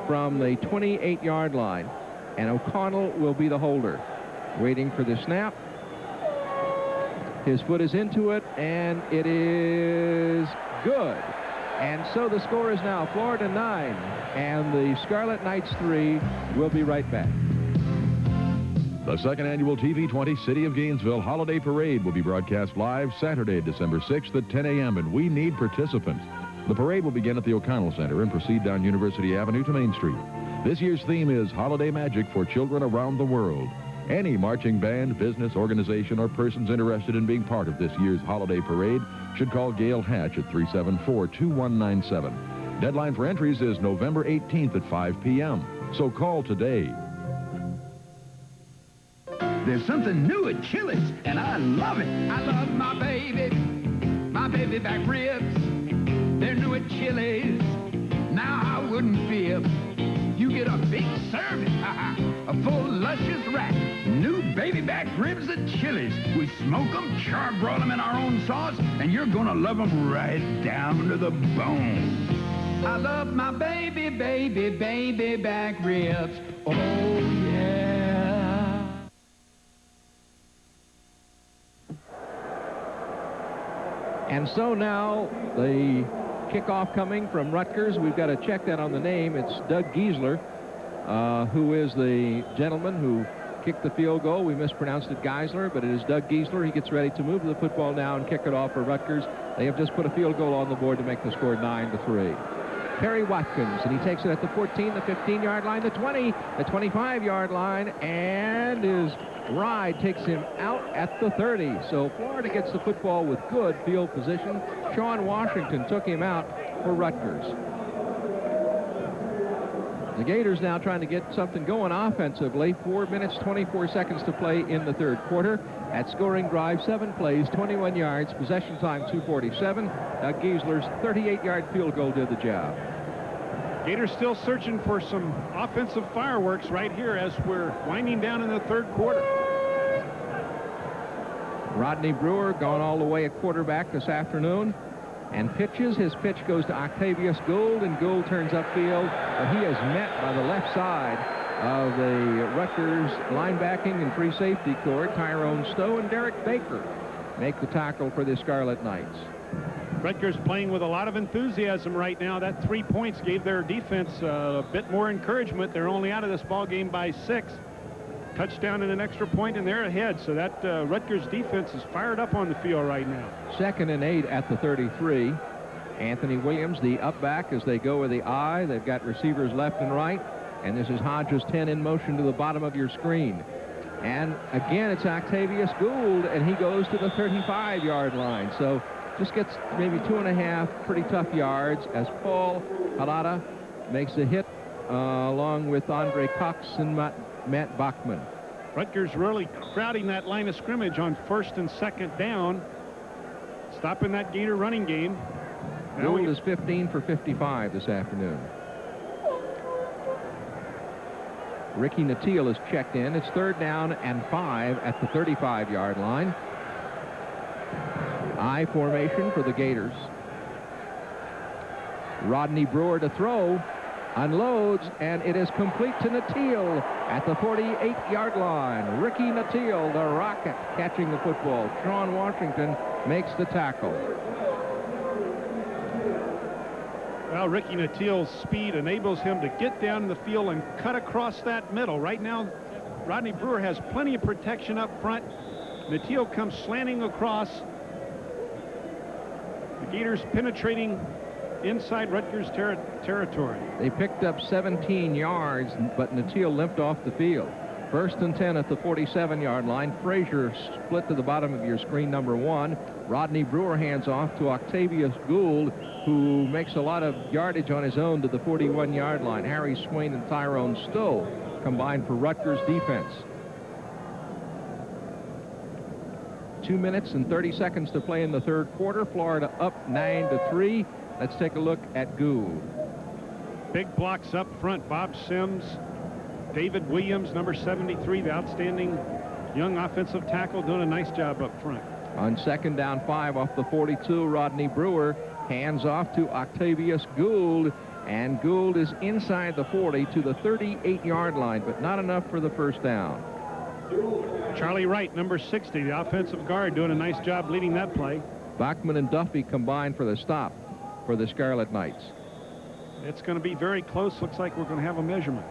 from the 28-yard line, and O'Connell will be the holder. Waiting for the snap. His foot is into it, and it is good. And so the score is now Florida 9, and the Scarlet Knights 3. We'll be right back. The 2nd annual TV20 City of Gainesville Holiday Parade will be broadcast live Saturday, December 6th at 10 a.m., and we need participants. The parade will begin at the O'Connell Center and proceed down University Avenue to Main Street. This year's theme is Holiday Magic for Children Around the World. Any marching band, business, organization, or persons interested in being part of this year's holiday parade should call Gail Hatch at 374-2197. Deadline for entries is November 18th at 5 p.m., so call today. There's something new at Chili's, and I love it. I love my baby back ribs. They're new at Chili's. Now I wouldn't fib. You get a big serving, a full luscious rack. New baby back ribs at Chili's. We smoke them, charbroil them in our own sauce, and you're gonna love them right down to the bone. I love my baby back ribs. Oh yeah. And so now the kickoff coming from Rutgers. We've got to check that on the name. It's Doug Geisler, who is the gentleman who kicked the field goal. We mispronounced it Geisler, but it is Doug Geisler. He gets ready to move the football now and kick it off for Rutgers. They have just put a field goal on the board to make the score 9-3. Perry Watkins, and he takes it at the 14, the 15-yard line, the 20, the 25-yard line, and is Ride takes him out at the 30. So Florida gets the football with good field position. Sean Washington took him out for Rutgers. The Gators now trying to get something going offensively. 4 minutes, 24 seconds to play in the third quarter. At scoring drive, 7 plays, 21 yards, possession time 2:47. Doug Giesler's 38-yard field goal did the job. Gators still searching for some offensive fireworks right here as we're winding down in the third quarter. Rodney Brewer going all the way at quarterback this afternoon and pitches. His pitch goes to Octavius Gould, and Gould turns upfield, but he is met by the left side of the Rutgers linebacking and free safety corps. Tyrone Stowe and Derek Baker make the tackle for the Scarlet Knights. Rutgers playing with a lot of enthusiasm right now. That 3 points gave their defense a bit more encouragement. They're only out of this ball game by 6. Touchdown and an extra point, and they're ahead. So that Rutgers defense is fired up on the field right now. 2nd and 8 at the 33. Anthony Williams, the up back, as they go with the I. They've got receivers left and right. And this is Hodges 10 in motion to the bottom of your screen. And again, it's Octavius Gould, and he goes to the 35-yard line. So just gets maybe 2.5 pretty tough yards as Paul Halada makes a hit along with Andre Cox and Matt Bachman. Rutgers really crowding that line of scrimmage on 1st and 2nd down, stopping that Gator running game. Gould is 15 for 55 this afternoon. Ricky Nattiel is checked in. It's 3rd down and 5 at the 35-yard line. I formation for the Gators. Rodney Brewer to throw, unloads, and it is complete to Nattiel at the 48-yard line. Ricky Nattiel, the rocket, catching the football. Sean Washington makes the tackle. Well, Ricky Nattiel's speed enables him to get down the field and cut across that middle. Right now, Rodney Brewer has plenty of protection up front. Nattiel comes slanting across. The Gators penetrating inside Rutgers territory. They picked up 17 yards, but Nattiel limped off the field. 1st and 10 at the 47-yard line. Frazier split to the bottom of your screen, number 1. Rodney Brewer hands off to Octavius Gould, who makes a lot of yardage on his own to the 41-yard line. Harry Swain and Tyrone Stowe combined for Rutgers defense. 2 minutes and 30 seconds to play in the third quarter. Florida up 9-3. Let's take a look at Gould. Big blocks up front. Bob Sims, David Williams, number 73, the outstanding young offensive tackle, doing a nice job up front. On 2nd down 5 off the 42, Rodney Brewer hands off to Octavius Gould, and Gould is inside the 40 to the 38-yard line, but not enough for the first down. Charlie Wright, number 60, the offensive guard, doing a nice job leading that play. Bachman and Duffy combined for the stop for the Scarlet Knights. It's going to be very close. Looks like we're going to have a measurement.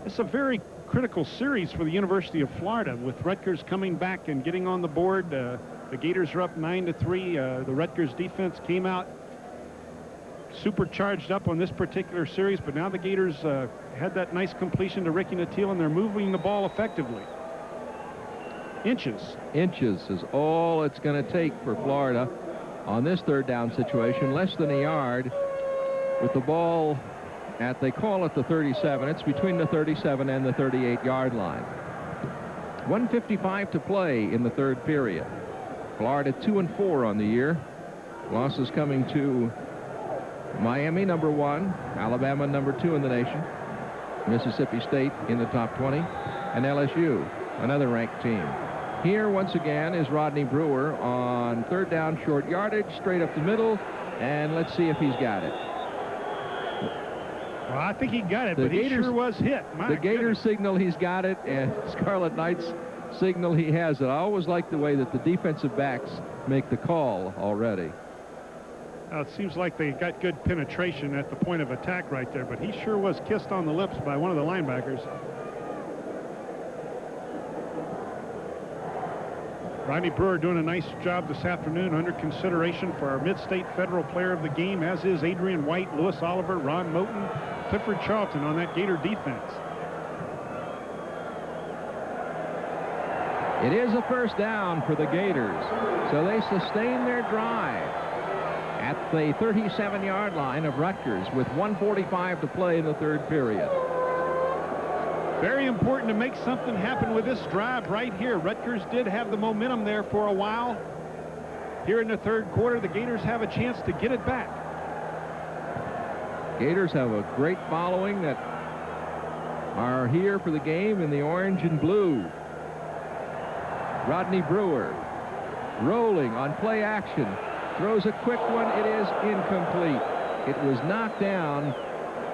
It's a very critical series for the University of Florida, with Rutgers coming back and getting on the board. The Gators are up 9-3. The Rutgers defense came out supercharged up on this particular series, but now the Gators had that nice completion to Ricky Nattiel, and they're moving the ball effectively. Inches is all it's going to take for Florida on this 3rd down situation. Less than a yard with the ball at, they call it the 37. It's between the 37 and the 38-yard line. 1:55 to play in the third period. Florida 2-4 on the year. Losses coming to Miami, number 1, Alabama, number 2 in the nation, Mississippi State in the top 20, and LSU, another ranked team. Here, once again, is Rodney Brewer on 3rd down, short yardage, straight up the middle, and let's see if he's got it. Well, I think he got it, but he sure was hit. The Gators signal he's got it, and Scarlet Knights signal he has it. I always like the way that the defensive backs make the call already. It seems like they got good penetration at the point of attack right there, but he sure was kissed on the lips by one of the linebackers. Rodney Brewer doing a nice job this afternoon, under consideration for our Mid-State Federal Player of the Game, as is Adrian White, Lewis Oliver, Ron Moten, Clifford Charlton on that Gator defense. It is a first down for the Gators, so they sustain their drive at the 37-yard line of Rutgers with 1:45 to play in the third period. Very important to make something happen with this drive right here. Rutgers did have the momentum there for a while. Here in the third quarter, the Gators have a chance to get it back. Gators have a great following that are here for the game in the orange and blue. Rodney Brewer rolling on play action. Throws a quick one. It is incomplete. It was knocked down.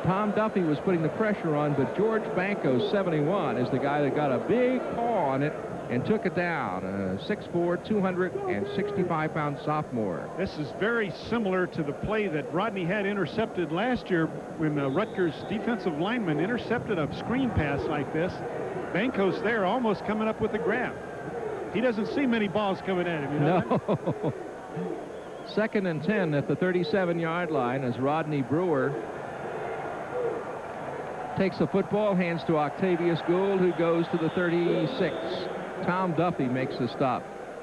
Tom Duffy was putting the pressure on, but George Banco, 71, is the guy that got a big paw on it and took it down. 6'4", 265-pound sophomore. This is very similar to the play that Rodney had intercepted last year when Rutgers defensive lineman intercepted a screen pass like this. Banco's there almost coming up with a grab. He doesn't see many balls coming at him, you know. No. 2nd and 10 at the 37-yard line as Rodney Brewer takes the football, hands to Octavius Gould, who goes to the 36. Tom Duffy makes the stop.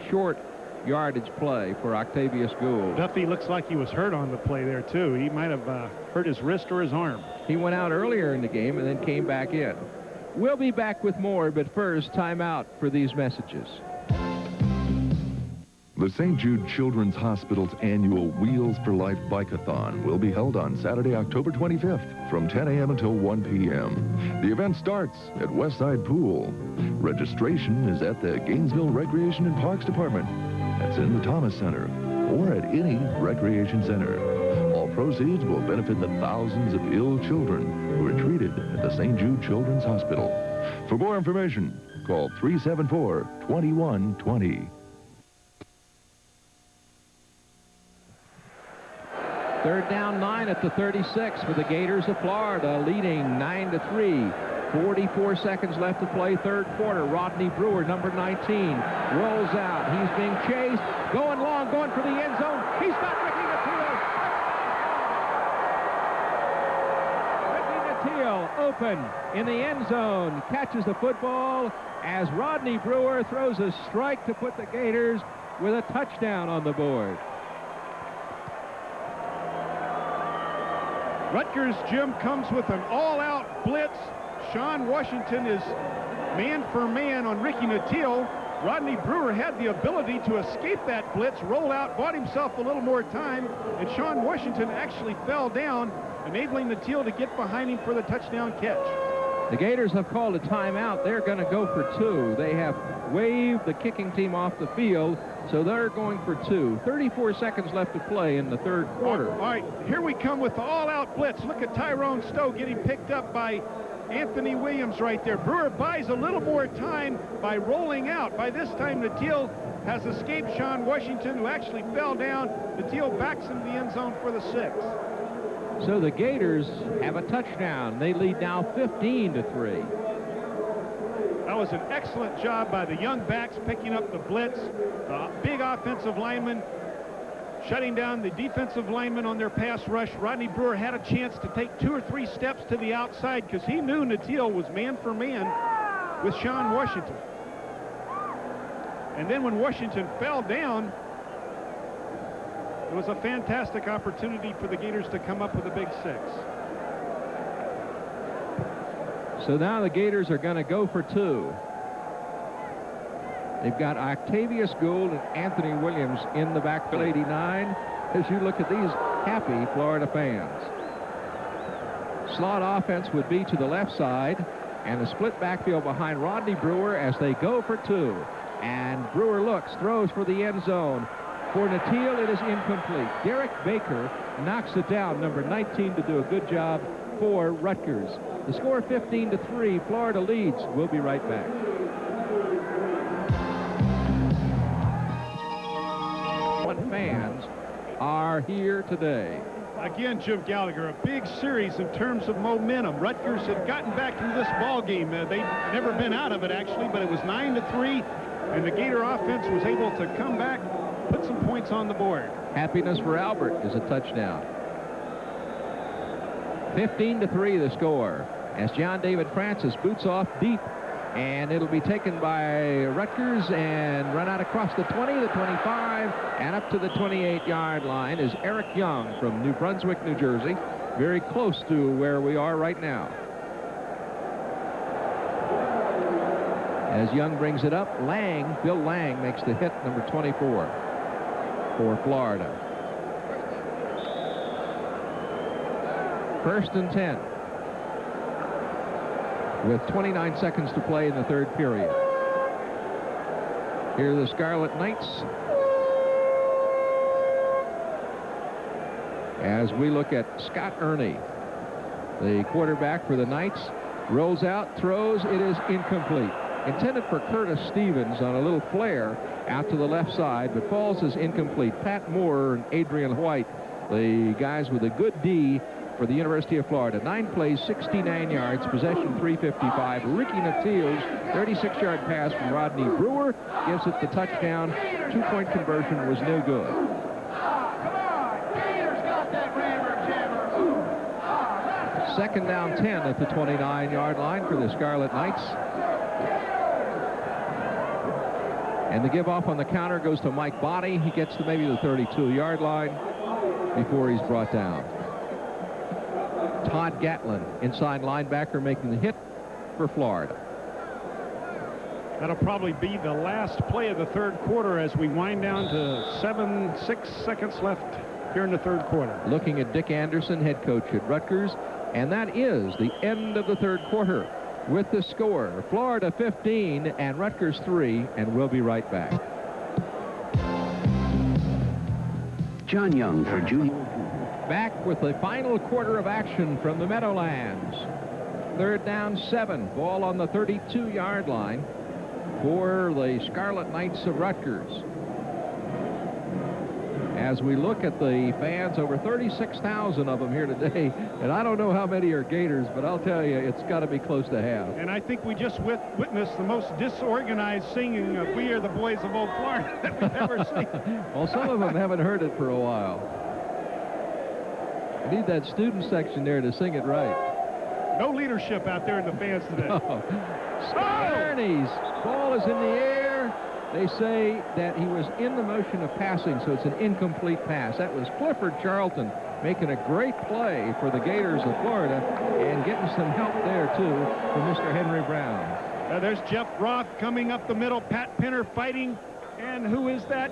Short yardage play for Octavius Gould. Duffy looks like he was hurt on the play there, too. He might have hurt his wrist or his arm. He went out earlier in the game and then came back in. We'll be back with more, but first, time out for these messages. The St. Jude Children's Hospital's annual Wheels for Life Bike-a-thon will be held on Saturday, October 25th from 10 a.m. until 1 p.m. The event starts at Westside Pool. Registration is at the Gainesville Recreation and Parks Department. That's in the Thomas Center or at any recreation center. All proceeds will benefit the thousands of ill children who are treated at the St. Jude Children's Hospital. For more information, call 374-2120. Third down 9 at the 36 for the Gators of Florida, leading 9-3. 44 seconds left to play, third quarter. Rodney Brewer, number 19, rolls out. He's being chased, going long, going for the end zone. He's got Ricky Nattil. Ricky Nattil open in the end zone, catches the football as Rodney Brewer throws a strike to put the Gators with a touchdown on the board. Rutgers, Jim, comes with an all-out blitz. Sean Washington is man for man on Ricky Nattil. Rodney Brewer had the ability to escape that blitz, roll out, bought himself a little more time, and Sean Washington actually fell down, enabling Nattil to get behind him for the touchdown catch. The Gators have called a timeout. They're going to go for 2. They have waved the kicking team off the field, so they're going for 2. 34 seconds left to play in the third quarter. All right, here we come with the all-out blitz. Look at Tyrone Stowe getting picked up by Anthony Williams right there. Brewer buys a little more time by rolling out. By this time, Nattil has escaped Sean Washington, who actually fell down. Nattil backs into the end zone for the 6. So the Gators have a touchdown. They lead now 15-3. That was an excellent job by the young backs picking up the blitz. Big offensive lineman shutting down the defensive lineman on their pass rush. Rodney Brewer had a chance to take 2 or 3 steps to the outside because he knew Nattil was man for man with Sean Washington. And then when Washington fell down, it was a fantastic opportunity for the Gators to come up with a big 6. So now the Gators are going to go for 2. They've got Octavius Gould and Anthony Williams in the backfield. 89 as you look at these happy Florida fans. Slot offense would be to the left side and a split backfield behind Rodney Brewer as they go for 2. And Brewer looks, throws for the end zone. For Nattil, it is incomplete. Derek Baker knocks it down, number 19, to do a good job for Rutgers. The score 15-3. Florida leads. We'll be right back. What fans are here today? Again, Jim Gallagher, a big series in terms of momentum. Rutgers had gotten back into this ball game. They'd never been out of it, actually, but it was 9-3, and the Gator offense was able to come back, put some points on the board. Happiness for Albert is a touchdown. 15-3 the score as John David Francis boots off deep And it'll be taken by Rutgers and run out across the 20, the 25, and up to the 28-yard line is Eric Young from New Brunswick, New Jersey. Very close to where we are right now. As Young brings it up, Bill Lang makes the hit, number 24 for Florida. 1st and 10. With 29 seconds to play in the third period. Here are the Scarlet Knights. As we look at Scott Ernie, the quarterback for the Knights, rolls out, throws, it is incomplete. Intended for Curtis Stevens on a little flare out to the left side, but falls as incomplete. Pat Moore and Adrian White, the guys with a good D for the University of Florida. 9 plays, 69 yards, possession 355. Ricky Natil's 36-yard pass from Rodney Brewer gives it the touchdown. 2-point conversion was no good. Second down 10 at the 29-yard line for the Scarlet Knights. And the give off on the counter goes to Mike Body. He gets to maybe the 32-yard line before he's brought down. Todd Gatlin, inside linebacker, making the hit for Florida. That'll probably be the last play of the third quarter as we wind down to 6 seconds left here in the third quarter. Looking at Dick Anderson, head coach at Rutgers, and that is the end of the third quarter with the score, Florida 15 and Rutgers 3, and we'll be right back. John Young for Junior. Back with the final quarter of action from the Meadowlands. 3rd down 7, ball on the 32-yard line for the Scarlet Knights of Rutgers. As we look at the fans, over 36,000 of them here today, and I don't know how many are Gators, but I'll tell you, it's got to be close to half. And I think we just witnessed the most disorganized singing of We Are the Boys of Old Florida that we've ever seen. Well, some of them haven't heard it for a while. I need that student section there to sing it right. No leadership out there in the fans today. No. Scott Ernie's ball is in the air. They say that he was in the motion of passing, so it's an incomplete pass. That was Clifford Charlton making a great play for the Gators of Florida and getting some help there, too, from Mr. Henry Brown. There's Jeff Roth coming up the middle. Pat Pinner fighting. And who is that?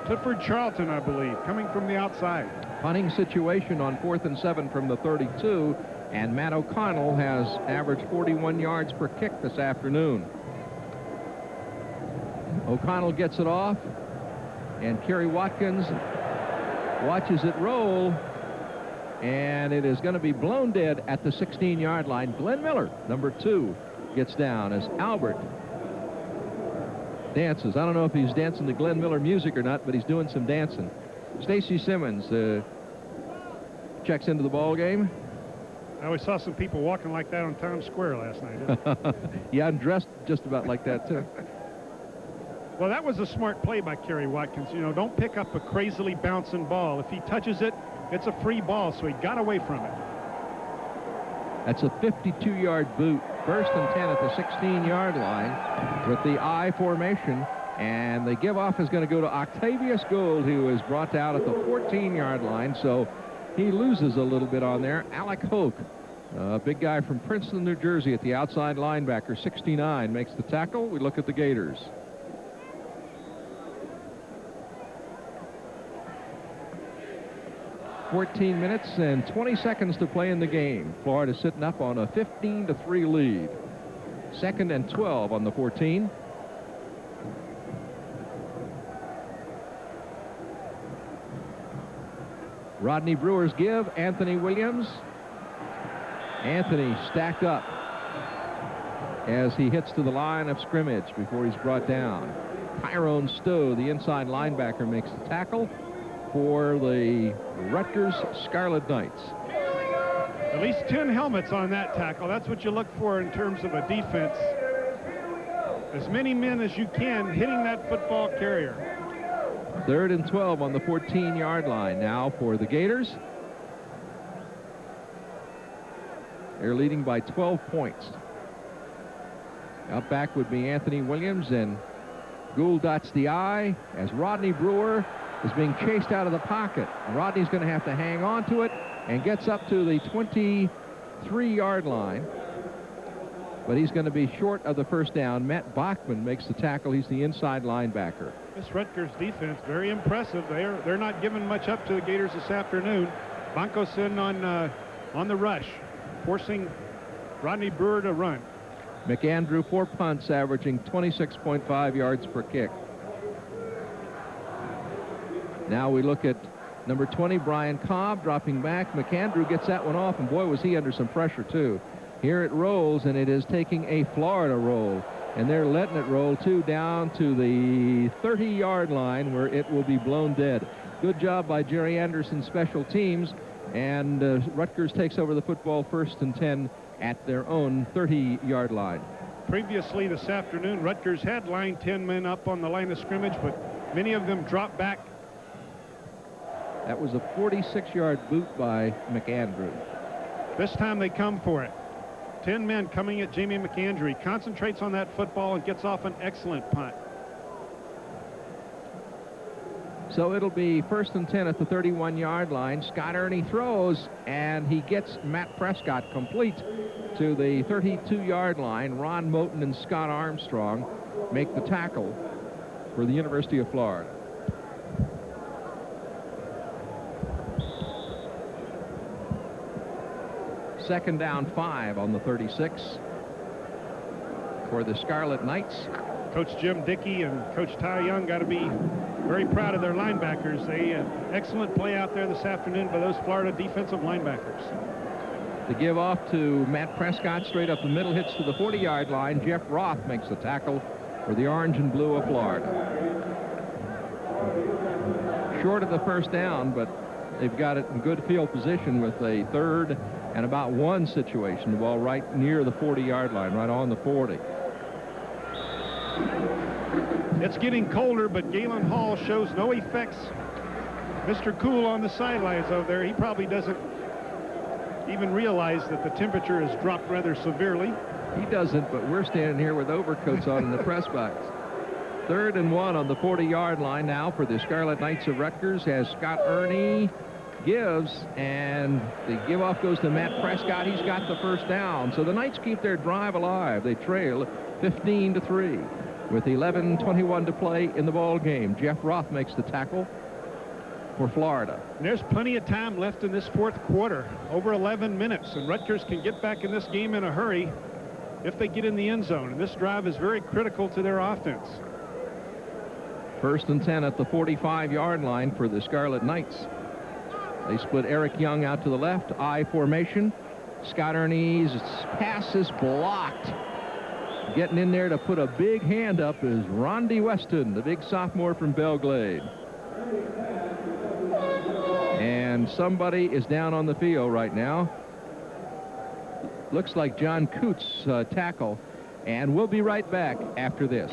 Clifford Charlton, I believe, coming from the outside. Punting situation on 4th and 7 from the 32, and Matt O'Connell has averaged 41 yards per kick this afternoon. O'Connell gets it off, and Kerry Watkins watches it roll, and it is going to be blown dead at the 16-yard line. Glenn Miller, number 2, gets down as Albert dances. I don't know if he's dancing to Glenn Miller music or not, but he's doing some dancing. Stacy Simmons checks into the ball game. I always saw some people walking like that on Times Square last night. Yeah, I'm dressed just about like that, too. Well, that was a smart play by Kerry Watkins. You know, don't pick up a crazily bouncing ball. If he touches it, it's a free ball, so he got away from it. That's a 52-yard boot. 1st and 10 at the 16-yard line with the I formation. And the give-off is going to go to Octavius Gould, who is brought down at the 14-yard line. So he loses a little bit on there. Alec Hoke, a big guy from Princeton, New Jersey, at the outside linebacker, 69, makes the tackle. We look at the Gators. $14 minutes and 20 seconds to play in the game. Florida sitting up on a 15-3 lead. 2nd and 12 on the 14. Rodney Brewer's give. Anthony Williams. Anthony stacked up as he hits to the line of scrimmage before he's brought down. Tyrone Stowe, the inside linebacker, makes the tackle for the Rutgers Scarlet Knights. At least 10 helmets on that tackle. That's what you look for in terms of a defense. As many men as you can hitting that football carrier. 3rd and 12 on the 14-yard line now for the Gators. They're leading by 12 points. Out back would be Anthony Williams, and Gould dots the I as Rodney Brewer is being chased out of the pocket. Rodney's going to have to hang on to it and gets up to the 23-yard line. But he's going to be short of the first down. Matt Bachman makes the tackle. He's the inside linebacker. This Rutgers defense, very impressive. They're not giving much up to the Gators this afternoon. Bonkosin on the rush, forcing Rodney Brewer to run. McAndrew 4 punts, averaging 26.5 yards per kick. Now we look at number 20, Brian Cobb, dropping back. McAndrew gets that one off, and boy, was he under some pressure, too. Here it rolls, and it is taking a Florida roll. And they're letting it roll, too, down to the 30-yard line where it will be blown dead. Good job by Jerry Anderson, special teams. And Rutgers takes over the football 1st and 10 at their own 30-yard line. Previously this afternoon, Rutgers had lined 10 men up on the line of scrimmage, but many of them dropped back. That was a 46-yard boot by McAndrew. This time they come for it. 10 men coming at Jamie McAndrew. He concentrates on that football and gets off an excellent punt. So it'll be 1st and 10 at the 31-yard line. Scott Ernie throws, and he gets Matt Prescott complete to the 32-yard line. Ron Moten and Scott Armstrong make the tackle for the University of Florida. Second down 5 on the 36 for the Scarlet Knights. Coach Jim Dickey and Coach Ty Young got to be very proud of their linebackers. Excellent play out there this afternoon by those Florida defensive linebackers. The give off to Matt Prescott straight up the middle, hits to the 40-yard line. Jeff Roth makes the tackle for the orange and blue of Florida. Short of the first down, but they've got it in good field position with a 3rd and about 1 situation. The ball right near the 40-yard line, right on the 40. It's getting colder, but Galen Hall shows no effects. Mr. Cool on the sidelines over there, he probably doesn't even realize that the temperature has dropped rather severely. He doesn't, but we're standing here with overcoats on in the press box. 3rd and 1 on the 40-yard line now for the Scarlet Knights of Rutgers as Scott Ernie gives, and the give-off goes to Matt Prescott. He's got the first down. So the Knights keep their drive alive. They trail 15-3 with 11:21 to play in the ball game. Jeff Roth makes the tackle for Florida. And there's plenty of time left in this 4th quarter, over 11 minutes, and Rutgers can get back in this game in a hurry if they get in the end zone. And this drive is very critical to their offense. 1st and 10 at the 45-yard line for the Scarlet Knights. They split Eric Young out to the left, I formation. Scott Ernie's pass is blocked. Getting in there to put a big hand up is Rondi Weston, the big sophomore from Belglade. And somebody is down on the field right now. Looks like John Coots' tackle. And we'll be right back after this.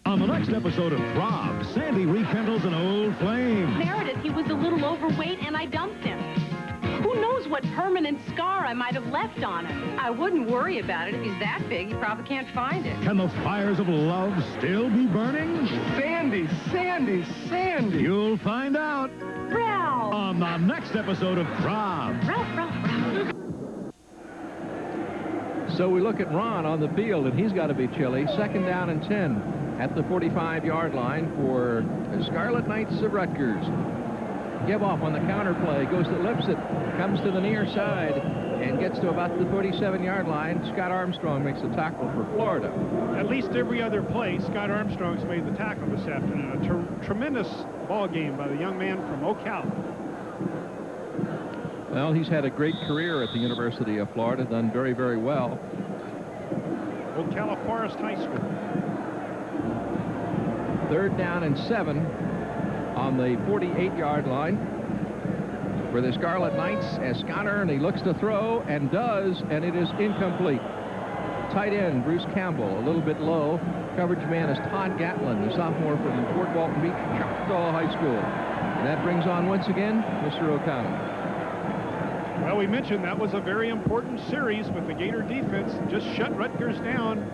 On the next episode of Rob, Sandy rekindles an old flame. Meredith, he was a little overweight and I dumped him. Who knows what permanent scar I might have left on him? I wouldn't worry about it. If he's that big, he probably can't find it. Can the fires of love still be burning? Sandy, Sandy, Sandy. You'll find out. Ralph. On the next episode of Rob. Ralph. So we look at Ron on the field, and he's got to be chilly. 2nd down and 10 at the 45-yard line for the Scarlet Knights of Rutgers. Give off on the counter play, goes to Lipset, comes to the near side, and gets to about the 47-yard line. Scott Armstrong makes a tackle for Florida. At least every other play, Scott Armstrong's made the tackle this afternoon. A tremendous ball game by the young man from Ocala. Well, he's had a great career at the University of Florida, done very, very well. Ocala Forest High School. 3rd down and 7 on the 48-yard line for the Scarlet Knights as Scott Ernie looks to throw and does, and it is incomplete. Tight end Bruce Campbell a little bit low. Coverage man is Todd Gatlin, the sophomore from Fort Walton Beach Choctaw High School. And that brings on once again Mr. O'Connell. Well, we mentioned that was a very important series with the Gator defense. Just shut Rutgers down.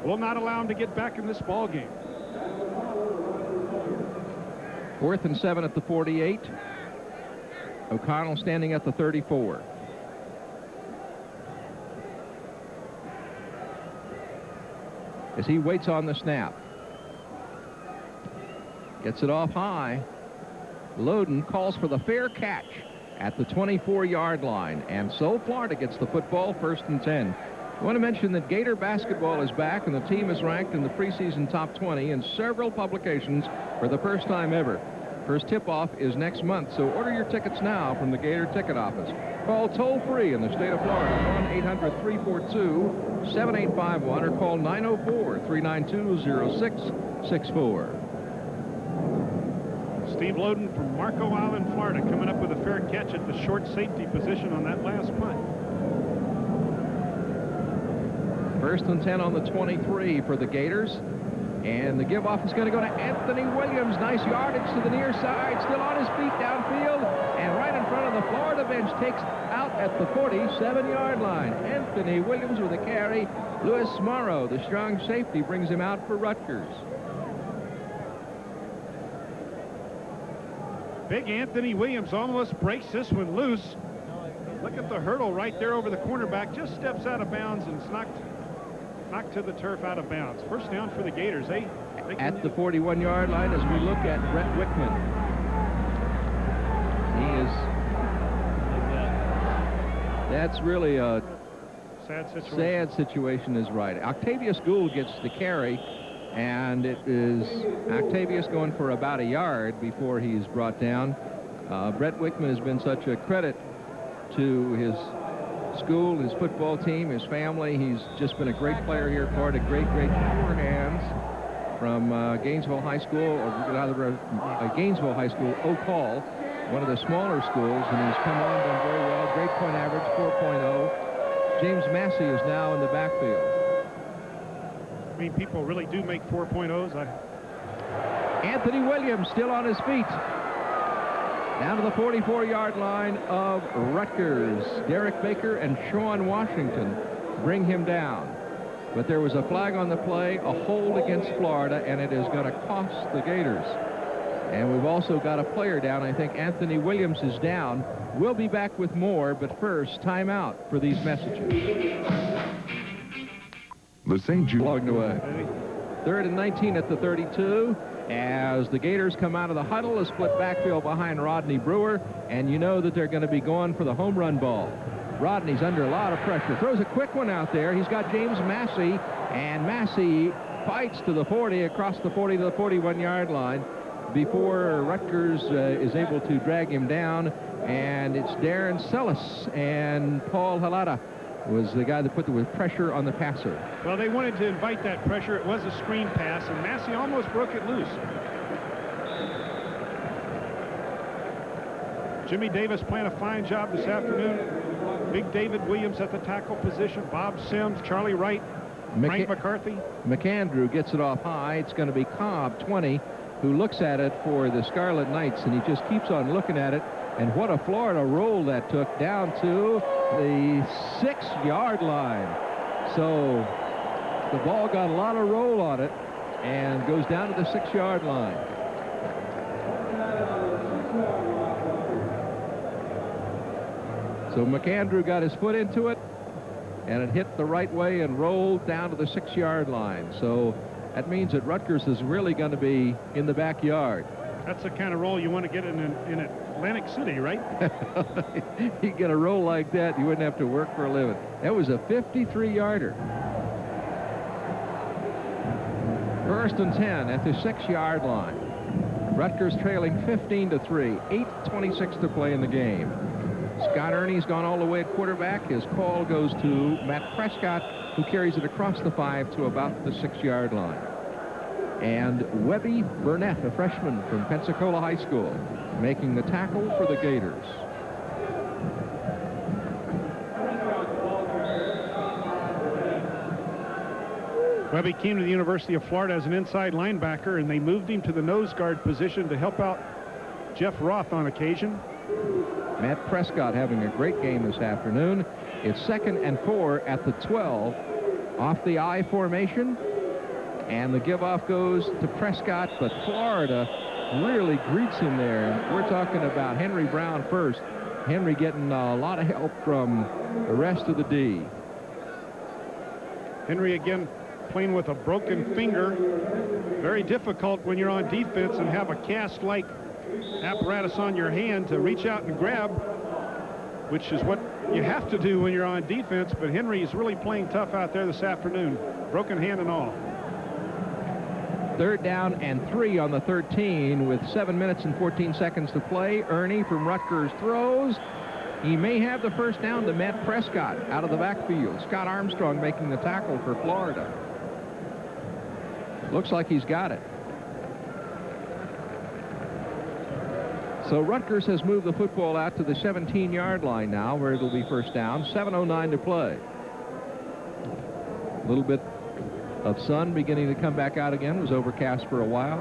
Will not allow them to get back in this ball game. 4th and 7 at the 48. O'Connell standing at the 34. As he waits on the snap. Gets it off high. Loden calls for the fair catch at the 24-yard line. And so Florida gets the football, 1st and 10. I want to mention that Gator basketball is back, and the team is ranked in the preseason top 20 in several publications for the first time ever. First tip-off is next month, so order your tickets now from the Gator ticket office. Call toll-free in the state of Florida, 1-800-342-7851, or call 904-392-0664. Steve Loden from Marco Island, Florida, coming up with a fair catch at the short safety position on that last punt. 1st and 10 on the 23 for the Gators. And the give-off is going to go to Anthony Williams. Nice yardage to the near side. Still on his feet downfield. And right in front of the Florida bench, takes out at the 47-yard line. Anthony Williams with a carry. Louis Morrow, the strong safety, brings him out for Rutgers. Big Anthony Williams almost breaks this one loose. Look at the hurdle right there over the cornerback. Just steps out of bounds and is knocked to the turf out of bounds. First down for the Gators. At the 41-yard line as we look at Brett Wickman. He is... That's really a sad situation is right. Octavius Gould gets the carry, and it is Octavius going for about a yard before he's brought down. Brett Wickman has been such a credit to his school, his football team, his family. He's just been a great player here at Florida. Great poor hands from Gainesville High School, or rather Gainesville High School, Oak Hall, one of the smaller schools, and he's come on, done very well. Great point average, 4.0. James Massey is now in the backfield. I mean, people really do make 4.0s. Anthony Williams still on his feet. Down to the 44-yard line of Rutgers. Derek Baker and Sean Washington bring him down. But there was a flag on the play, a hold against Florida, and it is going to cost the Gators. And we've also got a player down. I think Anthony Williams is down. We'll be back with more, but first, timeout for these messages. The St. Jude logged away. 3rd and 19 at the 32. As the Gators come out of the huddle, a split backfield behind Rodney Brewer, and you know that they're going to be going for the home run ball. Rodney's under a lot of pressure. Throws a quick one out there. He's got James Massey, and Massey fights to the 40, across the 40 to the 41-yard line before Rutgers is able to drag him down, and it's Darren Sellis and Paul Halata was the guy that put the pressure on the passer. Well, they wanted to invite that pressure. It was a screen pass, and Massey almost broke it loose. Jimmy Davis playing a fine job this afternoon. Big David Williams at the tackle position. Bob Sims, Charlie Wright, Frank McCarthy. McAndrew gets it off high. It's going to be Cobb, 20, who looks at it for the Scarlet Knights, and he just keeps on looking at it. And what a Florida roll that took down to the 6-yard line. So the ball got a lot of roll on it and goes down to the 6-yard line. So McAndrew got his foot into it, and it hit the right way and rolled down to the 6-yard line. So that means that Rutgers is really going to be in the backyard. That's the kind of roll you want to get in Atlantic City, right? You get a roll like that, you wouldn't have to work for a living. That was a 53-yarder. 1st and 10 at the 6-yard line. Rutgers trailing 15-3. 8:26 to play in the game. Scott Ernie's gone all the way at quarterback. His call goes to Matt Prescott, who carries it across the 5 to about the 6-yard line. And Webby Burnett, a freshman from Pensacola High School, making the tackle for the Gators. Webby came to the University of Florida as an inside linebacker, and they moved him to the nose guard position to help out Jeff Roth on occasion. Matt Prescott having a great game this afternoon. It's 2nd and 4 at the 12 off the I formation. And the give-off goes to Prescott, but Florida really greets him there. We're talking about Henry Brown first. Henry getting a lot of help from the rest of the D. Henry again playing with a broken finger. Very difficult when you're on defense and have a cast-like apparatus on your hand to reach out and grab, which is what you have to do when you're on defense. But Henry is really playing tough out there this afternoon, broken hand and all. 3rd down and 3 on the 13 with 7 minutes and 14 seconds to play. Ernie from Rutgers throws. He may have the first down to Matt Prescott out of the backfield. Scott Armstrong making the tackle for Florida. Looks like he's got it. So Rutgers has moved the football out to the 17-yard line now, where it'll be first down. 7:09 to play. A little bit of sun beginning to come back out again. It was overcast for a while.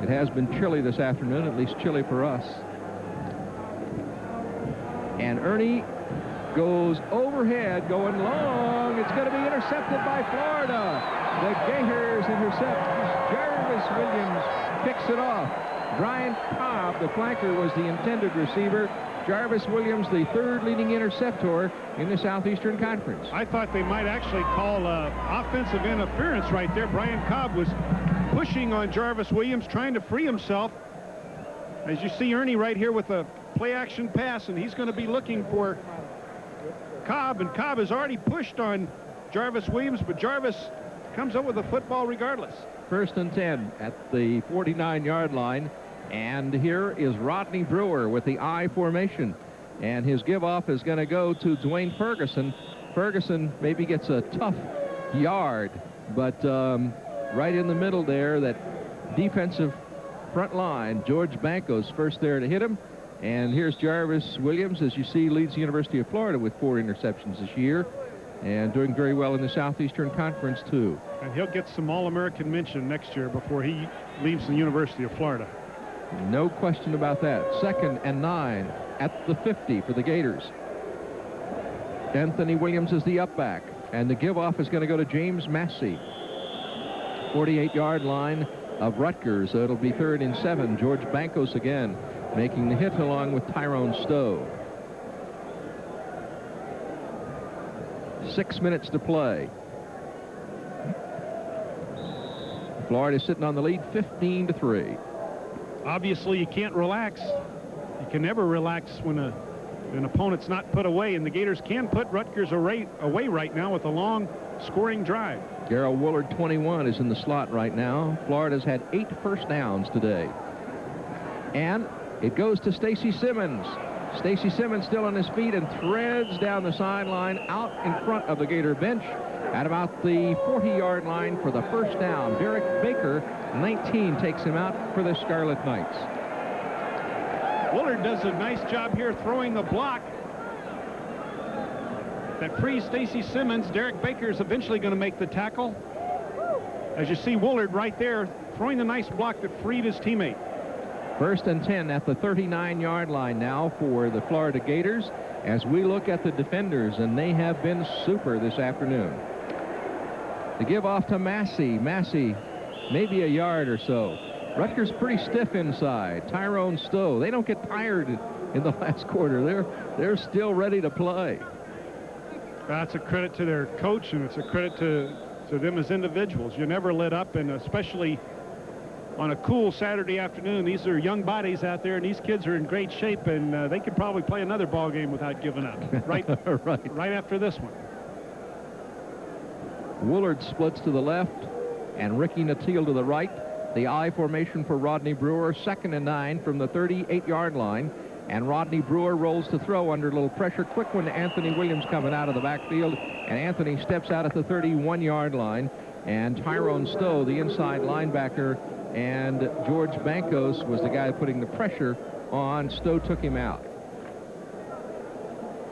It has been chilly this afternoon, at least chilly for us. And Ernie goes overhead, going long. It's going to be intercepted by Florida. The Gators intercept. Jarvis Williams picks it off. Brian Cobb, the flanker, was the intended receiver. Jarvis Williams, the 3rd leading interceptor in the Southeastern Conference. I thought they might actually call offensive interference right there. Brian Cobb was pushing on Jarvis Williams, trying to free himself. As you see Ernie right here with a play-action pass, and he's going to be looking for Cobb, and Cobb has already pushed on Jarvis Williams, but Jarvis comes up with the football regardless. 1st and 10 at the 49-yard line. And here is Rodney Brewer with the I formation. And his give-off is going to go to Dwayne Ferguson. Ferguson maybe gets a tough yard, but right in the middle there, that defensive front line, George Banco's first there to hit him. And here's Jarvis Williams, as you see, leads the University of Florida with 4 interceptions this year. And doing very well in the Southeastern Conference, too. And he'll get some All-American mention next year before he leaves the University of Florida. No question about that. 2nd and 9 at the 50 for the Gators. Anthony Williams is the up back, and the give-off is going to go to James Massey. 48-yard line of Rutgers, so it'll be 3rd and 7. George Bancos again making the hit along with Tyrone Stowe. 6 minutes to play. Florida sitting on the lead 15-3. Obviously, you can't relax. You can never relax when an opponent's not put away, and the Gators can put Rutgers away right now with a long scoring drive. Garrett Woolard, 21, is in the slot right now. Florida's had 8 first downs today. And it goes to Stacy Simmons. Stacy Simmons still on his feet and threads down the sideline out in front of the Gator bench at about the 40-yard line for the first down. Derek Baker, 19, takes him out for the Scarlet Knights. Woolard does a nice job here throwing the block that frees Stacy Simmons. Derek Baker is eventually going to make the tackle. As you see Woolard right there throwing the nice block that freed his teammate. 1st and 10 at the 39-yard line now for the Florida Gators as we look at the defenders, and they have been super this afternoon. The give off to Massey. Massey, maybe a yard or so. Rutgers pretty stiff inside. Tyrone Stowe, they don't get tired in the last quarter. They're still ready to play. That's a credit to their coach, and it's a credit to them as individuals. You never let up, and especially on a cool Saturday afternoon. These are young bodies out there, and these kids are in great shape, and they could probably play another ball game without giving up. Right, right after this one. Woolard splits to the left, and Ricky Natil to the right. The I formation for Rodney Brewer, 2nd and 9 from the 38-yard line. And Rodney Brewer rolls to throw under a little pressure. Quick one to Anthony Williams coming out of the backfield. And Anthony steps out at the 31-yard line. And Tyrone Stowe, the inside linebacker, and George Bancos was the guy putting the pressure on. Stowe took him out.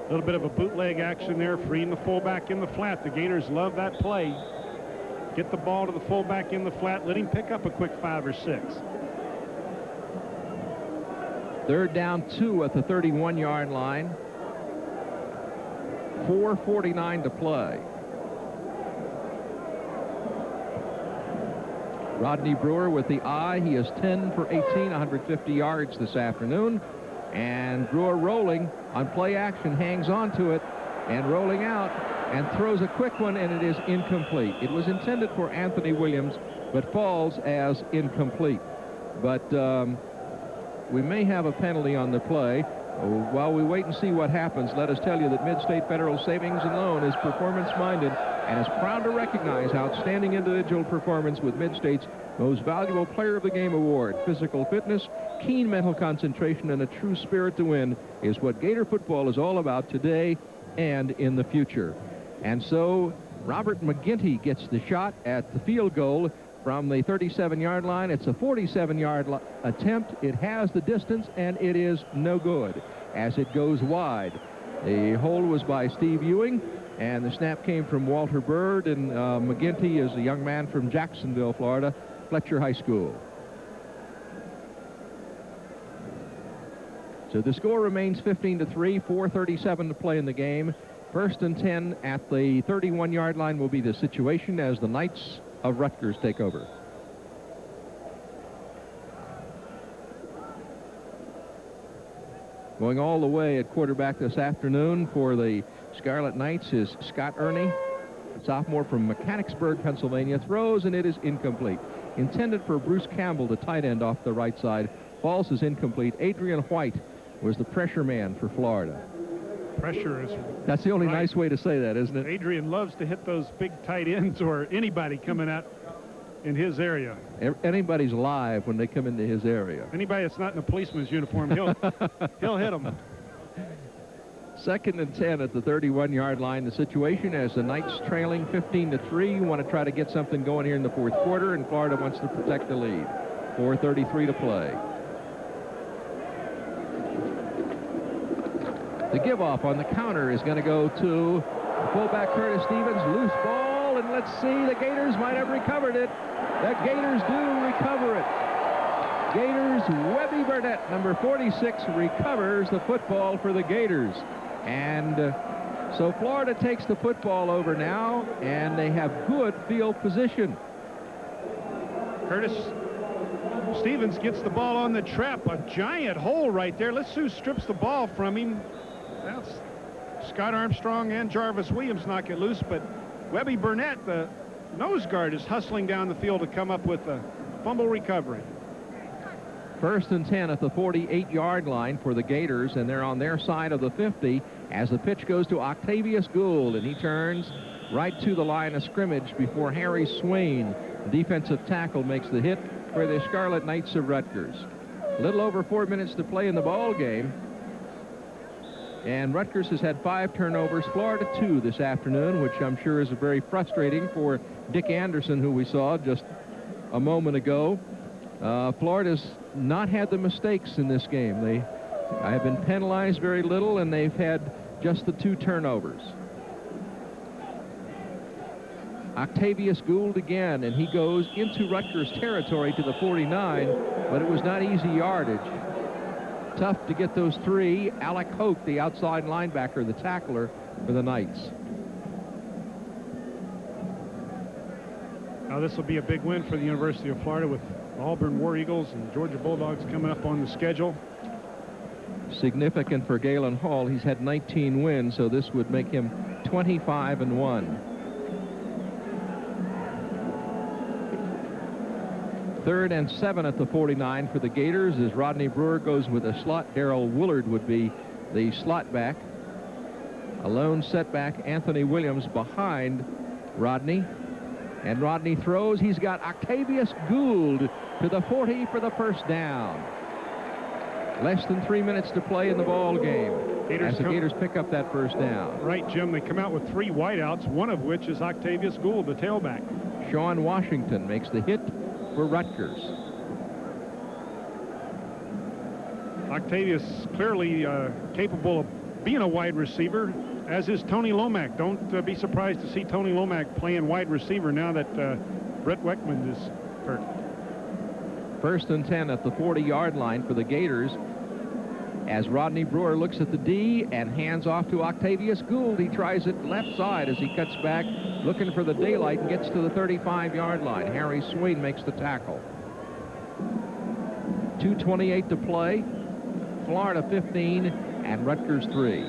A little bit of a bootleg action there, freeing the fullback in the flat. The Gators love that play. Get the ball to the fullback in the flat. Let him pick up a quick 5 or 6. Third down 2 at the 31-yard line. 4:49 to play. Rodney Brewer with the eye. He is 10 for 18, 150 yards this afternoon. And Brewer rolling on play action, hangs on to it, and rolling out, and throws a quick one, and it is incomplete. It was intended for Anthony Williams, but falls as incomplete. But we may have a penalty on the play. While we wait and see what happens, let us tell you that Mid-State Federal Savings and Loan is performance-minded and is proud to recognize outstanding individual performance with Mid-State's Most Valuable Player of the Game Award. Physical fitness, keen mental concentration, and a true spirit to win is what Gator football is all about today and in the future. And so Robert McGinty gets the shot at the field goal from the 37-yard line. It's a 47-yard attempt. It has the distance, and it is no good as it goes wide. The hold was by Steve Ewing, and the snap came from Walter Bird, and McGinty is a young man from Jacksonville, Florida, Fletcher High School. So the score remains 15-3, 4:37 to play in the game. First and 10 at the 31-yard line will be the situation as the Knights of Rutgers take over. Going all the way at quarterback this afternoon for the Scarlet Knights is Scott Ernie, sophomore from Mechanicsburg, Pennsylvania. Throws, and it is incomplete. Intended for Bruce Campbell, the tight end off the right side. Falls is incomplete. Adrian White was the pressure man for Florida. Pressure is... That's the only right. nice way to say that, isn't it? Adrian loves to hit those big tight ends or anybody coming out in his area. Anybody's live when they come into his area. Anybody that's not in a policeman's uniform, he'll hit them. Second and 10 at the 31-yard line. The situation as the Knights trailing 15-3. Want to try to get something going here in the fourth quarter, and Florida wants to protect the lead. 4:33 to play. The give-off on the counter is going to go to fullback Curtis Stevens. Loose ball, and let's see, the Gators might have recovered it. The Gators do recover it. Gators, Webby Burnett, number 46, recovers the football for the Gators. And so Florida takes the football over now, and they have good field position. Curtis Stevens gets the ball on the trap. A giant hole right there. Let's see who strips the ball from him. That's Scott Armstrong and Jarvis Williams knock it loose, but Webby Burnett, the nose guard, is hustling down the field to come up with a fumble recovery. First and 10 at the 48-yard line for the Gators, and they're on their side of the 50 as the pitch goes to Octavius Gould, and he turns right to the line of scrimmage before Harry Swain, the defensive tackle, makes the hit for the Scarlet Knights of Rutgers. A little over 4 minutes to play in the ball game. And Rutgers has had 5 turnovers, Florida 2 this afternoon, which I'm sure is very frustrating for Dick Anderson, who we saw just a moment ago. Florida's not had the mistakes in this game. They have been penalized very little, and they've had just the 2 turnovers. Octavius Gould again, and he goes into Rutgers territory to the 49, but it was not easy yardage. Tough to get those 3. Alec Hoke, the outside linebacker, the tackler for the Knights. Now this will be a big win for the University of Florida with Auburn War Eagles and Georgia Bulldogs coming up on the schedule. Significant for Galen Hall. He's had 19 wins, so this would make him 25-1. Third and 7 at the 49 for the Gators as Rodney Brewer goes with a slot. Darrell Willard would be the slot back. A lone setback, Anthony Williams behind Rodney. And Rodney throws. He's got Octavius Gould to the 40 for the first down. Less than 3 minutes to play in the ball game as the Gators pick up that first down. Right, Jim. They come out with 3 wideouts, one of which is Octavius Gould, the tailback. Sean Washington makes the hit for Rutgers. Octavius clearly capable of being a wide receiver, as is Tony Lomack. Don't be surprised to see Tony Lomack playing wide receiver now that Brett Weckman is hurt. First and 10 at the 40-yard line for the Gators. as Rodney Brewer looks at the D and hands off to Octavius Gould. He tries it left side as he cuts back, looking for the daylight, and gets to the 35-yard line. Harry Swain makes the tackle. 2:28 to play. Florida 15 and Rutgers 3.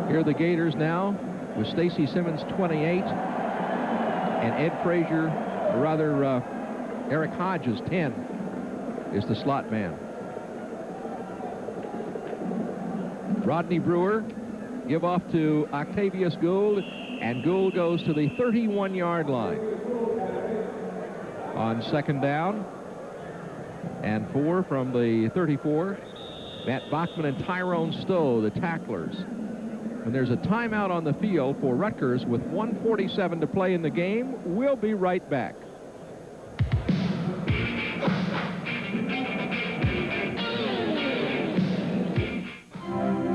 Here are the Gators now with Stacy Simmons 28 and Ed Frazier, or rather Eric Hodges 10 is the slot man. Rodney Brewer give off to Octavius Gould, and Gould goes to the 31-yard line. On second down and 4 from the 34, Matt Bachman and Tyrone Stowe, the tacklers. And there's a timeout on the field for Rutgers with 1:47 to play in the game. We'll be right back.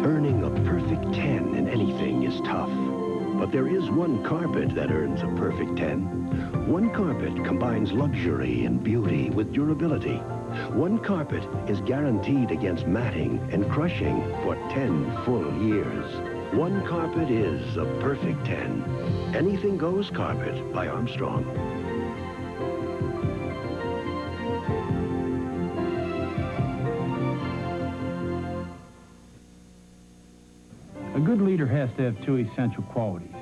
Earning a perfect 10 in anything is tough. But there is one carpet that earns a perfect 10. One carpet combines luxury and beauty with durability. One carpet is guaranteed against matting and crushing for 10 full years. One carpet is a perfect 10. Anything Goes Carpet by Armstrong. A good leader has to have 2 essential qualities.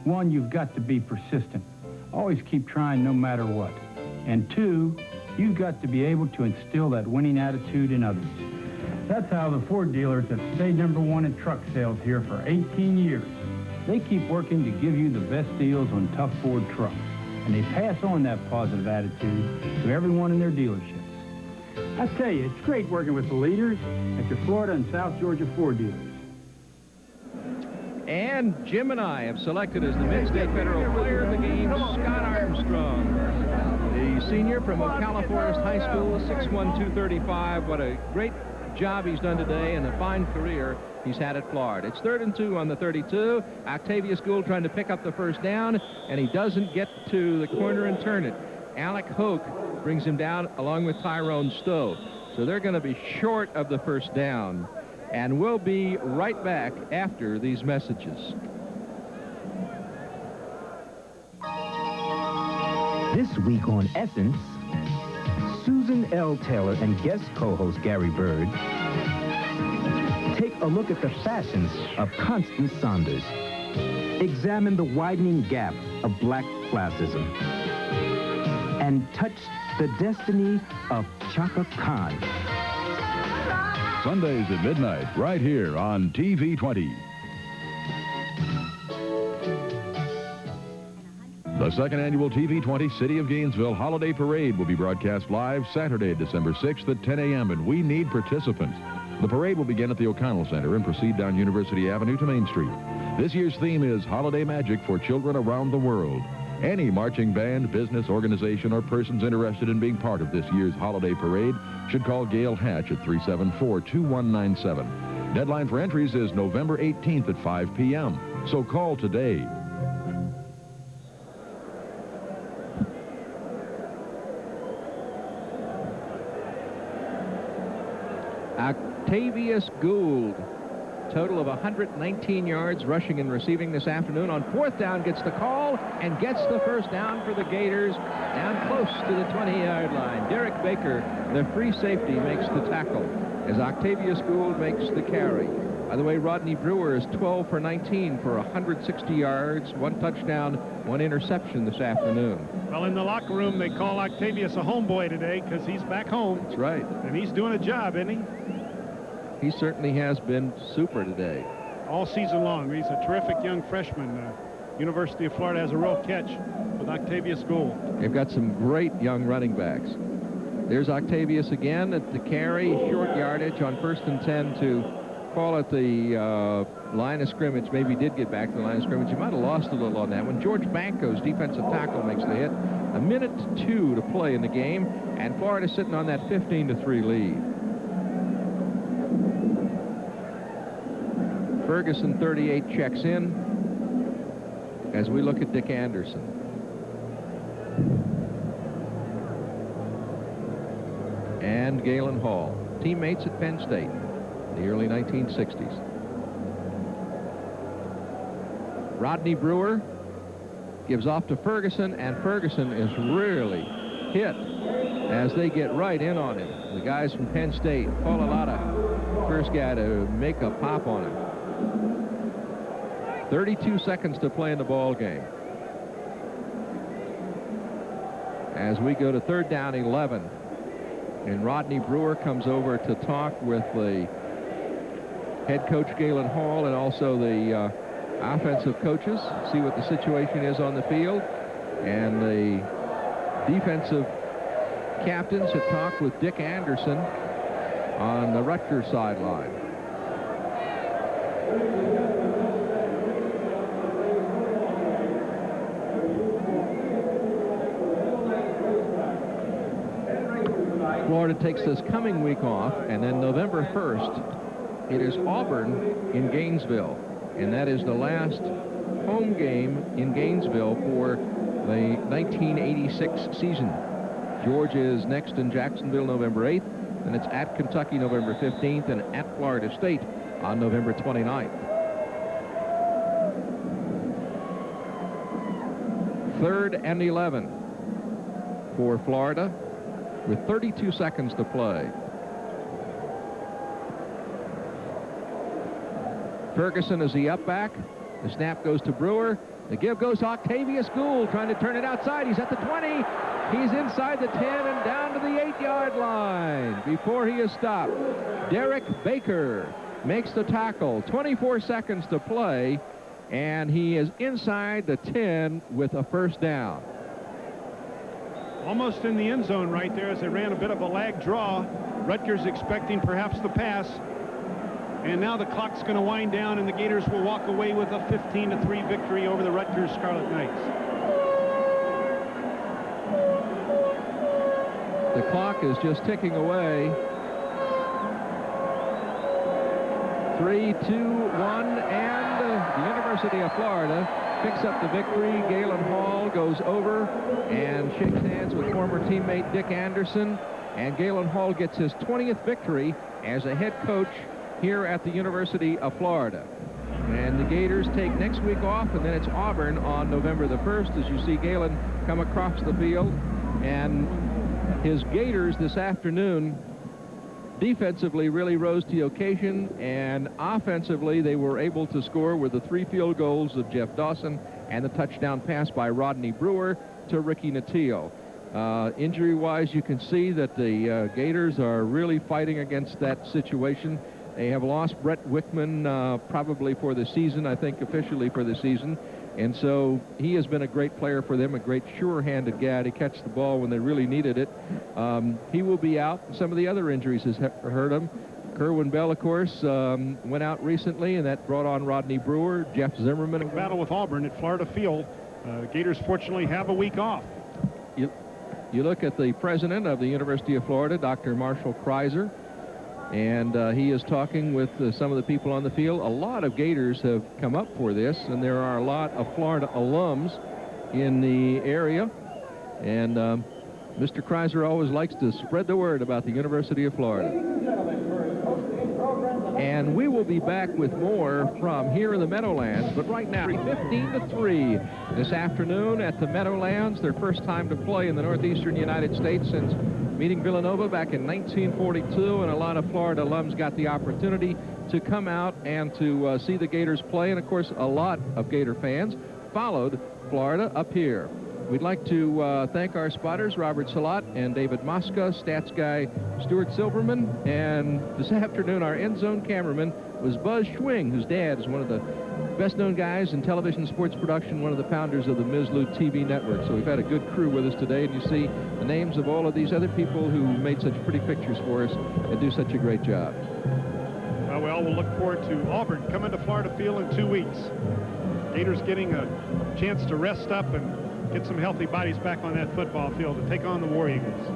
One, you've got to be persistent. Always keep trying no matter what. And 2, you've got to be able to instill that winning attitude in others. That's how the Ford dealers have stayed #1 in truck sales here for 18 years. They keep working to give you the best deals on tough Ford trucks, and they pass on that positive attitude to everyone in their dealerships. I tell you, it's great working with the leaders at your Florida and South Georgia Ford dealers. And Jim and I have selected as the Mid-State Federal Player of the Game, Scott Armstrong, the senior from Ocala Forest High School, 6'1", 235. What a great job he's done today and a fine career he's had at Florida. It's 3rd and 2 on the 32. Octavius Gould trying to pick up the first down, and he doesn't get to the corner and turn it. Alec Hoke brings him down along with Tyrone Stowe. So they're going to be short of the first down. And we'll be right back after these messages. This week on Essence, Susan L. Taylor and guest co-host Gary Bird take a look at the fashions of Constance Saunders, examine the widening gap of black classism, and touch the destiny of Chaka Khan. Sundays at midnight, right here on TV 20. The second annual TV 20 City of Gainesville Holiday Parade will be broadcast live Saturday, December 6th at 10 a.m., and we need participants. The parade will begin at the O'Connell Center and proceed down University Avenue to Main Street. This year's theme is Holiday Magic for Children Around the World. Any marching band, business, organization, or persons interested in being part of this year's holiday parade should call Gail Hatch at 374-2197. Deadline for entries is November 18th at 5 p.m., so call today. Octavius Gould, total of 119 yards rushing and receiving this afternoon. On 4th down, gets the call and gets the first down for the Gators down close to the 20-yard line. Derek Baker, the free safety, makes the tackle as Octavius Gould makes the carry. By the way, Rodney Brewer is 12 for 19 for 160 yards, 1 touchdown, 1 interception this afternoon. Well, in the locker room, they call Octavius a homeboy today because he's back home. That's right. And he's doing a job, isn't he? He certainly has been super today. All season long. He's a terrific young freshman. University of Florida has a real catch with Octavius Gould. They've got some great young running backs. There's Octavius again at the carry, short yardage on 1st and 10 to call it the line of scrimmage. Maybe did get back to the line of scrimmage. He might have lost a little on that one. George Banco's defensive tackle makes the hit. 1:02 to play in the game, and Florida sitting on that 15-3 lead. Ferguson, 38, checks in as we look at Dick Anderson. and Galen Hall, teammates at Penn State in the early 1960s. Rodney Brewer gives off to Ferguson, and Ferguson is really hit as they get right in on him. The guys from Penn State, Paul Alata, first guy to make a pop on him. 32 seconds to play in the ball game. As we go to 3rd down 11, and Rodney Brewer comes over to talk with the head coach Galen Hall and also the offensive coaches, see what the situation is on the field. And the defensive captains have talked with Dick Anderson on the Rutgers sideline. Florida takes this coming week off, and then November 1st, it is Auburn in Gainesville, and that is the last home game in Gainesville for the 1986 season. Georgia is next in Jacksonville November 8th, and it's at Kentucky November 15th and at Florida State on November 29th. 3rd and 11 for Florida with 32 seconds to play. Ferguson is the up back. The snap goes to Brewer. The give goes to Octavius Gould, trying to turn it outside. He's at the 20. He's inside the 10 and down to the 8-yard line before he is stopped. Derek Baker makes the tackle. 24 seconds to play, and he is inside the 10 with a first down. Almost in the end zone right there as they ran a bit of a lag draw. Rutgers expecting perhaps the pass. And now the clock's going to wind down, and the Gators will walk away with a 15-3 victory over the Rutgers Scarlet Knights. The clock is just ticking away. 3, 2, 1, and the University of Florida picks up the victory. Galen Hall goes over and shakes hands with former teammate Dick Anderson, and Galen Hall gets his 20th victory as a head coach here at the University of Florida. And the Gators take next week off, and then it's Auburn on November the 1st as you see Galen come across the field. And his Gators this afternoon defensively really rose to the occasion, and offensively they were able to score with the 3 field goals of Jeff Dawson and the touchdown pass by Rodney Brewer to Ricky Natile. Injury-wise, you can see that the Gators are really fighting against that situation. They have lost Brett Wickman probably for the season, I think officially for the season. And so he has been a great player for them, a great sure-handed guy to catch the ball when they really needed it. He will be out. Some of the other injuries has hurt him. Kerwin Bell, of course, went out recently, and that brought on Rodney Brewer, Jeff Zimmerman. Battle with Auburn at Florida Field. Gators fortunately have a week off. You look at the president of the University of Florida, Dr. Marshall Kreiser, and he is talking with some of the people on the field. A lot of Gators have come up for this, and there are a lot of Florida alums in the area. And Mr. Kreiser always likes to spread the word about the University of Florida. And we will be back with more from here in the Meadowlands, but right now, 15-3 this afternoon at the Meadowlands, their first time to play in the northeastern United States since meeting Villanova back in 1942, and a lot of Florida alums got the opportunity to come out and to see the Gators play, and of course a lot of Gator fans followed Florida up here. We'd like to thank our spotters, Robert Salat and David Mosca, stats guy Stuart Silverman, and this afternoon our end zone cameraman was Buzz Schwing, whose dad is one of the best-known guys in television sports production, one of the founders of the Ms. Lou TV network. So we've had a good crew with us today, and you see the names of all of these other people who made such pretty pictures for us and do such a great job. Well, we all will look forward to Auburn coming to Florida Field in 2 weeks. Gators getting a chance to rest up and get some healthy bodies back on that football field to take on the War Eagles.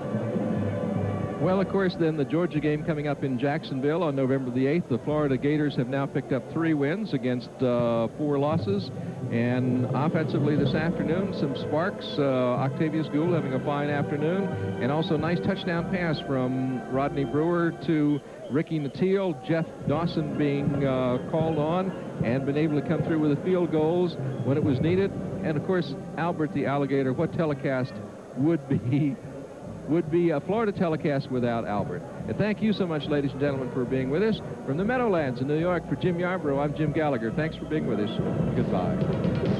Well, of course, then the Georgia game coming up in Jacksonville on November the 8th. The Florida Gators have now picked up 3 wins against 4 losses. And offensively this afternoon, some sparks. Octavius Gould having a fine afternoon. And also a nice touchdown pass from Rodney Brewer to Ricky Nattiel. Jeff Dawson being called on and been able to come through with the field goals when it was needed. And, of course, Albert the Alligator. What telecast would be a Florida telecast without Albert? And thank you so much, ladies and gentlemen, for being with us. From the Meadowlands in New York, for Jim Yarbrough, I'm Jim Gallagher. Thanks for being with us. Goodbye.